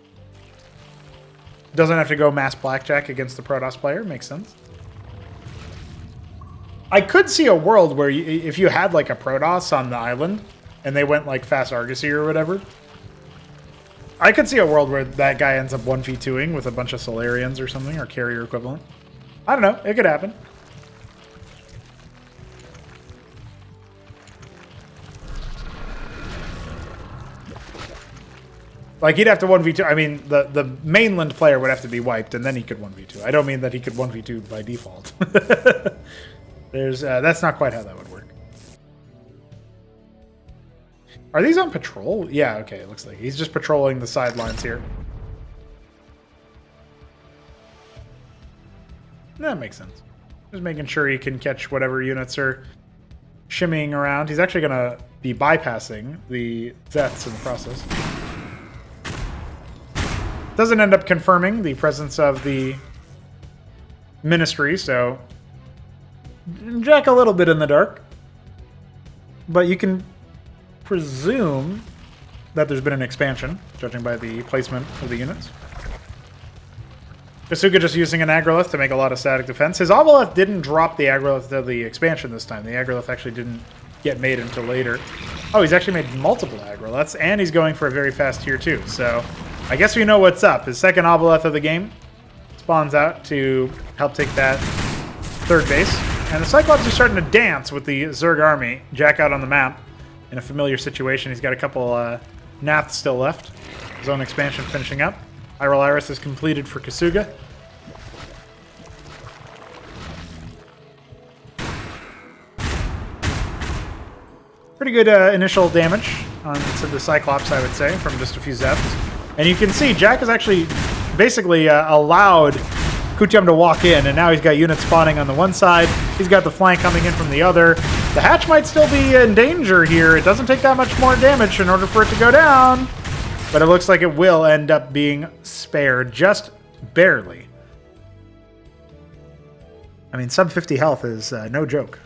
Doesn't have to go mass blackjack against the Protoss player. Makes sense. I could see a world where if you had like a Protoss on the island and they went like fast Argosy or whatever, I could see a world where that guy ends up 1v2ing with a bunch of Solarians or something, or carrier equivalent. I don't know. It could happen. Like, he'd have to 1v2. I mean, the mainland player would have to be wiped, and then he could 1v2. I don't mean that he could 1v2 by default. That's not quite how that would work. Are these on patrol? Yeah, okay, it looks like he's just patrolling the sidelines here. That makes sense. Just making sure he can catch whatever units are shimmying around. He's actually going to be bypassing the Zeths in the process. Doesn't end up confirming the presence of the Ministry, so Jack a little bit in the dark. But you can presume that there's been an expansion, judging by the placement of the units. Kasuga just using an Agrolith to make a lot of static defense. His Obelith didn't drop the Agrolith to the expansion this time. The Agrolith actually didn't get made until later. Oh, he's actually made multiple Agroliths, and he's going for a very fast tier 2, so I guess we know what's up. His second Obelith of the game spawns out to help take that third base. And the Cyclops are starting to dance with the Zerg army. Jack out on the map in a familiar situation. He's got a couple Naths still left. Zone expansion finishing up. Iral Iris is completed for Kasuga. Pretty good initial damage to the Cyclops, I would say, from just a few Zeths. And you can see Jack has actually basically allowed Kutiam to walk in, and now he's got units spawning on the one side. He's got the flank coming in from the other. The hatch might still be in danger here. It doesn't take that much more damage in order for it to go down, but it looks like it will end up being spared just barely. I mean, sub 50 health is no joke.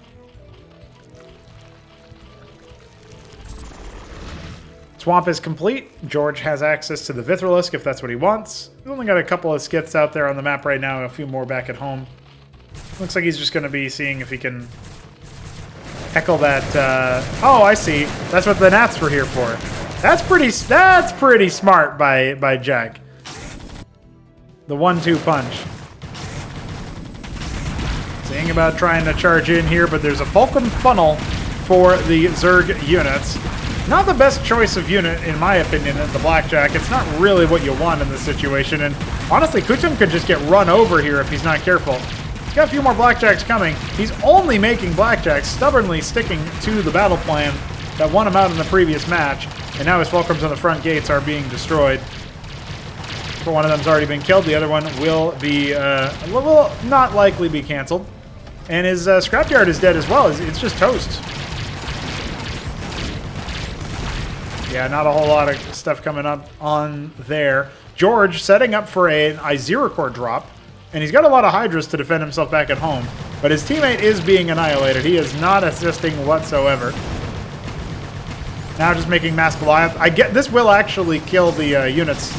Swamp is complete. George has access to the Vithrilisk if that's what he wants. He's only got a couple of skits out there on the map right now, a few more back at home. Looks like he's just going to be seeing if he can heckle that. Oh, I see. That's what the Nats were here for. That's pretty smart by Jack. The 1-2 punch. Saying about trying to charge in here, but there's a Fulcrum funnel for the Zerg units. Not the best choice of unit, in my opinion, in the Blackjack. It's not really what you want in this situation, and honestly, Kutum could just get run over here if he's not careful. He's got a few more Blackjacks coming. He's only making Blackjacks, stubbornly sticking to the battle plan that won him out in the previous match, and now his Fulcrums on the front gates are being destroyed. One of them's already been killed, the other one will be, will not likely be canceled. And his scrapyard is dead as well. It's just toast. Yeah, not a whole lot of stuff coming up on there. George setting up for an Iziracore drop, and he's got a lot of Hydras to defend himself back at home, but his teammate is being annihilated. He is not assisting whatsoever. Now just making Mass Goliath. I get this will actually kill the units,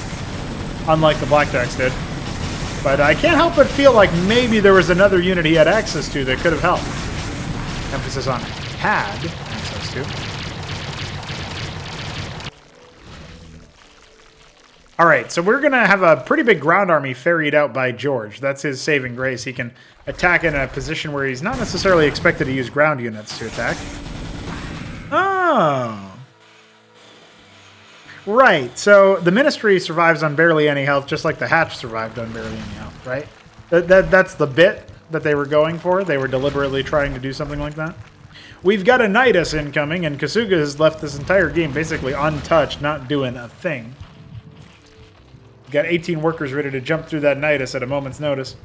unlike the Blackjacks did. But I can't help but feel like maybe there was another unit he had access to that could have helped. Emphasis on had access to. All right, so we're going to have a pretty big ground army ferried out by George. That's his saving grace. He can attack in a position where he's not necessarily expected to use ground units to attack. Oh. Right, so the Ministry survives on barely any health, just like the Hatch survived on barely any health, right? That's the bit that they were going for. They were deliberately trying to do something like that. We've got a Nidus incoming, and Kasuga has left this entire game basically untouched, not doing a thing. Got 18 workers ready to jump through that Nidus at a moment's notice.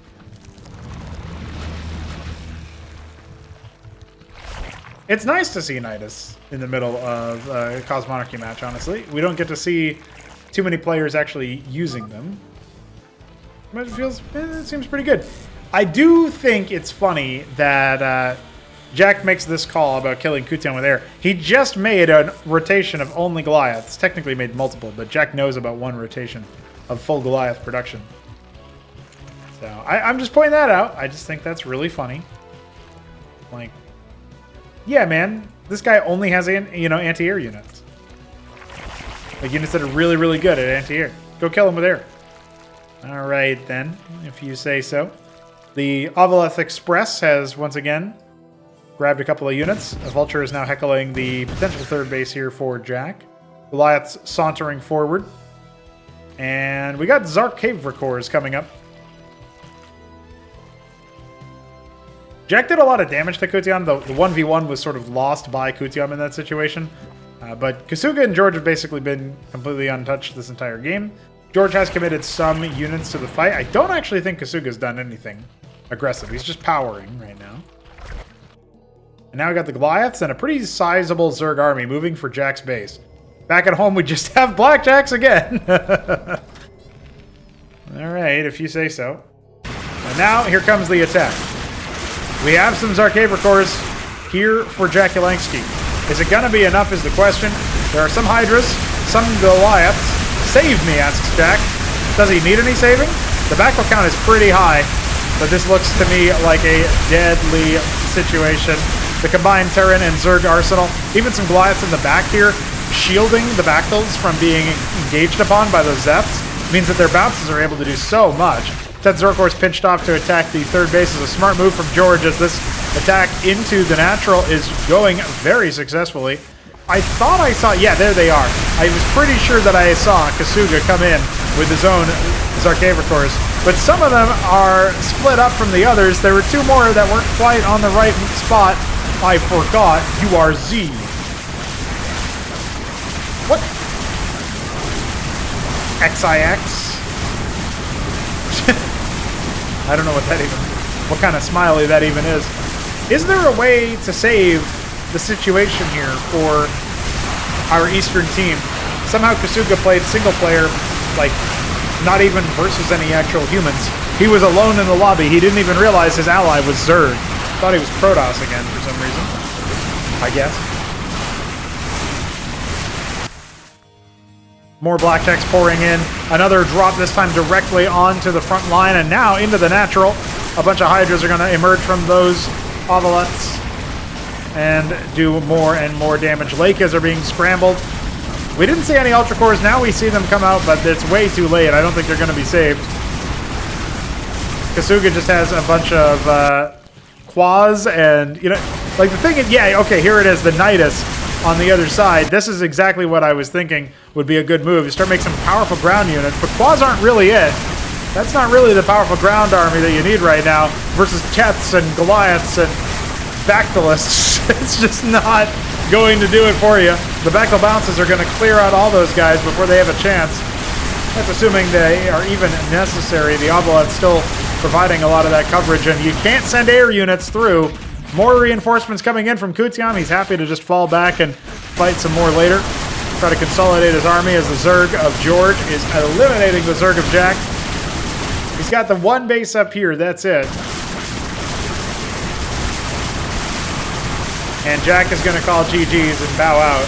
It's nice to see Nidus in the middle of a Cosmonarchy match, honestly. We don't get to see too many players actually using them. But it seems pretty good. I do think it's funny that Jack makes this call about killing Kutan with air. He just made a rotation of only Goliaths. Technically made multiple, but Jack knows about one rotation of full Goliath production. So I'm just pointing that out. I just think that's really funny. Like, yeah, man, this guy only has anti-air units. Like units that are really, really good at anti-air. Go kill him with air. All right, then, if you say so. The Avaleth Express has once again grabbed a couple of units. A Vulture is now heckling the potential third base here for Jack. Goliath's sauntering forward. And we got Zarkavrakors coming up. Jack did a lot of damage to Kutiam. The 1v1 was sort of lost by Kutiam in that situation. But Kasuga and George have basically been completely untouched this entire game. George has committed some units to the fight. I don't actually think Kasuga's done anything aggressive. He's just powering right now. And now we got the Goliaths and a pretty sizable Zerg army moving for Jack's base. Back at home, we just have Blackjacks again. All right, if you say so. And now, here comes the attack. We have some Zarkavrakors here for Jack Yelansky. Is it going to be enough is the question. There are some Hydras, some Goliaths. Save me, asks Jack. Does he need any saving? The battle count is pretty high, but this looks to me like a deadly situation. The combined Terran and Zerg arsenal, even some Goliaths in the back here, shielding the Bactals from being engaged upon by those Zeths, means that their bounces are able to do so much. Ted Zorkor's pinched off to attack the third base is a smart move from George as this attack into the natural is going very successfully. I thought I saw... Yeah, there they are. I was pretty sure that I saw Kasuga come in with his own Zarkavrakors, but some of them are split up from the others. There were two more that weren't quite on the right spot. I forgot. You are Z. What? XIX? I don't know what kind of smiley that even is. Is there a way to save the situation here for our Eastern team? Somehow Kasuga played single player, like, not even versus any actual humans. He was alone in the lobby. He didn't even realize his ally was Zerg. Thought he was Protoss again for some reason, I guess. More Blackjacks pouring in. Another drop, this time directly onto the front line, and now into the natural. A bunch of Hydras are going to emerge from those Avaleths and do more and more damage. Lakas are being scrambled. We didn't see any Ultra Cores. Now we see them come out, but it's way too late. I don't think they're going to be saved. Kasuga just has a bunch of Quaz and, like the thing is, yeah, okay, here it is, the Nidus on the other side. This is exactly what I was thinking would be a good move. You start making some powerful ground units, but Quads aren't really it. That's not really the powerful ground army that you need right now versus Keths and Goliaths and Bactylists. It's just not going to do it for you. The Bactyl bounces are going to clear out all those guys before they have a chance. That's assuming they are even necessary. The Obeleth's still providing a lot of that coverage, and you can't send air units through. More reinforcements coming in from Kutiam. He's happy to just fall back and fight some more later. Try to consolidate his army as the Zerg of George is eliminating the Zerg of Jack. He's got the one base up here, that's it. And Jack is going to call GG's and bow out.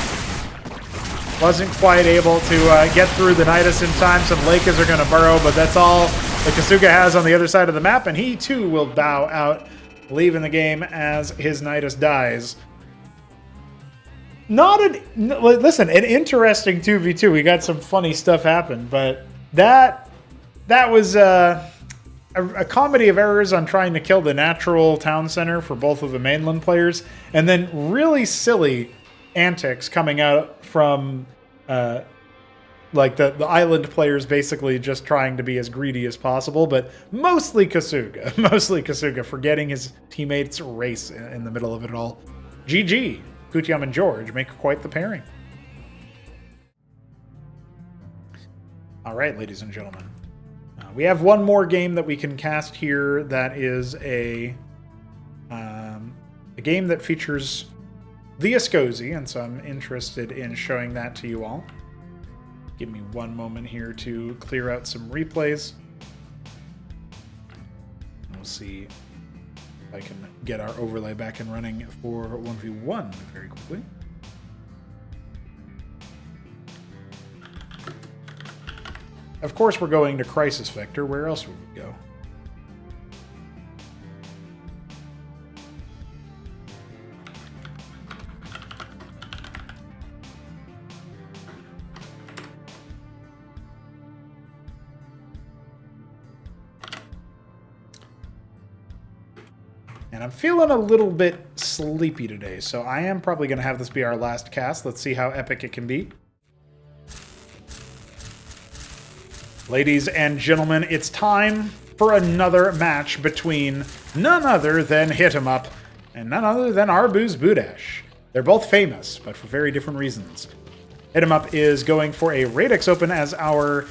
Wasn't quite able to get through the Nidus in time. Some Lakers are going to burrow, but that's all that Kasuga has on the other side of the map, and he too will bow out, leaving the game as his Nidus dies. Listen, an interesting 2v2. We got some funny stuff happen, but that was a comedy of errors on trying to kill the natural town center for both of the mainland players, and then really silly antics coming out from like the island players basically just trying to be as greedy as possible, but mostly Kasuga forgetting his teammates' race in the middle of it all. GG. Kutiam and George make quite the pairing. All right, ladies and gentlemen. We have one more game that we can cast here that is a game that features the Ascozi, and so I'm interested in showing that to you all. Give me one moment here to clear out some replays. We'll see if I can get our overlay back and running for 1v1 very quickly. Of course, we're going to Crisis Vector. Where else would we go? And I'm feeling a little bit sleepy today, so I am probably going to have this be our last cast. Let's see how epic it can be. Ladies and gentlemen, it's time for another match between none other than Hit 'em Up and none other than Arbuz Budash. They're both famous, but for very different reasons. Hit 'em Up is going for a Radix Open as our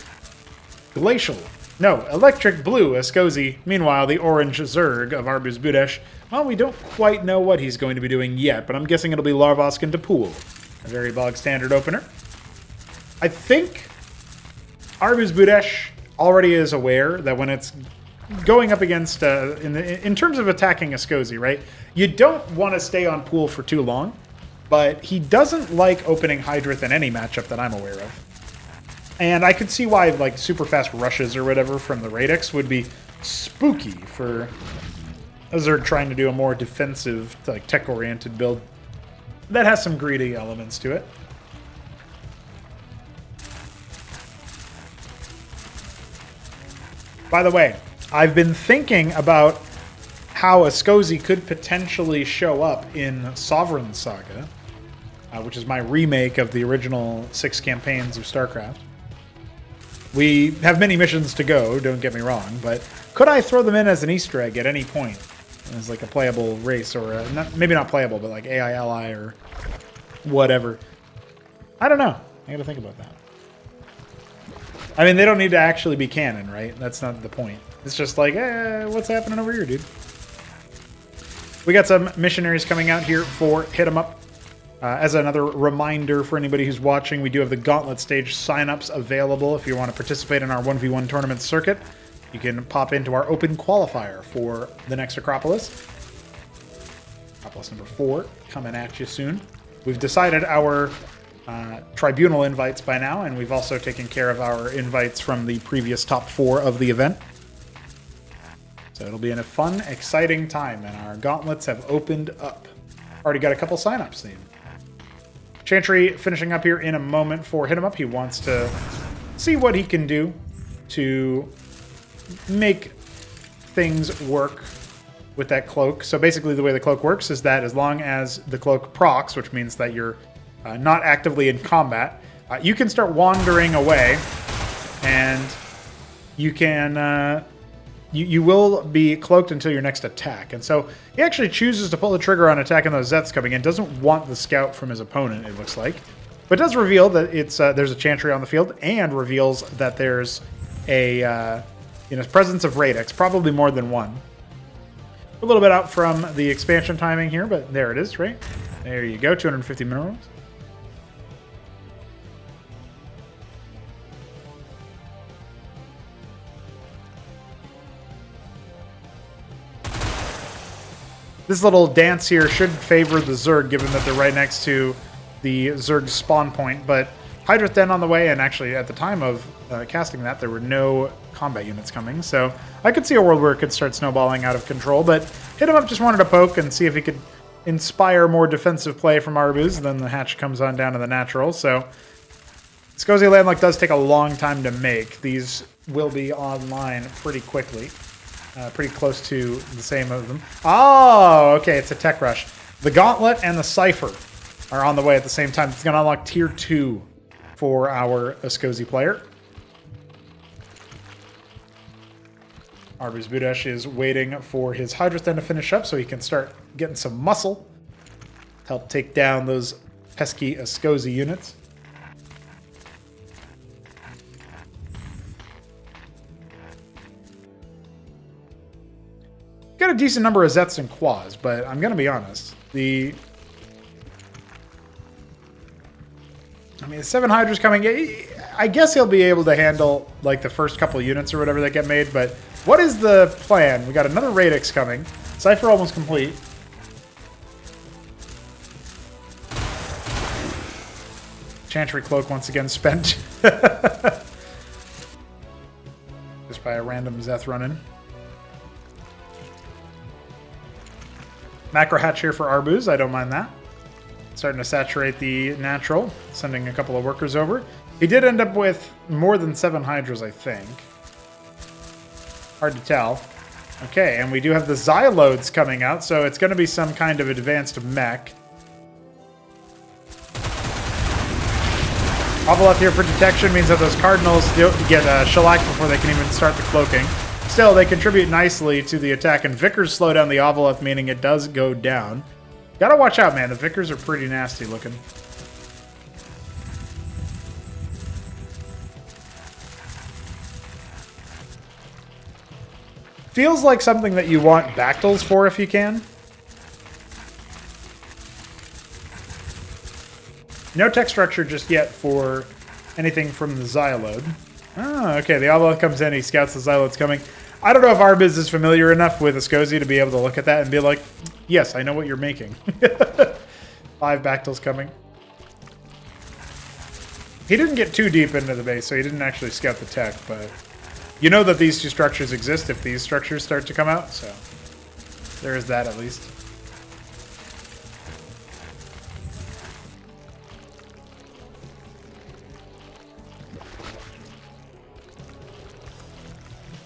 Electric Blue Ascozi. Meanwhile, the Orange Zerg of Arbuz Budash, well, we don't quite know what he's going to be doing yet, but I'm guessing it'll be Larvosk into Pool. A very bog standard opener. I think Arbuz Budash already is aware that when it's going up against, in terms of attacking Ascozi, right, you don't want to stay on Pool for too long, but he doesn't like opening Hydrith in any matchup that I'm aware of. And I could see why, like, super fast rushes or whatever from the Radix would be spooky for a Zerg trying to do a more defensive, like, tech-oriented build that has some greedy elements to it. By the way, I've been thinking about how Ascozi could potentially show up in Sovereign Saga, which is my remake of the original 6 campaigns of Starcraft. We have many missions to go, don't get me wrong, but could I throw them in as an Easter egg at any point? As like a playable race, or maybe not playable, but like AI ally or whatever. I don't know. I gotta think about that. I mean, they don't need to actually be canon, right? That's not the point. It's just like, what's happening over here, dude? We got some missionaries coming out here for Hit 'em Up. As another reminder for anybody who's watching, we do have the Gauntlet Stage signups available if you want to participate in our 1v1 tournament circuit. You can pop into our open qualifier for the next Acropolis. Acropolis number 4 coming at you soon. We've decided our tribunal invites by now, and we've also taken care of our invites from the previous top 4 of the event. So it'll be in a fun, exciting time, and our gauntlets have opened up. Already got a couple signups then. Chantry finishing up here in a moment for Hit 'em Up. He wants to see what he can do to make things work with that cloak. So basically the way the cloak works is that as long as the cloak procs, which means that your not actively in combat, you can start wandering away, and you can you will be cloaked until your next attack. And so he actually chooses to pull the trigger on attacking those Zeths coming in. Doesn't want the scout from his opponent, it looks like, but does reveal that it's there's a Chantry on the field, and reveals that there's a presence of Radix, probably more than one. A little bit out from the expansion timing here, but there it is, right? There you go, 250 minerals. This little dance here should favor the Zerg, given that they're right next to the Zerg spawn point, but Hydra's Den on the way, and actually at the time of casting that, there were no combat units coming, so I could see a world where it could start snowballing out of control, but Hit 'em Up just wanted to poke and see if he could inspire more defensive play from Arbuz. Then the hatch comes on down to the natural, so Scozy Landlock does take a long time to make. These will be online pretty quickly. Pretty close to the same of them. Oh, okay, it's a tech rush. The Gauntlet and the Cypher are on the way at the same time. It's going to unlock Tier 2 for our Scozy player. Arbuz Budash is waiting for his Hydra's Den to finish up so he can start getting some muscle. Help take down those pesky Scozy units. Got a decent number of Zeths and Quas, but I'm going to be honest. The 7 Hydras coming, I guess he'll be able to handle like the first couple units or whatever that get made, but what is the plan? We got another Radix coming. Cypher almost complete. Chantry Cloak once again spent. Just by a random Zeth run-in. Macro hatch here for Arbuz, I don't mind that. Starting to saturate the natural, sending a couple of workers over. He did end up with more than 7 Hydras, I think. Hard to tell. Okay, and we do have the Xylodes coming out, so it's going to be some kind of advanced mech. Ovoleth here for detection means that those Cardinals get shellacked before they can even start the cloaking. Still, they contribute nicely to the attack, and Vickers slow down the Ovoleth, meaning it does go down. Gotta watch out, man. The Vickers are pretty nasty looking. Feels like something that you want Bactals for if you can. No tech structure just yet for anything from the Xylode. Oh, okay. The Ovoleth comes in, he scouts the Xylode's coming. I don't know if Arbuz is familiar enough with Scozy to be able to look at that and be like, yes, I know what you're making. 5 Bactals coming. He didn't get too deep into the base, so he didn't actually scout the tech, but you know that these two structures exist if these structures start to come out, so there is that at least.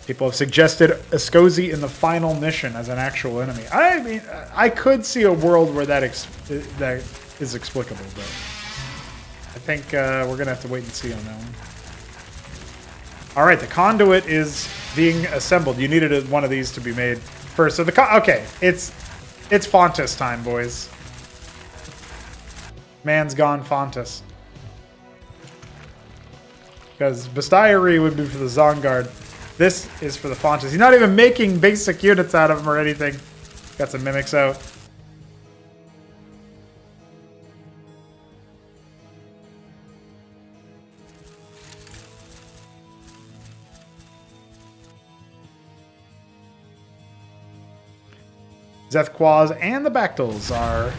People have suggested Scozy in the final mission as an actual enemy. I mean, I could see a world where that is explicable, but I think we're going to have to wait and see on that one. All right, the conduit is being assembled. You needed one of these to be made first. So okay, it's Fontus time, boys. Man's gone Fontus. Because Bestiary would be for the Zongard. This is for the Fontus. He's not even making basic units out of them or anything. Got some mimics out. Zeth Quas and the Bactals are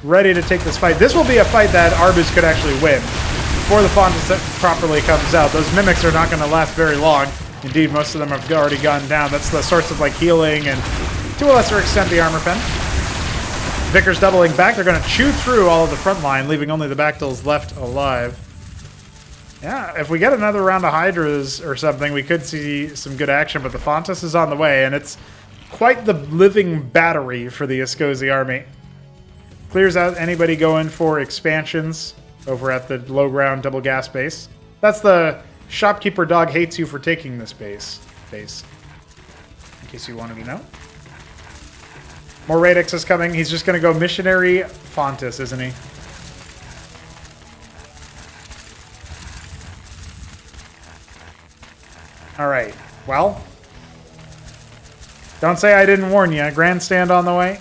ready to take this fight. This will be a fight that Arbuz could actually win. Before the Fontus properly comes out, those mimics are not going to last very long. Indeed, most of them have already gone down. That's the source of like healing and, to a lesser extent, the armor pen. Vickers doubling back. They're going to chew through all of the front line, leaving only the Bactals left alive. Yeah, if we get another round of Hydras or something, we could see some good action, but the Fontus is on the way, and it's quite the living battery for the Scozy army. Clears out anybody going for expansions over at the low ground double gas base. That's the shopkeeper dog hates you for taking this base. In case you wanted to know. More Radix is coming. He's just going to go Missionary Fontis, isn't he? All right. Well, don't say I didn't warn you. Grandstand on the way.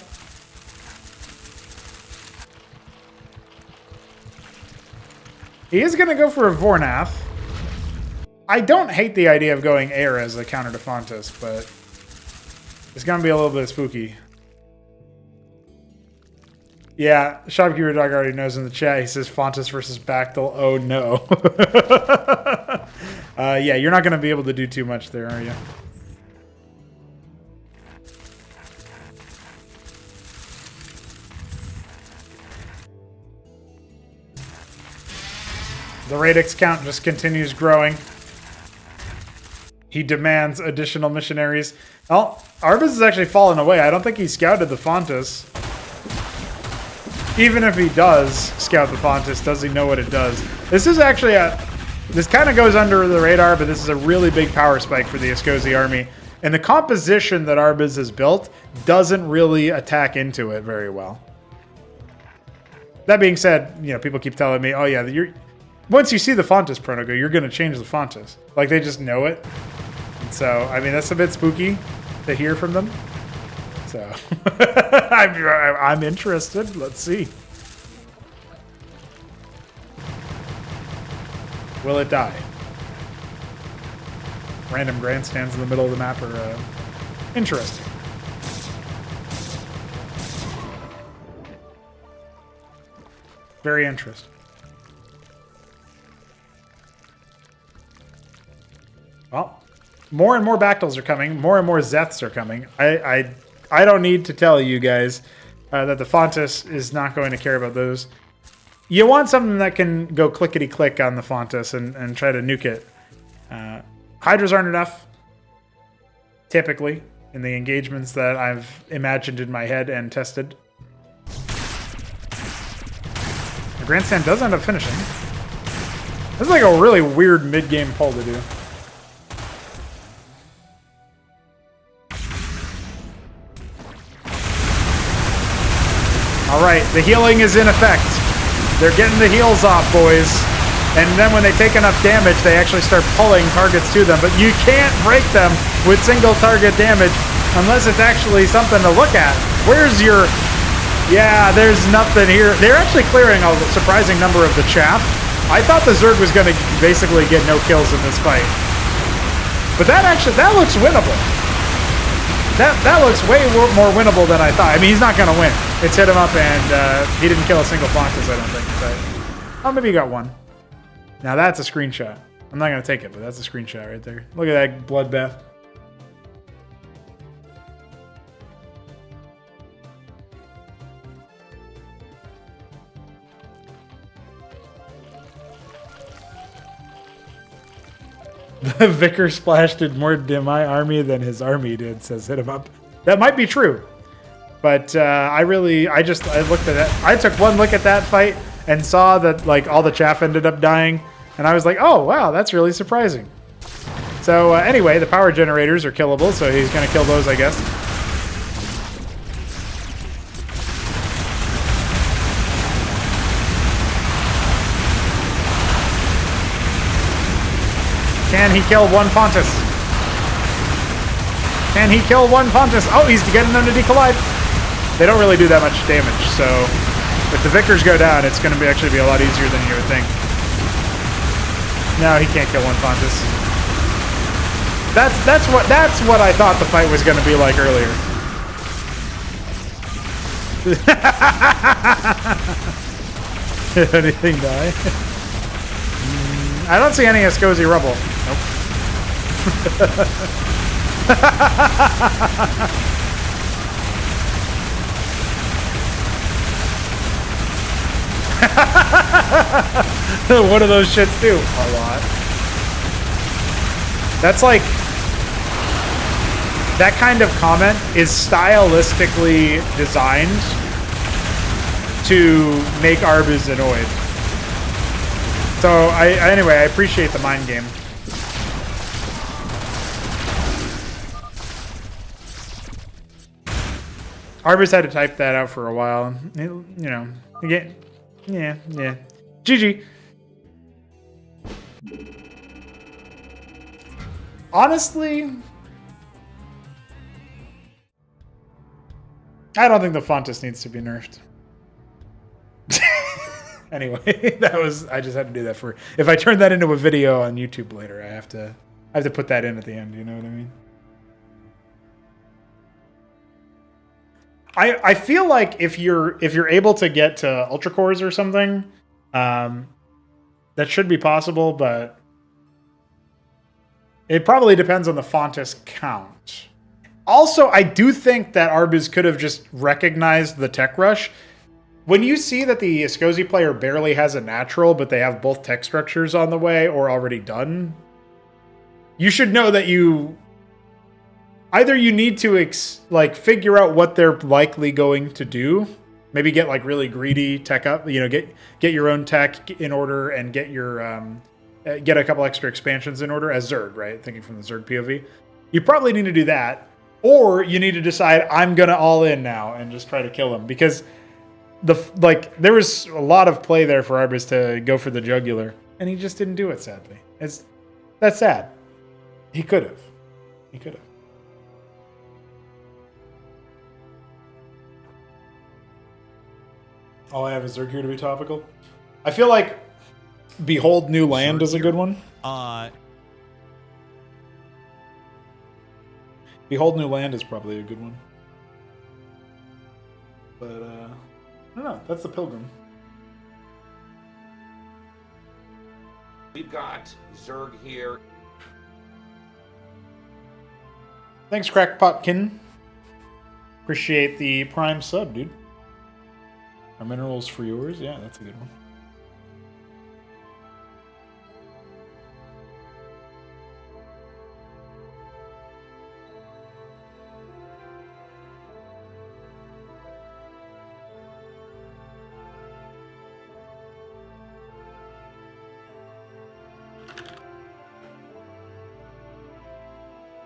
He is going to go for a Vornath. I don't hate the idea of going air as a counter to Fontis, but it's going to be a little bit spooky. Yeah, Shopkeeper Dog already knows in the chat. He says Fontis versus Bactyl. Oh, no. Yeah, you're not going to be able to do too much there, are you? The Radix count just continues growing. He demands additional missionaries. Well, Arbus has actually fallen away. I don't think he scouted the Fontis. Even if he does scout the Fontis, does he know what it does? This is actually a... This kind of goes under the radar, but this is a really big power spike for the Escozi army. And the composition that Arbus has built doesn't really attack into it very well. That being said, you know, people keep telling me, oh yeah, once you see the Fontis Pr0nogo, you're going to change the Fontis. Like, they just know it. And so, I mean, that's a bit spooky to hear from them. So, I'm interested. Let's see. Will it die? Random grandstands in the middle of the map are interesting. Very interesting. Well, more and more Bactyls are coming. More and more Zeths are coming. I don't need to tell you guys that the Fontis is not going to care about those. You want something that can go clickety-click on the Fontis and try to nuke it. Hydras aren't enough, typically, in the engagements that I've imagined in my head and tested. The Grandstand does end up finishing. This is like a really weird mid-game pull to do. All right, the healing is in effect. They're getting the heals off, boys. And then when they take enough damage, they actually start pulling targets to them. But you can't break them with single target damage unless it's actually something to look at. Where's your... Yeah, there's nothing here. They're actually clearing a surprising number of the chaff. I thought the Zerg was going to basically get no kills in this fight. But that looks winnable. That looks way more winnable than I thought. I mean, he's not going to win. It's hit him up, and he didn't kill a single Fontis, I don't think. But, oh, maybe he got one. Now that's a screenshot. I'm not going to take it, but that's a screenshot right there. Look at that bloodbath. The Vicar Splash did more to my army than his army did, says hit him up. That might be true. But I looked at that. I took one look at that fight and saw that like all the chaff ended up dying. And I was like, oh, wow, that's really surprising. So anyway, the power generators are killable, so he's going to kill those, I guess. Can he kill one Fontis? Can he kill one Fontis? Oh, he's getting them to decollide. They don't really do that much damage, so if the Vicars go down, it's going to actually be a lot easier than you would think. No, he can't kill one Fontis. That's what I thought the fight was going to be like earlier. Did anything die? I don't see any Escozi rubble. Nope. What do those shits do? A lot. That's like... That kind of comment is stylistically designed to make Arbus annoyed. So anyway, I appreciate the mind game. Arbus had to type that out for a while. You know, again, yeah. GG. Honestly, I don't think the Fontus needs to be nerfed. Anyway, I just had to do that for, if I turn that into a video on YouTube later, I have to put that in at the end, you know what I mean? I feel like if you're able to get to Ultra Cores or something, that should be possible, but it probably depends on the Fontus count. Also, I do think that Arbus could have just recognized the tech rush. When you see that the Escosi player barely has a natural, but they have both tech structures on the way or already done, you should know that either you need to figure out what they're likely going to do. Maybe get like really greedy tech up, you know, get your own tech in order and get your get a couple extra expansions in order as Zerg, right? Thinking from the Zerg POV. You probably need to do that, or you need to decide I'm gonna all in now and just try to kill him, because there was a lot of play there for Arbus to go for the jugular, and he just didn't do it, sadly. That's sad. He could have. All I have is Zerg here to be topical. I feel like Behold New Land is a good one. Behold New Land is probably a good one. But, I don't know. That's the Pilgrim. We've got Zerg here. Thanks, Crackpotkin. Appreciate the Prime sub, dude. Are minerals for yours? Yeah, that's a good one.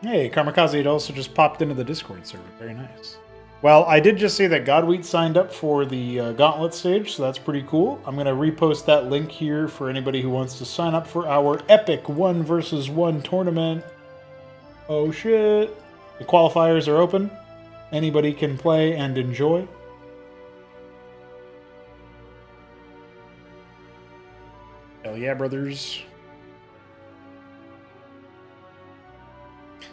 Hey, Kamikaze had also just popped into the Discord server. Very nice. Well, I did just see that Godwheat signed up for the Gauntlet stage, so that's pretty cool. I'm going to repost that link here for anybody who wants to sign up for our epic 1 versus 1 tournament. Oh shit. The qualifiers are open. Anybody can play and enjoy. Hell yeah, brothers.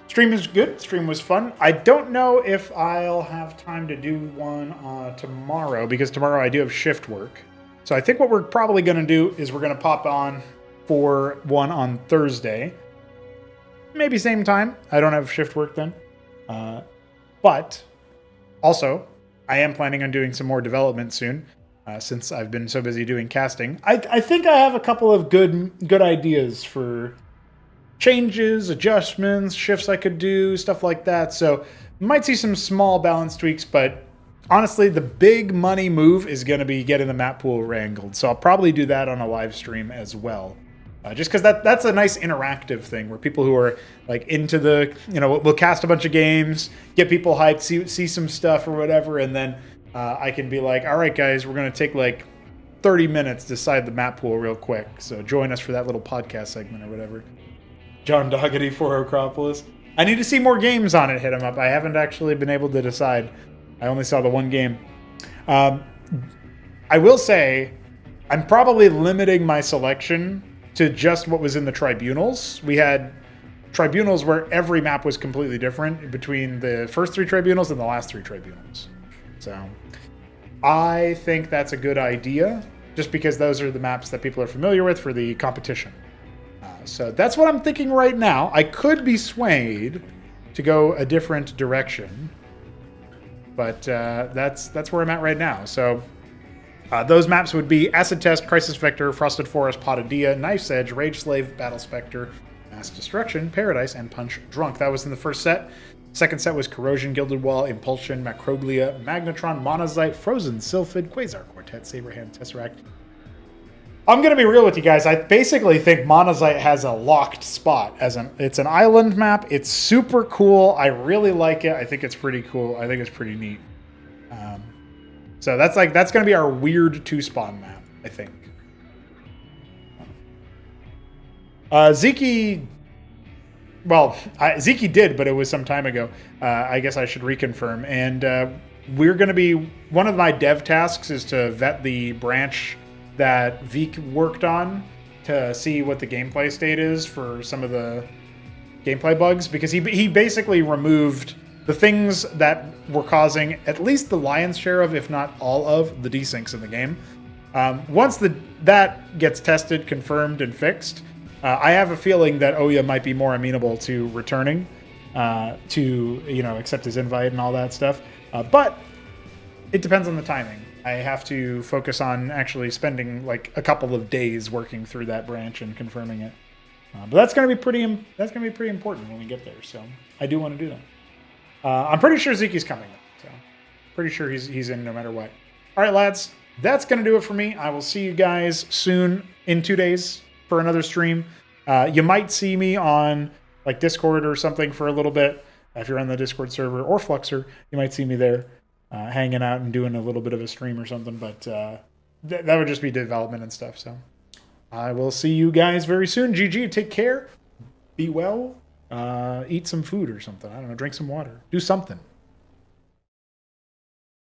Stream is good. Stream was fun. I don't know if I'll have time to do one tomorrow, because tomorrow I do have shift work. So I think what we're probably going to do is we're going to pop on for one on Thursday. Maybe same time. I don't have shift work then. But also, I am planning on doing some more development soon, since I've been so busy doing casting. I think I have a couple of good ideas for changes, adjustments, shifts I could do, stuff like that. So might see some small balance tweaks, but honestly, the big money move is going to be getting the map pool wrangled. So I'll probably do that on a live stream as well. Just because that's a nice interactive thing where people who are like into the, you know, we'll cast a bunch of games, get people hyped, see some stuff or whatever, and then I can be like, all right, guys, we're going to take like 30 minutes to decide the map pool real quick. So join us for that little podcast segment or whatever. John Doggety for Acropolis. I need to see more games on it, hit him up. I haven't actually been able to decide. I only saw the one game. I will say, I'm probably limiting my selection to just what was in the tribunals. We had tribunals where every map was completely different between the first 3 tribunals and the last 3 tribunals. So I think that's a good idea, just because those are the maps that people are familiar with for the competition. So that's what I'm thinking right now. I could be swayed to go a different direction, but that's where I'm at right now. So those maps would be Acid Test, Crisis Vector, Frosted Forest, Potadia, Knife's Edge, Rage Slave, Battle Spectre, Mass Destruction, Paradise, and Punch Drunk. That was in the first set. Second set was Corrosion, Gilded Wall, Impulsion, Macroglia, Magnetron, Monazite, Frozen, Sylphid, Quasar Quartet, Saberhand, Tesseract. I'm going to be real with you guys. I basically think Monazite has a locked spot. It's an island map. It's super cool. I really like it. I think it's pretty cool. I think it's pretty neat. So that's going to be our weird 2-spawn map, I think. Ziki... Well, Ziki did, but it was some time ago. I guess I should reconfirm. And we're going to be... One of my dev tasks is to vet the branch that Vik worked on to see what the gameplay state is for some of the gameplay bugs. Because he basically removed the things that were causing at least the lion's share of, if not all of, the desyncs in the game. Once that gets tested, confirmed, and fixed... I have a feeling that Oya might be more amenable to returning to, accept his invite and all that stuff. But it depends on the timing. I have to focus on actually spending like a couple of days working through that branch and confirming it. But that's going to be pretty important when we get there. So I do want to do that. I'm pretty sure Ziki's coming. So pretty sure he's in no matter what. All right, lads, that's going to do it for me. I will see you guys soon in 2 days for another stream. You might see me on like Discord or something for a little bit. If you're on the Discord server or Fluxer, you might see me there hanging out and doing a little bit of a stream or something. But that would just be development and stuff. So I will see you guys very soon. GG, take care. Be well. Eat some food or something. I don't know. Drink some water. Do something.